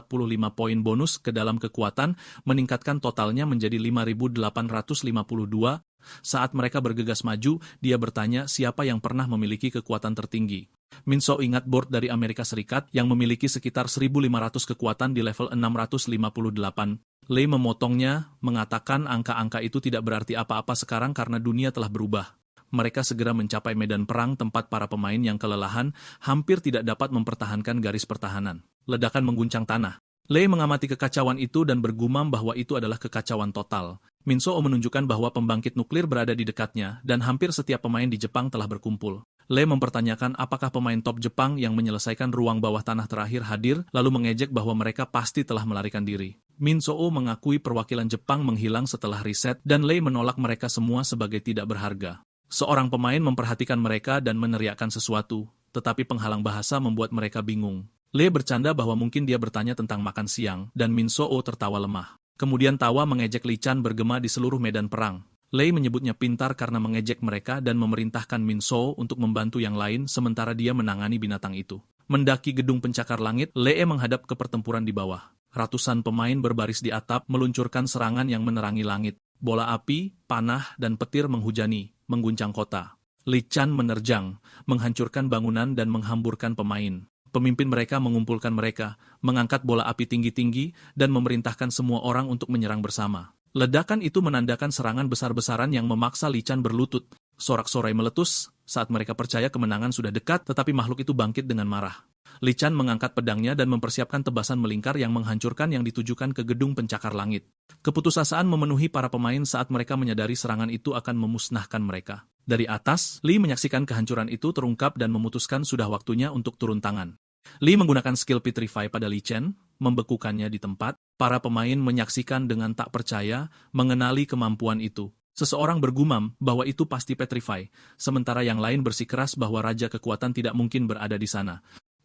poin bonus ke dalam kekuatan, meningkatkan totalnya menjadi 5.852. Saat mereka bergegas maju, dia bertanya siapa yang pernah memiliki kekuatan tertinggi. Min So ingat board dari Amerika Serikat yang memiliki sekitar 1.500 kekuatan di level 658. Lee memotongnya, mengatakan angka-angka itu tidak berarti apa-apa sekarang karena dunia telah berubah. Mereka segera mencapai medan perang tempat para pemain yang kelelahan hampir tidak dapat mempertahankan garis pertahanan. Ledakan mengguncang tanah. Lee mengamati kekacauan itu dan bergumam bahwa itu adalah kekacauan total. Min So menunjukkan bahwa pembangkit nuklir berada di dekatnya dan hampir setiap pemain di Jepang telah berkumpul. Lee mempertanyakan apakah pemain top Jepang yang menyelesaikan ruang bawah tanah terakhir hadir, lalu mengejek bahwa mereka pasti telah melarikan diri. Min So mengakui perwakilan Jepang menghilang setelah riset dan Lee menolak mereka semua sebagai tidak berharga. Seorang pemain memperhatikan mereka dan meneriakkan sesuatu, tetapi penghalang bahasa membuat mereka bingung. Lee bercanda bahwa mungkin dia bertanya tentang makan siang, dan Min So tertawa lemah. Kemudian tawa mengejek Li Chan bergema di seluruh medan perang. Lee menyebutnya pintar karena mengejek mereka dan memerintahkan Min So untuk membantu yang lain sementara dia menangani binatang itu. Mendaki gedung pencakar langit, Lee menghadap ke pertempuran di bawah. Ratusan pemain berbaris di atap meluncurkan serangan yang menerangi langit. Bola api, panah, dan petir menghujani, mengguncang kota. Li Chan menerjang, menghancurkan bangunan dan menghamburkan pemain. Pemimpin mereka mengumpulkan mereka, mengangkat bola api tinggi-tinggi, dan memerintahkan semua orang untuk menyerang bersama. Ledakan itu menandakan serangan besar-besaran yang memaksa Li Chan berlutut. Sorak-sorai meletus saat mereka percaya kemenangan sudah dekat, tetapi makhluk itu bangkit dengan marah. Li Chan mengangkat pedangnya dan mempersiapkan tebasan melingkar yang menghancurkan yang ditujukan ke gedung pencakar langit. Keputusasaan memenuhi para pemain saat mereka menyadari serangan itu akan memusnahkan mereka. Dari atas, Lee menyaksikan kehancuran itu terungkap dan memutuskan sudah waktunya untuk turun tangan. Lee menggunakan skill Petrify pada Li Chen, membekukannya di tempat. Para pemain menyaksikan dengan tak percaya, mengenali kemampuan itu. Seseorang bergumam bahwa itu pasti Petrify, sementara yang lain bersikeras bahwa Raja Kekuatan tidak mungkin berada di sana.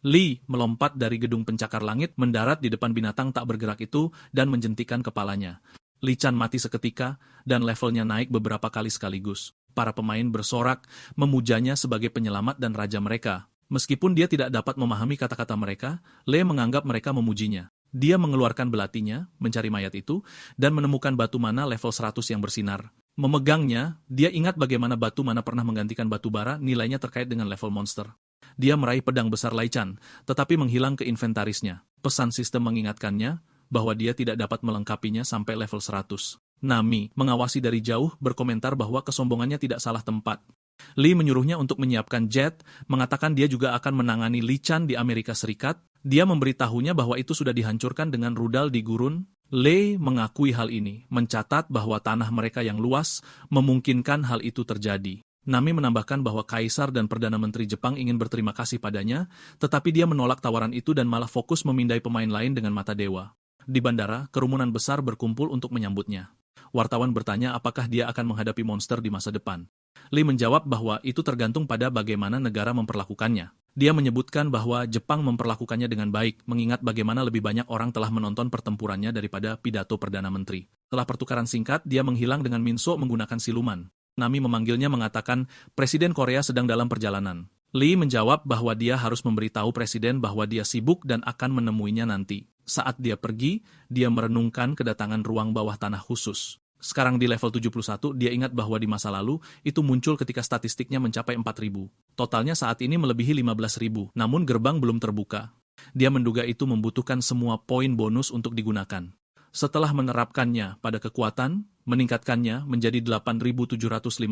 Lee melompat dari gedung pencakar langit, mendarat di depan binatang tak bergerak itu, dan menjentikan kepalanya. Li Chan mati seketika, dan levelnya naik beberapa kali sekaligus. Para pemain bersorak, memujanya sebagai penyelamat dan raja mereka. Meskipun dia tidak dapat memahami kata-kata mereka, Lee menganggap mereka memujinya. Dia mengeluarkan belatinya, mencari mayat itu, dan menemukan batu mana level 100 yang bersinar. Memegangnya, dia ingat bagaimana batu mana pernah menggantikan batu bara, nilainya terkait dengan level monster. Dia meraih pedang besar Lai Chan, tetapi menghilang ke inventarisnya. Pesan sistem mengingatkannya bahwa dia tidak dapat melengkapinya sampai level 100. Nami, mengawasi dari jauh, berkomentar bahwa kesombongannya tidak salah tempat. Lee menyuruhnya untuk menyiapkan jet, mengatakan dia juga akan menangani Li Chan di Amerika Serikat. Dia memberitahunya bahwa itu sudah dihancurkan dengan rudal di gurun. Lee mengakui hal ini, mencatat bahwa tanah mereka yang luas memungkinkan hal itu terjadi. Nami menambahkan bahwa Kaisar dan Perdana Menteri Jepang ingin berterima kasih padanya, tetapi dia menolak tawaran itu dan malah fokus memindai pemain lain dengan mata dewa. Di bandara, kerumunan besar berkumpul untuk menyambutnya. Wartawan bertanya apakah dia akan menghadapi monster di masa depan. Lee menjawab bahwa itu tergantung pada bagaimana negara memperlakukannya. Dia menyebutkan bahwa Jepang memperlakukannya dengan baik, mengingat bagaimana lebih banyak orang telah menonton pertempurannya daripada pidato Perdana Menteri. Setelah pertukaran singkat, dia menghilang dengan Min So menggunakan siluman. Nami memanggilnya mengatakan, Presiden Korea sedang dalam perjalanan. Lee menjawab bahwa dia harus memberitahu Presiden bahwa dia sibuk dan akan menemuinya nanti. Saat dia pergi, dia merenungkan kedatangan ruang bawah tanah khusus. Sekarang di level 71, dia ingat bahwa di masa lalu, itu muncul ketika statistiknya mencapai 4.000. Totalnya saat ini melebihi 15.000, namun gerbang belum terbuka. Dia menduga itu membutuhkan semua poin bonus untuk digunakan. Setelah menerapkannya pada kekuatan, meningkatkannya menjadi 8.757,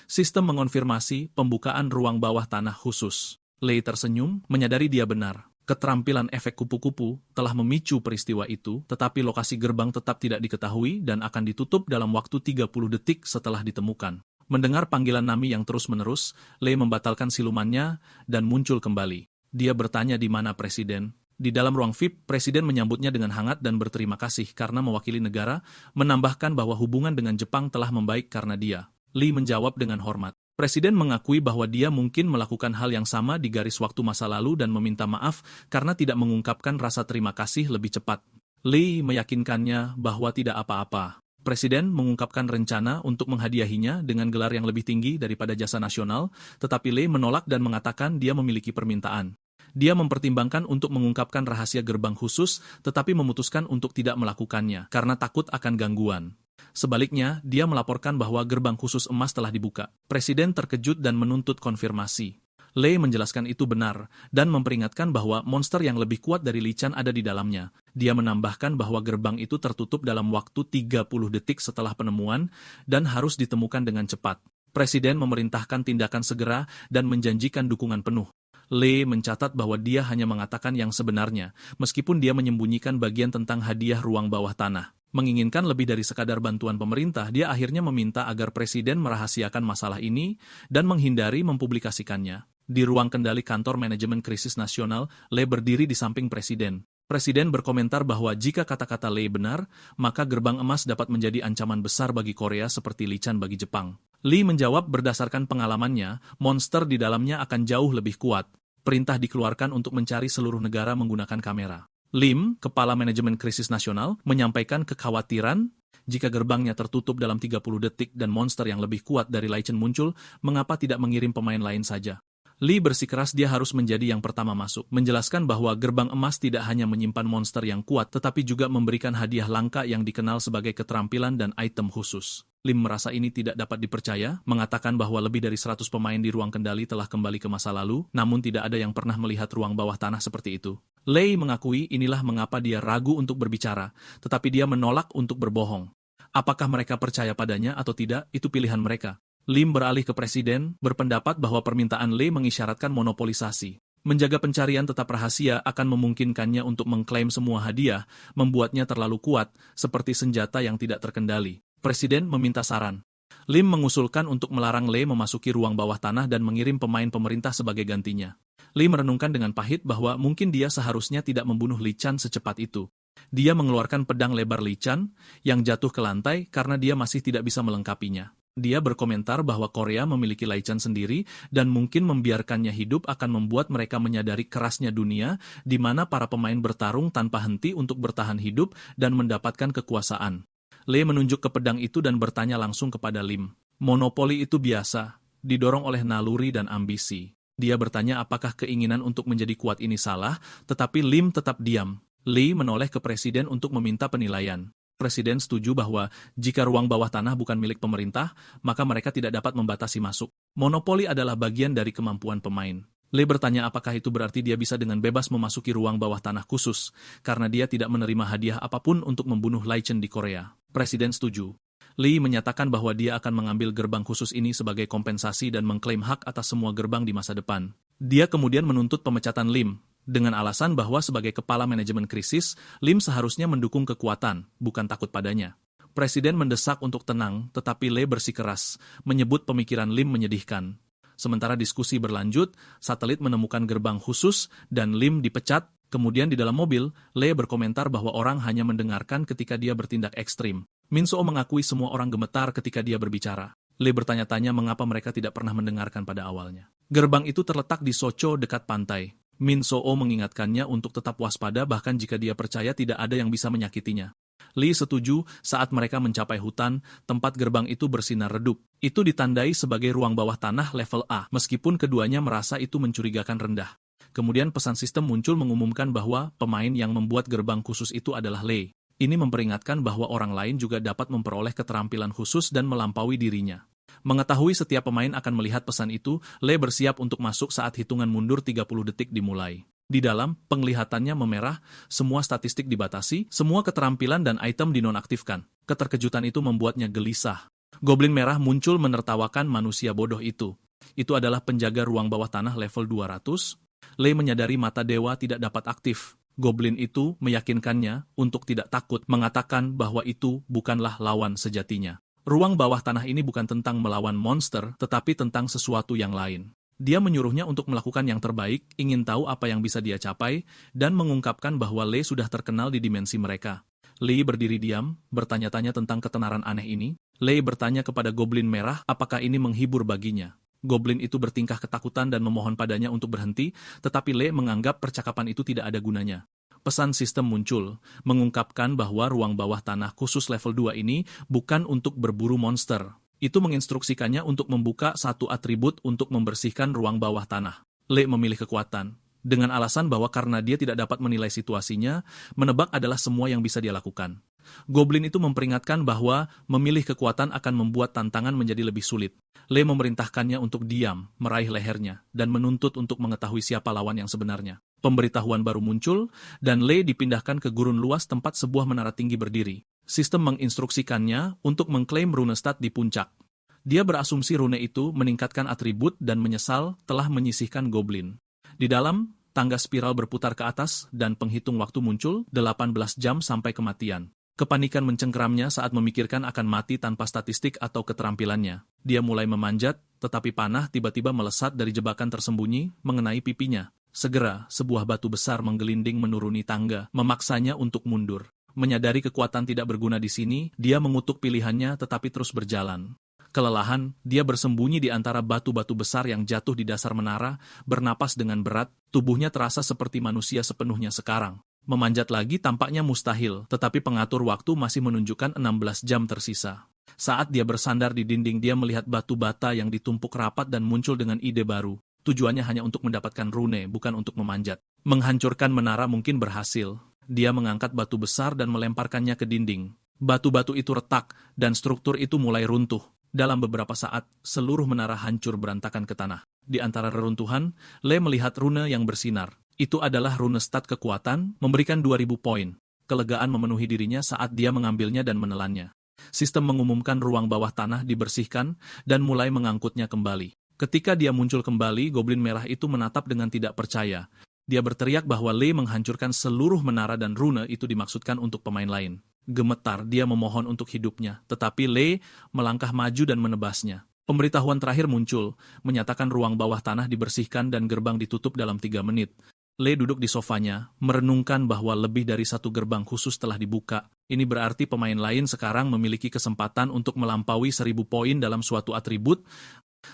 sistem mengonfirmasi pembukaan ruang bawah tanah khusus. Lei tersenyum, menyadari dia benar. Keterampilan efek kupu-kupu telah memicu peristiwa itu, tetapi lokasi gerbang tetap tidak diketahui dan akan ditutup dalam waktu 30 detik setelah ditemukan. Mendengar panggilan Nami yang terus-menerus, Lei membatalkan silumannya dan muncul kembali. Dia bertanya di mana Presiden. Di dalam ruang VIP, Presiden menyambutnya dengan hangat dan berterima kasih karena mewakili negara, menambahkan bahwa hubungan dengan Jepang telah membaik karena dia. Lee menjawab dengan hormat. Presiden mengakui bahwa dia mungkin melakukan hal yang sama di garis waktu masa lalu dan meminta maaf karena tidak mengungkapkan rasa terima kasih lebih cepat. Lee meyakinkannya bahwa tidak apa-apa. Presiden mengungkapkan rencana untuk menghadiahinya dengan gelar yang lebih tinggi daripada jasa nasional, tetapi Lee menolak dan mengatakan dia memiliki permintaan. Dia mempertimbangkan untuk mengungkapkan rahasia gerbang khusus, tetapi memutuskan untuk tidak melakukannya karena takut akan gangguan. Sebaliknya, dia melaporkan bahwa gerbang khusus emas telah dibuka. Presiden terkejut dan menuntut konfirmasi. Lei menjelaskan itu benar, dan memperingatkan bahwa monster yang lebih kuat dari Li Chan ada di dalamnya. Dia menambahkan bahwa gerbang itu tertutup dalam waktu 30 detik setelah penemuan, dan harus ditemukan dengan cepat. Presiden memerintahkan tindakan segera dan menjanjikan dukungan penuh. Lei mencatat bahwa dia hanya mengatakan yang sebenarnya, meskipun dia menyembunyikan bagian tentang hadiah ruang bawah tanah. Menginginkan lebih dari sekadar bantuan pemerintah, dia akhirnya meminta agar Presiden merahasiakan masalah ini dan menghindari mempublikasikannya. Di ruang kendali kantor manajemen krisis nasional, Lei berdiri di samping Presiden. Presiden berkomentar bahwa jika kata-kata Lei benar, maka gerbang emas dapat menjadi ancaman besar bagi Korea seperti Li Chan bagi Jepang. Lee menjawab berdasarkan pengalamannya, monster di dalamnya akan jauh lebih kuat. Perintah dikeluarkan untuk mencari seluruh negara menggunakan kamera. Lim, kepala manajemen krisis nasional, menyampaikan kekhawatiran jika gerbangnya tertutup dalam 30 detik dan monster yang lebih kuat dari Li Chan muncul, mengapa tidak mengirim pemain lain saja? Lee bersikeras dia harus menjadi yang pertama masuk, menjelaskan bahwa gerbang emas tidak hanya menyimpan monster yang kuat, tetapi juga memberikan hadiah langka yang dikenal sebagai keterampilan dan item khusus. Lim merasa ini tidak dapat dipercaya, mengatakan bahwa lebih dari 100 pemain di ruang kendali telah kembali ke masa lalu, namun tidak ada yang pernah melihat ruang bawah tanah seperti itu. Lei mengakui inilah mengapa dia ragu untuk berbicara, tetapi dia menolak untuk berbohong. Apakah mereka percaya padanya atau tidak, itu pilihan mereka. Lim beralih ke Presiden, berpendapat bahwa permintaan Lei mengisyaratkan monopolisasi. Menjaga pencarian tetap rahasia akan memungkinkannya untuk mengklaim semua hadiah, membuatnya terlalu kuat, seperti senjata yang tidak terkendali. Presiden meminta saran. Lim mengusulkan untuk melarang Lei memasuki ruang bawah tanah dan mengirim pemain pemerintah sebagai gantinya. Lim merenungkan dengan pahit bahwa mungkin dia seharusnya tidak membunuh Li Chan secepat itu. Dia mengeluarkan pedang lebar Li Chan, yang jatuh ke lantai karena dia masih tidak bisa melengkapinya. Dia berkomentar bahwa Korea memiliki Li Chan sendiri dan mungkin membiarkannya hidup akan membuat mereka menyadari kerasnya dunia di mana para pemain bertarung tanpa henti untuk bertahan hidup dan mendapatkan kekuasaan. Lei menunjuk ke pedang itu dan bertanya langsung kepada Lim. Monopoli itu biasa, didorong oleh naluri dan ambisi. Dia bertanya apakah keinginan untuk menjadi kuat ini salah, tetapi Lim tetap diam. Lee menoleh ke Presiden untuk meminta penilaian. Presiden setuju bahwa jika ruang bawah tanah bukan milik pemerintah, maka mereka tidak dapat membatasi masuk. Monopoli adalah bagian dari kemampuan pemain. Lee bertanya apakah itu berarti dia bisa dengan bebas memasuki ruang bawah tanah khusus, karena dia tidak menerima hadiah apapun untuk membunuh Li Chan di Korea. Presiden setuju. Lee menyatakan bahwa dia akan mengambil gerbang khusus ini sebagai kompensasi dan mengklaim hak atas semua gerbang di masa depan. Dia kemudian menuntut pemecatan Lim, dengan alasan bahwa sebagai kepala manajemen krisis, Lim seharusnya mendukung kekuatan, bukan takut padanya. Presiden mendesak untuk tenang, tetapi Lee bersikeras, menyebut pemikiran Lim menyedihkan. Sementara diskusi berlanjut, satelit menemukan gerbang khusus dan Lim dipecat. Kemudian di dalam mobil, Lee berkomentar bahwa orang hanya mendengarkan ketika dia bertindak ekstrim. Min So mengakui semua orang gemetar ketika dia berbicara. Lee bertanya-tanya mengapa mereka tidak pernah mendengarkan pada awalnya. Gerbang itu terletak di Socho dekat pantai. Min So mengingatkannya untuk tetap waspada bahkan jika dia percaya tidak ada yang bisa menyakitinya. Lee setuju saat mereka mencapai hutan, tempat gerbang itu bersinar redup. Itu ditandai sebagai ruang bawah tanah level A, meskipun keduanya merasa itu mencurigakan rendah. Kemudian pesan sistem muncul mengumumkan bahwa pemain yang membuat gerbang khusus itu adalah Lee. Ini memperingatkan bahwa orang lain juga dapat memperoleh keterampilan khusus dan melampaui dirinya. Mengetahui setiap pemain akan melihat pesan itu, Lee bersiap untuk masuk saat hitungan mundur 30 detik dimulai. Di dalam, penglihatannya memerah, semua statistik dibatasi, semua keterampilan dan item dinonaktifkan. Keterkejutan itu membuatnya gelisah. Goblin merah muncul menertawakan manusia bodoh itu. Itu adalah penjaga ruang bawah tanah level 200. Lee menyadari mata dewa tidak dapat aktif. Goblin itu meyakinkannya untuk tidak takut, mengatakan bahwa itu bukanlah lawan sejatinya. Ruang bawah tanah ini bukan tentang melawan monster, tetapi tentang sesuatu yang lain. Dia menyuruhnya untuk melakukan yang terbaik, ingin tahu apa yang bisa dia capai, dan mengungkapkan bahwa Lee sudah terkenal di dimensi mereka. Lee berdiri diam, bertanya-tanya tentang ketenaran aneh ini. Lee bertanya kepada Goblin merah apakah ini menghibur baginya. Goblin itu bertingkah ketakutan dan memohon padanya untuk berhenti, tetapi Lee menganggap percakapan itu tidak ada gunanya. Pesan sistem muncul, mengungkapkan bahwa ruang bawah tanah khusus level 2 ini bukan untuk berburu monster. Itu menginstruksikannya untuk membuka satu atribut untuk membersihkan ruang bawah tanah. Lee memilih kekuatan, dengan alasan bahwa karena dia tidak dapat menilai situasinya, menebak adalah semua yang bisa dia lakukan. Goblin itu memperingatkan bahwa memilih kekuatan akan membuat tantangan menjadi lebih sulit. Lee memerintahkannya untuk diam, meraih lehernya, dan menuntut untuk mengetahui siapa lawan yang sebenarnya. Pemberitahuan baru muncul, dan Lee dipindahkan ke gurun luas tempat sebuah menara tinggi berdiri. Sistem menginstruksikannya untuk mengklaim rune stat di puncak. Dia berasumsi rune itu meningkatkan atribut dan menyesal telah menyisihkan Goblin. Di dalam, tangga spiral berputar ke atas dan penghitung waktu muncul 18 jam sampai kematian. Kepanikan mencengkeramnya saat memikirkan akan mati tanpa statistik atau keterampilannya. Dia mulai memanjat, tetapi panah tiba-tiba melesat dari jebakan tersembunyi mengenai pipinya. Segera, sebuah batu besar menggelinding menuruni tangga, memaksanya untuk mundur. Menyadari kekuatan tidak berguna di sini, dia mengutuk pilihannya tetapi terus berjalan. Kelelahan, dia bersembunyi di antara batu-batu besar yang jatuh di dasar menara, bernapas dengan berat, tubuhnya terasa seperti manusia sepenuhnya sekarang. Memanjat lagi tampaknya mustahil, tetapi pengatur waktu masih menunjukkan 16 jam tersisa. Saat dia bersandar di dinding, dia melihat batu bata yang ditumpuk rapat dan muncul dengan ide baru. Tujuannya hanya untuk mendapatkan rune, bukan untuk memanjat. Menghancurkan menara mungkin berhasil. Dia mengangkat batu besar dan melemparkannya ke dinding. Batu-batu itu retak, dan struktur itu mulai runtuh. Dalam beberapa saat, seluruh menara hancur berantakan ke tanah. Di antara reruntuhan, Lee melihat rune yang bersinar. Itu adalah rune stat kekuatan, memberikan 2000 poin. Kelegaan memenuhi dirinya saat dia mengambilnya dan menelannya. Sistem mengumumkan ruang bawah tanah dibersihkan dan mulai mengangkutnya kembali. Ketika dia muncul kembali, Goblin merah itu menatap dengan tidak percaya. Dia berteriak bahwa Lee menghancurkan seluruh menara dan rune itu dimaksudkan untuk pemain lain. Gemetar, dia memohon untuk hidupnya, tetapi Lee melangkah maju dan menebasnya. Pemberitahuan terakhir muncul, menyatakan ruang bawah tanah dibersihkan dan gerbang ditutup dalam 3 menit. Lee duduk di sofanya, merenungkan bahwa lebih dari satu gerbang khusus telah dibuka. Ini berarti pemain lain sekarang memiliki kesempatan untuk melampaui 1000 poin dalam suatu atribut.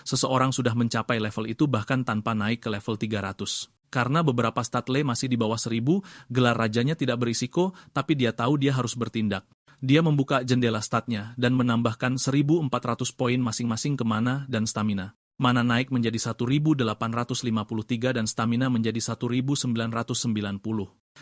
Seseorang sudah mencapai level itu bahkan tanpa naik ke level 300. Karena beberapa stat Lee masih di bawah 1000, gelar rajanya tidak berisiko, tapi dia tahu dia harus bertindak. Dia membuka jendela statnya dan menambahkan 1400 poin masing-masing ke mana dan stamina. Mana naik menjadi 1853 dan stamina menjadi 1990.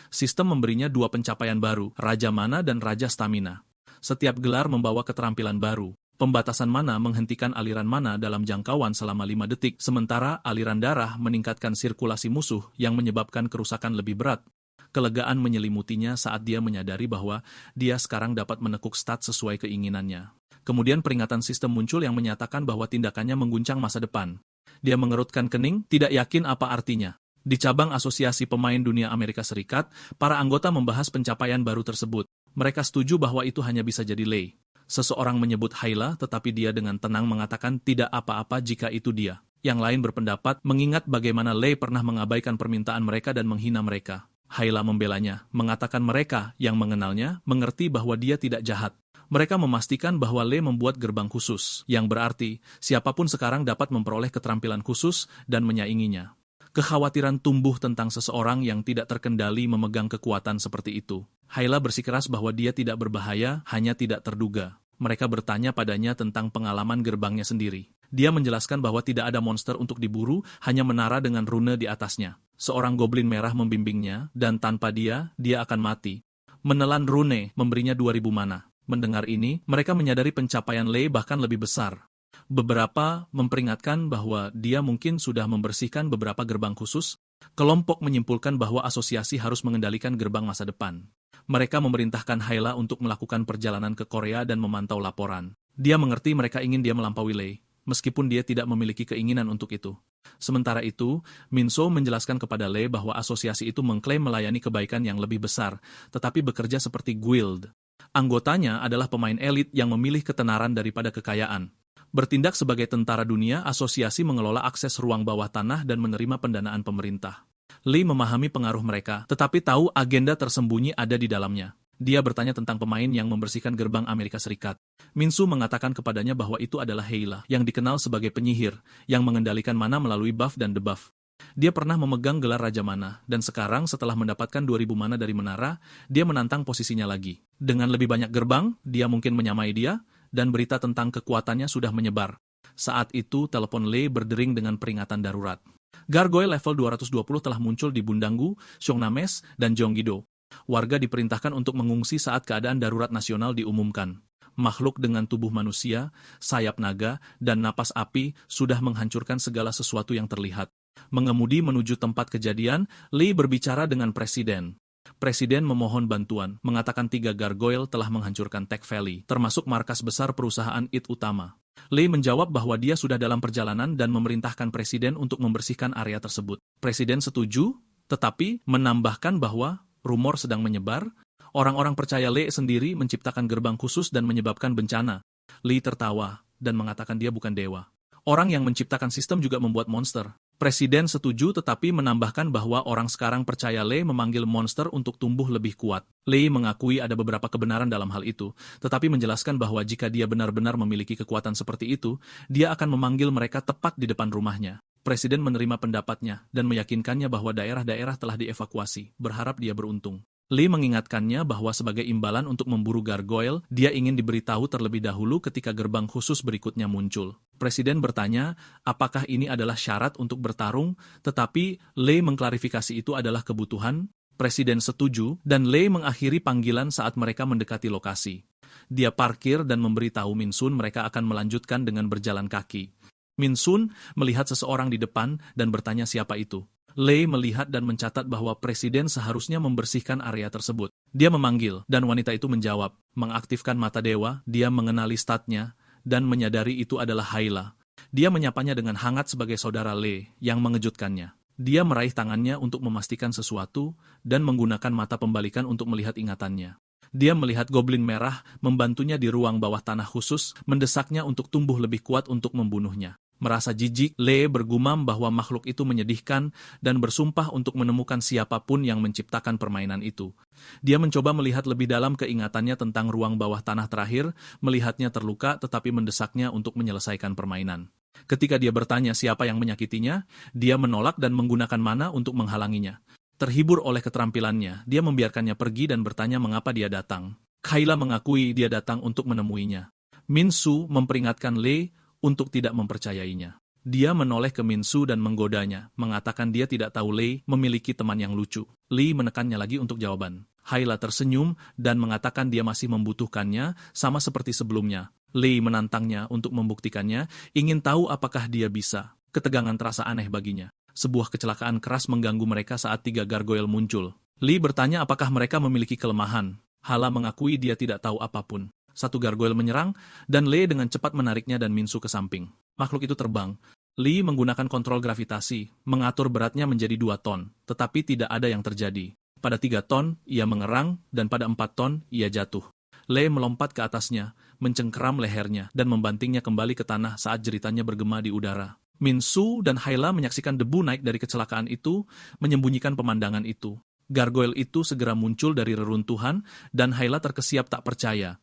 Sistem memberinya 2 pencapaian baru, Raja Mana dan Raja Stamina. Setiap gelar membawa keterampilan baru. Pembatasan mana menghentikan aliran mana dalam jangkauan selama 5 detik, sementara aliran darah meningkatkan sirkulasi musuh yang menyebabkan kerusakan lebih berat. Kelegaan menyelimutinya saat dia menyadari bahwa dia sekarang dapat menekuk stat sesuai keinginannya. Kemudian peringatan sistem muncul yang menyatakan bahwa tindakannya mengguncang masa depan. Dia mengerutkan kening, tidak yakin apa artinya. Di cabang Asosiasi Pemain Dunia Amerika Serikat, para anggota membahas pencapaian baru tersebut. Mereka setuju bahwa itu hanya bisa jadi Lee. Seseorang menyebut Hayla, tetapi dia dengan tenang mengatakan tidak apa-apa jika itu dia. Yang lain berpendapat mengingat bagaimana Lee pernah mengabaikan permintaan mereka dan menghina mereka. Hayla membelanya, mengatakan mereka yang mengenalnya mengerti bahwa dia tidak jahat. Mereka memastikan bahwa Lee membuat gerbang khusus, yang berarti siapapun sekarang dapat memperoleh keterampilan khusus dan menyainginya. Kekhawatiran tumbuh tentang seseorang yang tidak terkendali memegang kekuatan seperti itu. Hayla bersikeras bahwa dia tidak berbahaya, hanya tidak terduga. Mereka bertanya padanya tentang pengalaman gerbangnya sendiri. Dia menjelaskan bahwa tidak ada monster untuk diburu, hanya menara dengan rune di atasnya. Seorang goblin merah membimbingnya, dan tanpa dia akan mati. Menelan rune, memberinya 2.000 mana. Mendengar ini, mereka menyadari pencapaian Lei bahkan lebih besar. Beberapa memperingatkan bahwa dia mungkin sudah membersihkan beberapa gerbang khusus. Kelompok menyimpulkan bahwa asosiasi harus mengendalikan gerbang masa depan. Mereka memerintahkan Haila untuk melakukan perjalanan ke Korea dan memantau laporan. Dia mengerti mereka ingin dia melampaui Lei, meskipun dia tidak memiliki keinginan untuk itu. Sementara itu, Minso menjelaskan kepada Lei bahwa asosiasi itu mengklaim melayani kebaikan yang lebih besar, tetapi bekerja seperti guild. Anggotanya adalah pemain elit yang memilih ketenaran daripada kekayaan. Bertindak sebagai tentara dunia, asosiasi mengelola akses ruang bawah tanah dan menerima pendanaan pemerintah. Lee memahami pengaruh mereka, tetapi tahu agenda tersembunyi ada di dalamnya. Dia bertanya tentang pemain yang membersihkan gerbang Amerika Serikat. Minsu mengatakan kepadanya bahwa itu adalah Haila, yang dikenal sebagai penyihir, yang mengendalikan mana melalui buff dan debuff. Dia pernah memegang gelar Raja Mana, dan sekarang setelah mendapatkan 2.000 mana dari menara, dia menantang posisinya lagi. Dengan lebih banyak gerbang, dia mungkin menyamai dia, dan berita tentang kekuatannya sudah menyebar. Saat itu, telepon Lee berdering dengan peringatan darurat. Gargoyle level 220 telah muncul di Bundanggu, Seongnames, dan Gyeonggi-do. Warga diperintahkan untuk mengungsi saat keadaan darurat nasional diumumkan. Makhluk dengan tubuh manusia, sayap naga, dan napas api sudah menghancurkan segala sesuatu yang terlihat. Mengemudi menuju tempat kejadian, Lee berbicara dengan Presiden. Presiden memohon bantuan, mengatakan 3 gargoyle telah menghancurkan Tech Valley, termasuk markas besar perusahaan IT utama. Lee menjawab bahwa dia sudah dalam perjalanan dan memerintahkan Presiden untuk membersihkan area tersebut. Presiden setuju, tetapi menambahkan bahwa rumor sedang menyebar. Orang-orang percaya Lee sendiri menciptakan gerbang khusus dan menyebabkan bencana. Lee tertawa dan mengatakan dia bukan dewa. Orang yang menciptakan sistem juga membuat monster. Presiden setuju tetapi menambahkan bahwa orang sekarang percaya Lee memanggil monster untuk tumbuh lebih kuat. Lee mengakui ada beberapa kebenaran dalam hal itu, tetapi menjelaskan bahwa jika dia benar-benar memiliki kekuatan seperti itu, dia akan memanggil mereka tepat di depan rumahnya. Presiden menerima pendapatnya dan meyakinkannya bahwa daerah-daerah telah dievakuasi, berharap dia beruntung. Lee mengingatkannya bahwa sebagai imbalan untuk memburu gargoyle, dia ingin diberitahu terlebih dahulu ketika gerbang khusus berikutnya muncul. Presiden bertanya, apakah ini adalah syarat untuk bertarung, tetapi Lee mengklarifikasi itu adalah kebutuhan. Presiden setuju, dan Lee mengakhiri panggilan saat mereka mendekati lokasi. Dia parkir dan memberitahu Min Sun mereka akan melanjutkan dengan berjalan kaki. Min Sun melihat seseorang di depan dan bertanya siapa itu. Lee melihat dan mencatat bahwa Presiden seharusnya membersihkan area tersebut. Dia memanggil, dan wanita itu menjawab. Mengaktifkan mata dewa, dia mengenali statnya, dan menyadari itu adalah Haila. Dia menyapanya dengan hangat sebagai saudara Lee, yang mengejutkannya. Dia meraih tangannya untuk memastikan sesuatu, dan menggunakan mata pembalikan untuk melihat ingatannya. Dia melihat goblin merah, membantunya di ruang bawah tanah khusus, mendesaknya untuk tumbuh lebih kuat untuk membunuhnya. Merasa jijik, Lee bergumam bahwa makhluk itu menyedihkan dan bersumpah untuk menemukan siapapun yang menciptakan permainan itu. Dia mencoba melihat lebih dalam keingatannya tentang ruang bawah tanah terakhir, melihatnya terluka tetapi mendesaknya untuk menyelesaikan permainan. Ketika dia bertanya siapa yang menyakitinya, dia menolak dan menggunakan mana untuk menghalanginya. Terhibur oleh keterampilannya, dia membiarkannya pergi dan bertanya mengapa dia datang. Haila mengakui dia datang untuk menemuinya. Min Su memperingatkan Lee untuk tidak mempercayainya. Dia menoleh ke Min Su dan menggodanya, mengatakan dia tidak tahu Lee memiliki teman yang lucu. Lee menekannya lagi untuk jawaban. Haila tersenyum dan mengatakan dia masih membutuhkannya, sama seperti sebelumnya. Lee menantangnya untuk membuktikannya, ingin tahu apakah dia bisa. Ketegangan terasa aneh baginya. Sebuah kecelakaan keras mengganggu mereka saat 3 gargoyle muncul. Lee bertanya apakah mereka memiliki kelemahan. Hala mengakui dia tidak tahu apapun. 1 gargoyle menyerang, dan Lee dengan cepat menariknya dan Min Su ke samping. Makhluk itu terbang. Lee menggunakan kontrol gravitasi, mengatur beratnya menjadi 2 ton, tetapi tidak ada yang terjadi. Pada 3 ton, ia mengerang, dan pada 4 ton, ia jatuh. Lee melompat ke atasnya, mencengkeram lehernya, dan membantingnya kembali ke tanah saat jeritannya bergema di udara. Min Su dan Haila menyaksikan debu naik dari kecelakaan itu, menyembunyikan pemandangan itu. Gargoyle itu segera muncul dari reruntuhan, dan Haila terkesiap tak percaya.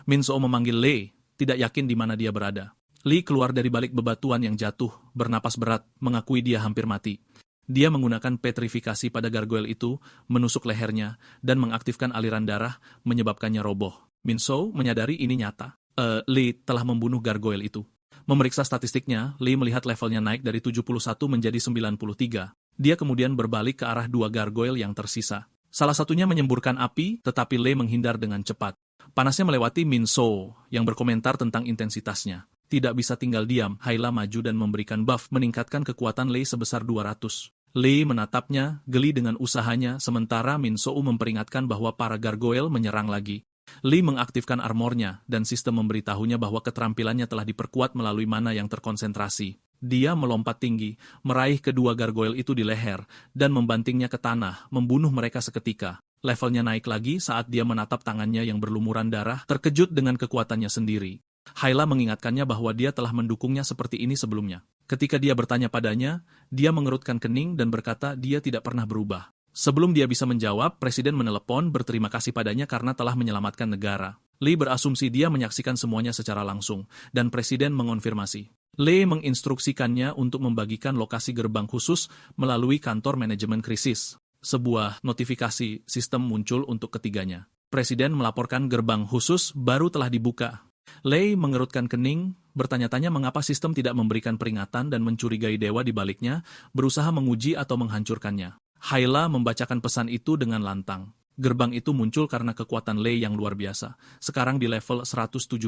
Min Su memanggil Lee, tidak yakin di mana dia berada. Lee keluar dari balik bebatuan yang jatuh, bernapas berat, mengakui dia hampir mati. Dia menggunakan petrifikasi pada gargoyle itu, menusuk lehernya, dan mengaktifkan aliran darah, menyebabkannya roboh. Min Su menyadari ini nyata. Lee telah membunuh gargoyle itu. Memeriksa statistiknya, Lee melihat levelnya naik dari 71 menjadi 93. Dia kemudian berbalik ke arah 2 gargoyle yang tersisa. Salah satunya menyemburkan api, tetapi Lei menghindar dengan cepat. Panasnya melewati Min So, yang berkomentar tentang intensitasnya. Tidak bisa tinggal diam, Haila maju dan memberikan buff meningkatkan kekuatan Lei sebesar 200. Lei menatapnya, geli dengan usahanya, sementara Min So memperingatkan bahwa para gargoyle menyerang lagi. Lei mengaktifkan armornya, dan sistem memberitahunya bahwa keterampilannya telah diperkuat melalui mana yang terkonsentrasi. Dia melompat tinggi, meraih kedua gargoyle itu di leher, dan membantingnya ke tanah, membunuh mereka seketika. Levelnya naik lagi saat dia menatap tangannya yang berlumuran darah, terkejut dengan kekuatannya sendiri. Haila mengingatkannya bahwa dia telah mendukungnya seperti ini sebelumnya. Ketika dia bertanya padanya, dia mengerutkan kening dan berkata dia tidak pernah berubah. Sebelum dia bisa menjawab, Presiden menelepon berterima kasih padanya karena telah menyelamatkan negara. Lei berasumsi dia menyaksikan semuanya secara langsung, dan Presiden mengonfirmasi. Lei menginstruksikannya untuk membagikan lokasi gerbang khusus melalui kantor manajemen krisis. Sebuah notifikasi sistem muncul untuk ketiganya. Presiden melaporkan gerbang khusus baru telah dibuka. Lei mengerutkan kening, bertanya-tanya mengapa sistem tidak memberikan peringatan dan mencurigai dewa di baliknya, berusaha menguji atau menghancurkannya. Haila membacakan pesan itu dengan lantang. Gerbang itu muncul karena kekuatan Lei yang luar biasa, sekarang di level 117.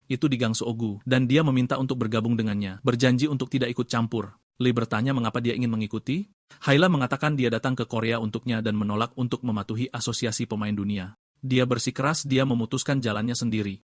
Itu di Gang Suogu, dan dia meminta untuk bergabung dengannya, berjanji untuk tidak ikut campur. Lei bertanya mengapa dia ingin mengikuti. Haila mengatakan dia datang ke Korea untuknya dan menolak untuk mematuhi Asosiasi Pemain Dunia. Dia bersikeras dia memutuskan jalannya sendiri.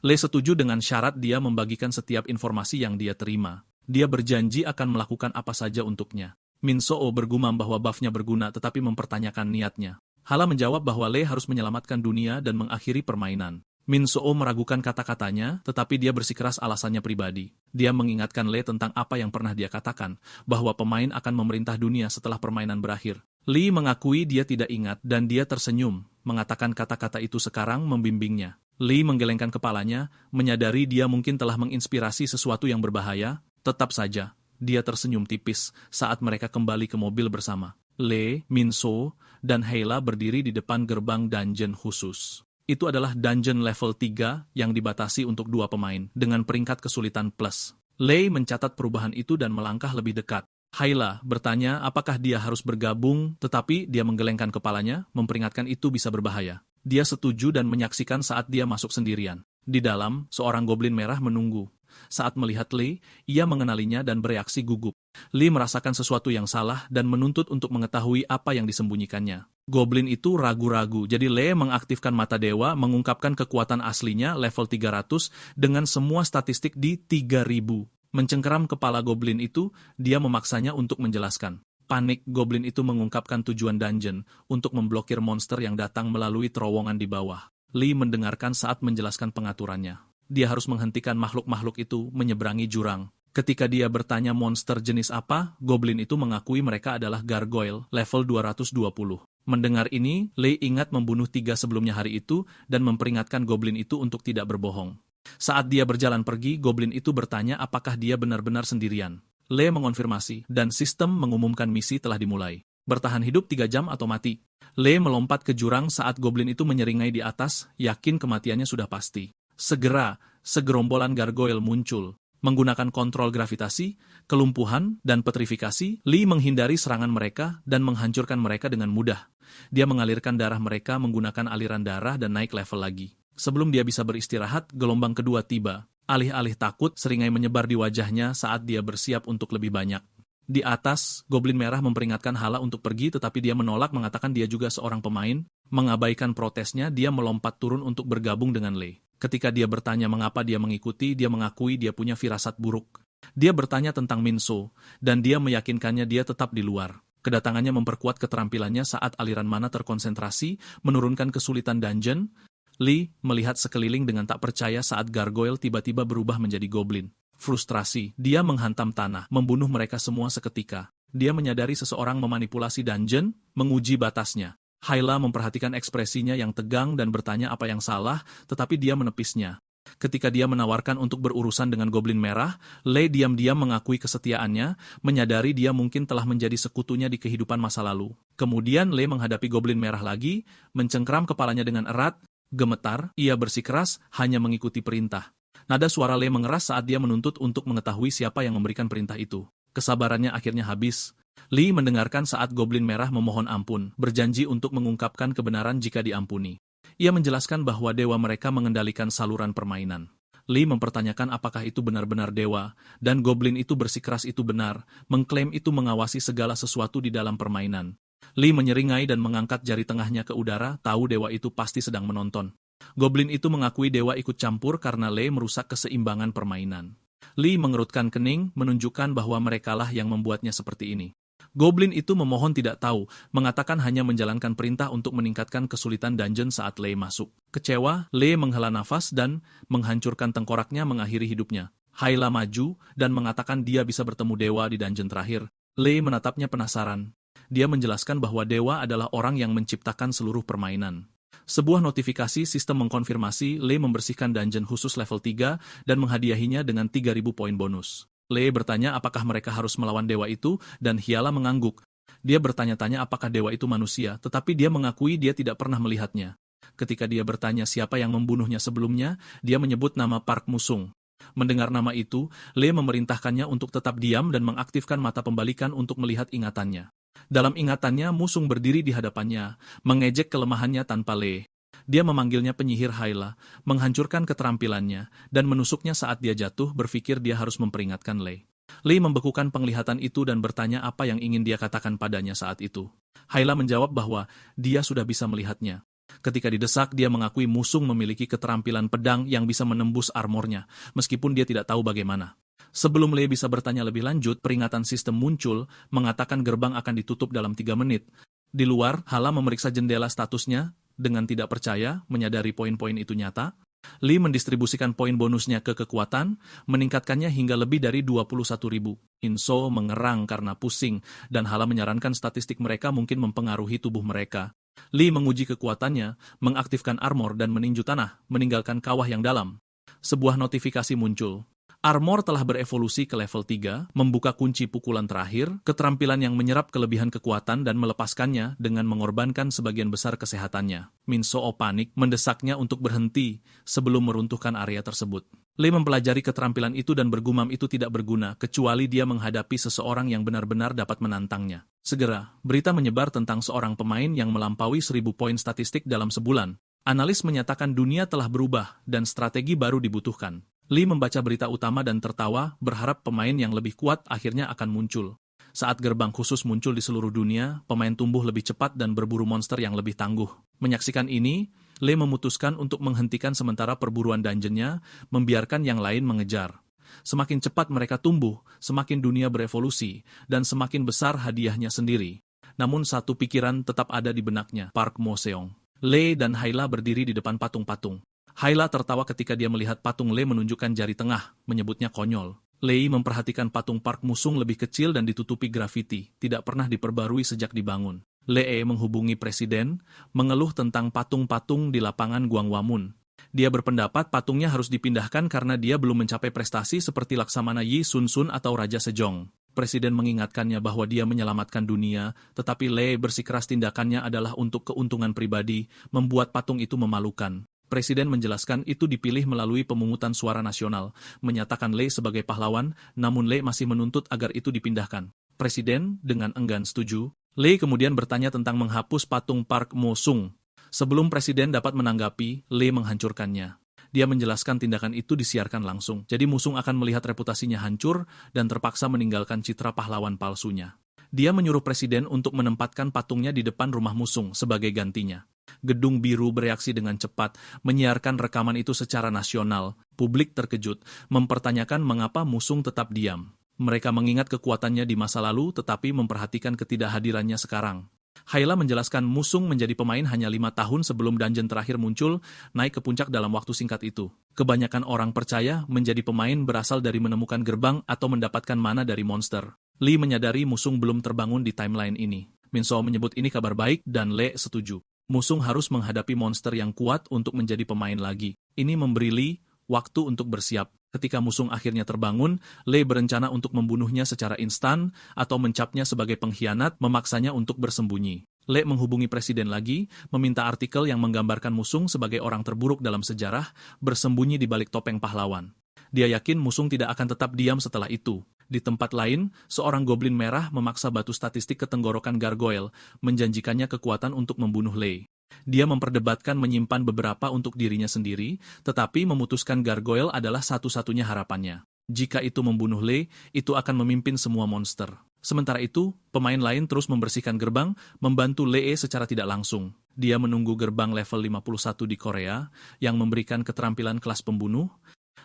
Lei setuju dengan syarat dia membagikan setiap informasi yang dia terima. Dia berjanji akan melakukan apa saja untuknya. Min So bergumam bahwa buff-nya berguna tetapi mempertanyakan niatnya. Hala menjawab bahwa Lei harus menyelamatkan dunia dan mengakhiri permainan. Min So meragukan kata-katanya, tetapi dia bersikeras alasannya pribadi. Dia mengingatkan Lei tentang apa yang pernah dia katakan, bahwa pemain akan memerintah dunia setelah permainan berakhir. Lee mengakui dia tidak ingat dan dia tersenyum, mengatakan kata-kata itu sekarang membimbingnya. Lee menggelengkan kepalanya, menyadari dia mungkin telah menginspirasi sesuatu yang berbahaya, tetap saja. Dia tersenyum tipis saat mereka kembali ke mobil bersama. Lei, Min So, dan Haila berdiri di depan gerbang dungeon khusus. Itu adalah dungeon level 3 yang dibatasi untuk 2 pemain, dengan peringkat kesulitan plus. Lei mencatat perubahan itu dan melangkah lebih dekat. Haila bertanya apakah dia harus bergabung, tetapi dia menggelengkan kepalanya, memperingatkan itu bisa berbahaya. Dia setuju dan menyaksikan saat dia masuk sendirian. Di dalam, seorang goblin merah menunggu. Saat melihat Lei, ia mengenalinya dan bereaksi gugup. Lei merasakan sesuatu yang salah dan menuntut untuk mengetahui apa yang disembunyikannya. Goblin itu ragu-ragu, jadi Lei mengaktifkan mata dewa, mengungkapkan kekuatan aslinya level 300 dengan semua statistik di 3000. Mencengkeram kepala goblin itu, dia memaksanya untuk menjelaskan. Panik, goblin itu mengungkapkan tujuan dungeon untuk memblokir monster yang datang melalui terowongan di bawah. Lei mendengarkan saat menjelaskan pengaturannya. Dia harus menghentikan makhluk-makhluk itu menyeberangi jurang. Ketika dia bertanya monster jenis apa, goblin itu mengakui mereka adalah gargoyle level 220. Mendengar ini, Lei ingat membunuh 3 sebelumnya hari itu dan memperingatkan goblin itu untuk tidak berbohong. Saat dia berjalan pergi, goblin itu bertanya apakah dia benar-benar sendirian. Lei mengonfirmasi, dan sistem mengumumkan misi telah dimulai. Bertahan hidup 3 jam atau mati. Lei melompat ke jurang saat goblin itu menyeringai di atas, yakin kematiannya sudah pasti. Segera, segerombolan gargoyle muncul. Menggunakan kontrol gravitasi, kelumpuhan, dan petrifikasi, Lei menghindari serangan mereka dan menghancurkan mereka dengan mudah. Dia mengalirkan darah mereka menggunakan aliran darah dan naik level lagi. Sebelum dia bisa beristirahat, gelombang kedua tiba. Alih-alih takut, seringai menyebar di wajahnya saat dia bersiap untuk lebih banyak. Di atas, goblin merah memperingatkan Hala untuk pergi tetapi dia menolak mengatakan dia juga seorang pemain. Mengabaikan protesnya, dia melompat turun untuk bergabung dengan Lei. Ketika dia bertanya mengapa dia mengikuti, dia mengakui dia punya firasat buruk. Dia bertanya tentang Min So, dan dia meyakinkannya dia tetap di luar. Kedatangannya memperkuat keterampilannya saat aliran mana terkonsentrasi, menurunkan kesulitan dungeon. Lei melihat sekeliling dengan tak percaya saat gargoyle tiba-tiba berubah menjadi goblin. Frustrasi, dia menghantam tanah, membunuh mereka semua seketika. Dia menyadari seseorang memanipulasi dungeon, menguji batasnya. Haila memperhatikan ekspresinya yang tegang dan bertanya apa yang salah, tetapi dia menepisnya. Ketika dia menawarkan untuk berurusan dengan goblin merah, Lei diam-diam mengakui kesetiaannya, menyadari dia mungkin telah menjadi sekutunya di kehidupan masa lalu. Kemudian Lei menghadapi goblin merah lagi, mencengkram kepalanya dengan erat, gemetar, ia bersikeras, hanya mengikuti perintah. Nada suara Lei mengeras saat dia menuntut untuk mengetahui siapa yang memberikan perintah itu. Kesabarannya akhirnya habis. Lee mendengarkan saat Goblin Merah memohon ampun, berjanji untuk mengungkapkan kebenaran jika diampuni. Ia menjelaskan bahwa dewa mereka mengendalikan saluran permainan. Lee mempertanyakan apakah itu benar-benar dewa, dan Goblin itu bersikeras itu benar, mengklaim itu mengawasi segala sesuatu di dalam permainan. Lee menyeringai dan mengangkat jari tengahnya ke udara, tahu dewa itu pasti sedang menonton. Goblin itu mengakui dewa ikut campur karena Lee merusak keseimbangan permainan. Lee mengerutkan kening, menunjukkan bahwa merekalah yang membuatnya seperti ini. Goblin itu memohon tidak tahu, mengatakan hanya menjalankan perintah untuk meningkatkan kesulitan dungeon saat Lee masuk. Kecewa, Lee menghela nafas dan menghancurkan tengkoraknya mengakhiri hidupnya. Hyla maju dan mengatakan dia bisa bertemu dewa di dungeon terakhir. Lee menatapnya penasaran. Dia menjelaskan bahwa dewa adalah orang yang menciptakan seluruh permainan. Sebuah notifikasi sistem mengkonfirmasi Lee membersihkan dungeon khusus level 3 dan menghadiahinya dengan 3.000 poin bonus. Lee bertanya apakah mereka harus melawan dewa itu, dan Hyla mengangguk. Dia bertanya-tanya apakah dewa itu manusia, tetapi dia mengakui dia tidak pernah melihatnya. Ketika dia bertanya siapa yang membunuhnya sebelumnya, dia menyebut nama Park Musung. Mendengar nama itu, Lee memerintahkannya untuk tetap diam dan mengaktifkan mata pembalikan untuk melihat ingatannya. Dalam ingatannya, Musung berdiri di hadapannya, mengejek kelemahannya tanpa Lee. Dia memanggilnya penyihir Hyla, menghancurkan keterampilannya, dan menusuknya saat dia jatuh berpikir dia harus memperingatkan Lee. Lee membekukan penglihatan itu dan bertanya apa yang ingin dia katakan padanya saat itu. Hyla menjawab bahwa dia sudah bisa melihatnya. Ketika didesak, dia mengakui Musung memiliki keterampilan pedang yang bisa menembus armornya, meskipun dia tidak tahu bagaimana. Sebelum Lee bisa bertanya lebih lanjut, peringatan sistem muncul, mengatakan gerbang akan ditutup dalam 3 menit. Di luar, Hala memeriksa jendela statusnya, dengan tidak percaya, menyadari poin-poin itu nyata. Lee mendistribusikan poin bonusnya ke kekuatan, meningkatkannya hingga lebih dari 21.000. Inso mengerang karena pusing, dan Hala menyarankan statistik mereka mungkin mempengaruhi tubuh mereka. Lee menguji kekuatannya, mengaktifkan armor dan meninju tanah, meninggalkan kawah yang dalam. Sebuah notifikasi muncul. Armor telah berevolusi ke level 3, membuka kunci pukulan terakhir, keterampilan yang menyerap kelebihan kekuatan dan melepaskannya dengan mengorbankan sebagian besar kesehatannya. Minso panik, mendesaknya untuk berhenti sebelum meruntuhkan area tersebut. Lee mempelajari keterampilan itu dan bergumam itu tidak berguna, kecuali dia menghadapi seseorang yang benar-benar dapat menantangnya. Segera, berita menyebar tentang seorang pemain yang melampaui 1.000 poin statistik dalam sebulan. Analis menyatakan dunia telah berubah dan strategi baru dibutuhkan. Lee membaca berita utama dan tertawa, berharap pemain yang lebih kuat akhirnya akan muncul. Saat gerbang khusus muncul di seluruh dunia, pemain tumbuh lebih cepat dan berburu monster yang lebih tangguh. Menyaksikan ini, Lee memutuskan untuk menghentikan sementara perburuan dungeonnya, membiarkan yang lain mengejar. Semakin cepat mereka tumbuh, semakin dunia berevolusi, dan semakin besar hadiahnya sendiri. Namun satu pikiran tetap ada di benaknya, Park Mo Seong. Lee dan Hyla berdiri di depan patung-patung. Hyla tertawa ketika dia melihat patung Lee menunjukkan jari tengah, menyebutnya konyol. Lee memperhatikan patung Park Musung lebih kecil dan ditutupi grafiti, tidak pernah diperbarui sejak dibangun. Lee menghubungi presiden, mengeluh tentang patung-patung di lapangan Gwanghwamun. Dia berpendapat patungnya harus dipindahkan karena dia belum mencapai prestasi seperti Laksamana Yi Sun Sun atau Raja Sejong. Presiden mengingatkannya bahwa dia menyelamatkan dunia, tetapi Lee bersikeras tindakannya adalah untuk keuntungan pribadi, membuat patung itu memalukan. Presiden menjelaskan itu dipilih melalui pemungutan suara nasional, menyatakan Lee sebagai pahlawan, namun Lee masih menuntut agar itu dipindahkan. Presiden dengan enggan setuju. Lee kemudian bertanya tentang menghapus patung Park Mo Sung. Sebelum Presiden dapat menanggapi, Lee menghancurkannya. Dia menjelaskan tindakan itu disiarkan langsung, jadi Musung akan melihat reputasinya hancur dan terpaksa meninggalkan citra pahlawan palsunya. Dia menyuruh Presiden untuk menempatkan patungnya di depan rumah Musung sebagai gantinya. Gedung Biru bereaksi dengan cepat, menyiarkan rekaman itu secara nasional. Publik terkejut, mempertanyakan mengapa Musung tetap diam. Mereka mengingat kekuatannya di masa lalu, tetapi memperhatikan ketidakhadirannya sekarang. Hyla menjelaskan Musung menjadi pemain hanya 5 tahun sebelum dungeon terakhir muncul, naik ke puncak dalam waktu singkat itu. Kebanyakan orang percaya menjadi pemain berasal dari menemukan gerbang atau mendapatkan mana dari monster. Lee menyadari Musung belum terbangun di timeline ini. Minso menyebut ini kabar baik dan Lee setuju. Musung harus menghadapi monster yang kuat untuk menjadi pemain lagi. Ini memberi Lee waktu untuk bersiap. Ketika Musung akhirnya terbangun, Lee berencana untuk membunuhnya secara instan atau mencapnya sebagai pengkhianat, memaksanya untuk bersembunyi. Lee menghubungi presiden lagi, meminta artikel yang menggambarkan Musung sebagai orang terburuk dalam sejarah, bersembunyi di balik topeng pahlawan. Dia yakin Musung tidak akan tetap diam setelah itu. Di tempat lain, seorang goblin merah memaksa batu statistik ke tenggorokan gargoyle, menjanjikannya kekuatan untuk membunuh Lei. Dia memperdebatkan menyimpan beberapa untuk dirinya sendiri, tetapi memutuskan gargoyle adalah satu-satunya harapannya. Jika itu membunuh Lei, itu akan memimpin semua monster. Sementara itu, pemain lain terus membersihkan gerbang, membantu Lee secara tidak langsung. Dia menunggu gerbang level 51 di Korea, yang memberikan keterampilan kelas pembunuh.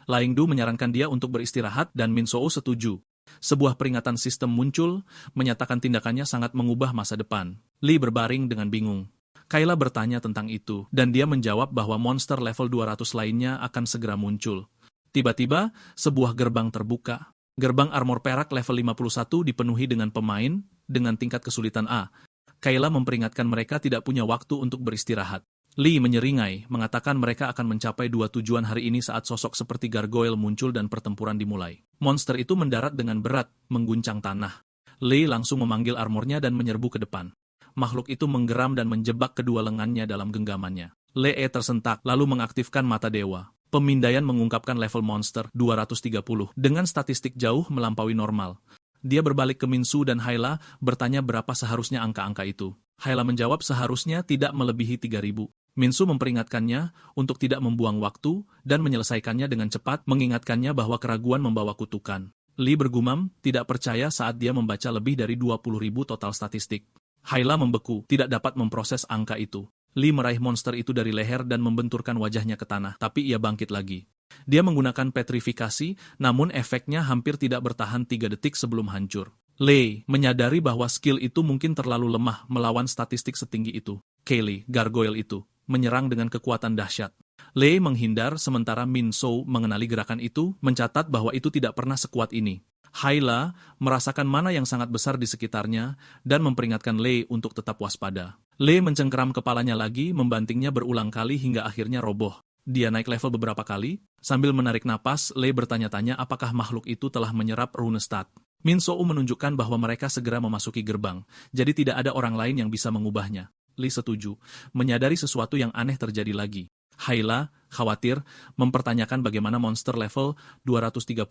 Laingdu menyarankan dia untuk beristirahat dan Min Soo setuju. Sebuah peringatan sistem muncul, menyatakan tindakannya sangat mengubah masa depan. Lee berbaring dengan bingung. Kayla bertanya tentang itu, dan dia menjawab bahwa monster level 200 lainnya akan segera muncul. Tiba-tiba, sebuah gerbang terbuka. Gerbang armor perak level 51 dipenuhi dengan pemain, dengan tingkat kesulitan A. Kayla memperingatkan mereka tidak punya waktu untuk beristirahat. Lee menyeringai, mengatakan mereka akan mencapai dua tujuan hari ini saat sosok seperti gargoyle muncul dan pertempuran dimulai. Monster itu mendarat dengan berat, mengguncang tanah. Lee langsung memanggil armornya dan menyerbu ke depan. Makhluk itu menggeram dan menjebak kedua lengannya dalam genggamannya. Lee tersentak, lalu mengaktifkan mata dewa. Pemindaian mengungkapkan level monster 230 dengan statistik jauh melampaui normal. Dia berbalik ke Minsu dan Hayla, bertanya berapa seharusnya angka-angka itu. Hayla menjawab seharusnya tidak melebihi 3000. Minsu memperingatkannya untuk tidak membuang waktu dan menyelesaikannya dengan cepat, mengingatkannya bahwa keraguan membawa kutukan. Lee bergumam, tidak percaya saat dia membaca lebih dari 20.000 total statistik. Hayla membeku, tidak dapat memproses angka itu. Lee meraih monster itu dari leher dan membenturkan wajahnya ke tanah, tapi ia bangkit lagi. Dia menggunakan petrifikasi, namun efeknya hampir tidak bertahan 3 detik sebelum hancur. Lee menyadari bahwa skill itu mungkin terlalu lemah melawan statistik setinggi itu. Kaylee, gargoyle itu, menyerang dengan kekuatan dahsyat. Lee menghindar sementara Min Soo mengenali gerakan itu, mencatat bahwa itu tidak pernah sekuat ini. Hayla merasakan mana yang sangat besar di sekitarnya dan memperingatkan Lee untuk tetap waspada. Lee mencengkeram kepalanya lagi, membantingnya berulang kali hingga akhirnya roboh. Dia naik level beberapa kali. Sambil menarik napas, Lee bertanya-tanya apakah makhluk itu telah menyerap runestat. Min Soo menunjukkan bahwa mereka segera memasuki gerbang, jadi tidak ada orang lain yang bisa mengubahnya. Lee setuju, menyadari sesuatu yang aneh terjadi lagi. Hayla, khawatir, mempertanyakan bagaimana monster level 230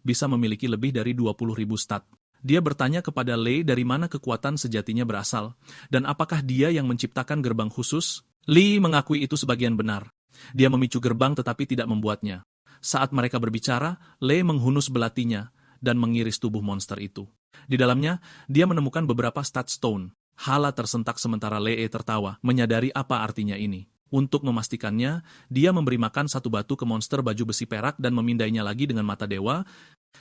bisa memiliki lebih dari 20.000 stat. Dia bertanya kepada Lee dari mana kekuatan sejatinya berasal, dan apakah dia yang menciptakan gerbang khusus? Lee mengakui itu sebagian benar. Dia memicu gerbang tetapi tidak membuatnya. Saat mereka berbicara, Lee menghunus belatinya dan mengiris tubuh monster itu. Di dalamnya, dia menemukan beberapa stat stone. Hala tersentak sementara Lee tertawa, menyadari apa artinya ini. Untuk memastikannya, dia memberi makan satu batu ke monster baju besi perak dan memindainya lagi dengan mata dewa.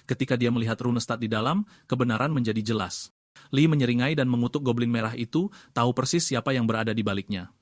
Ketika dia melihat runestat di dalam, kebenaran menjadi jelas. Lee menyeringai dan mengutuk goblin merah itu, tahu persis siapa yang berada di baliknya.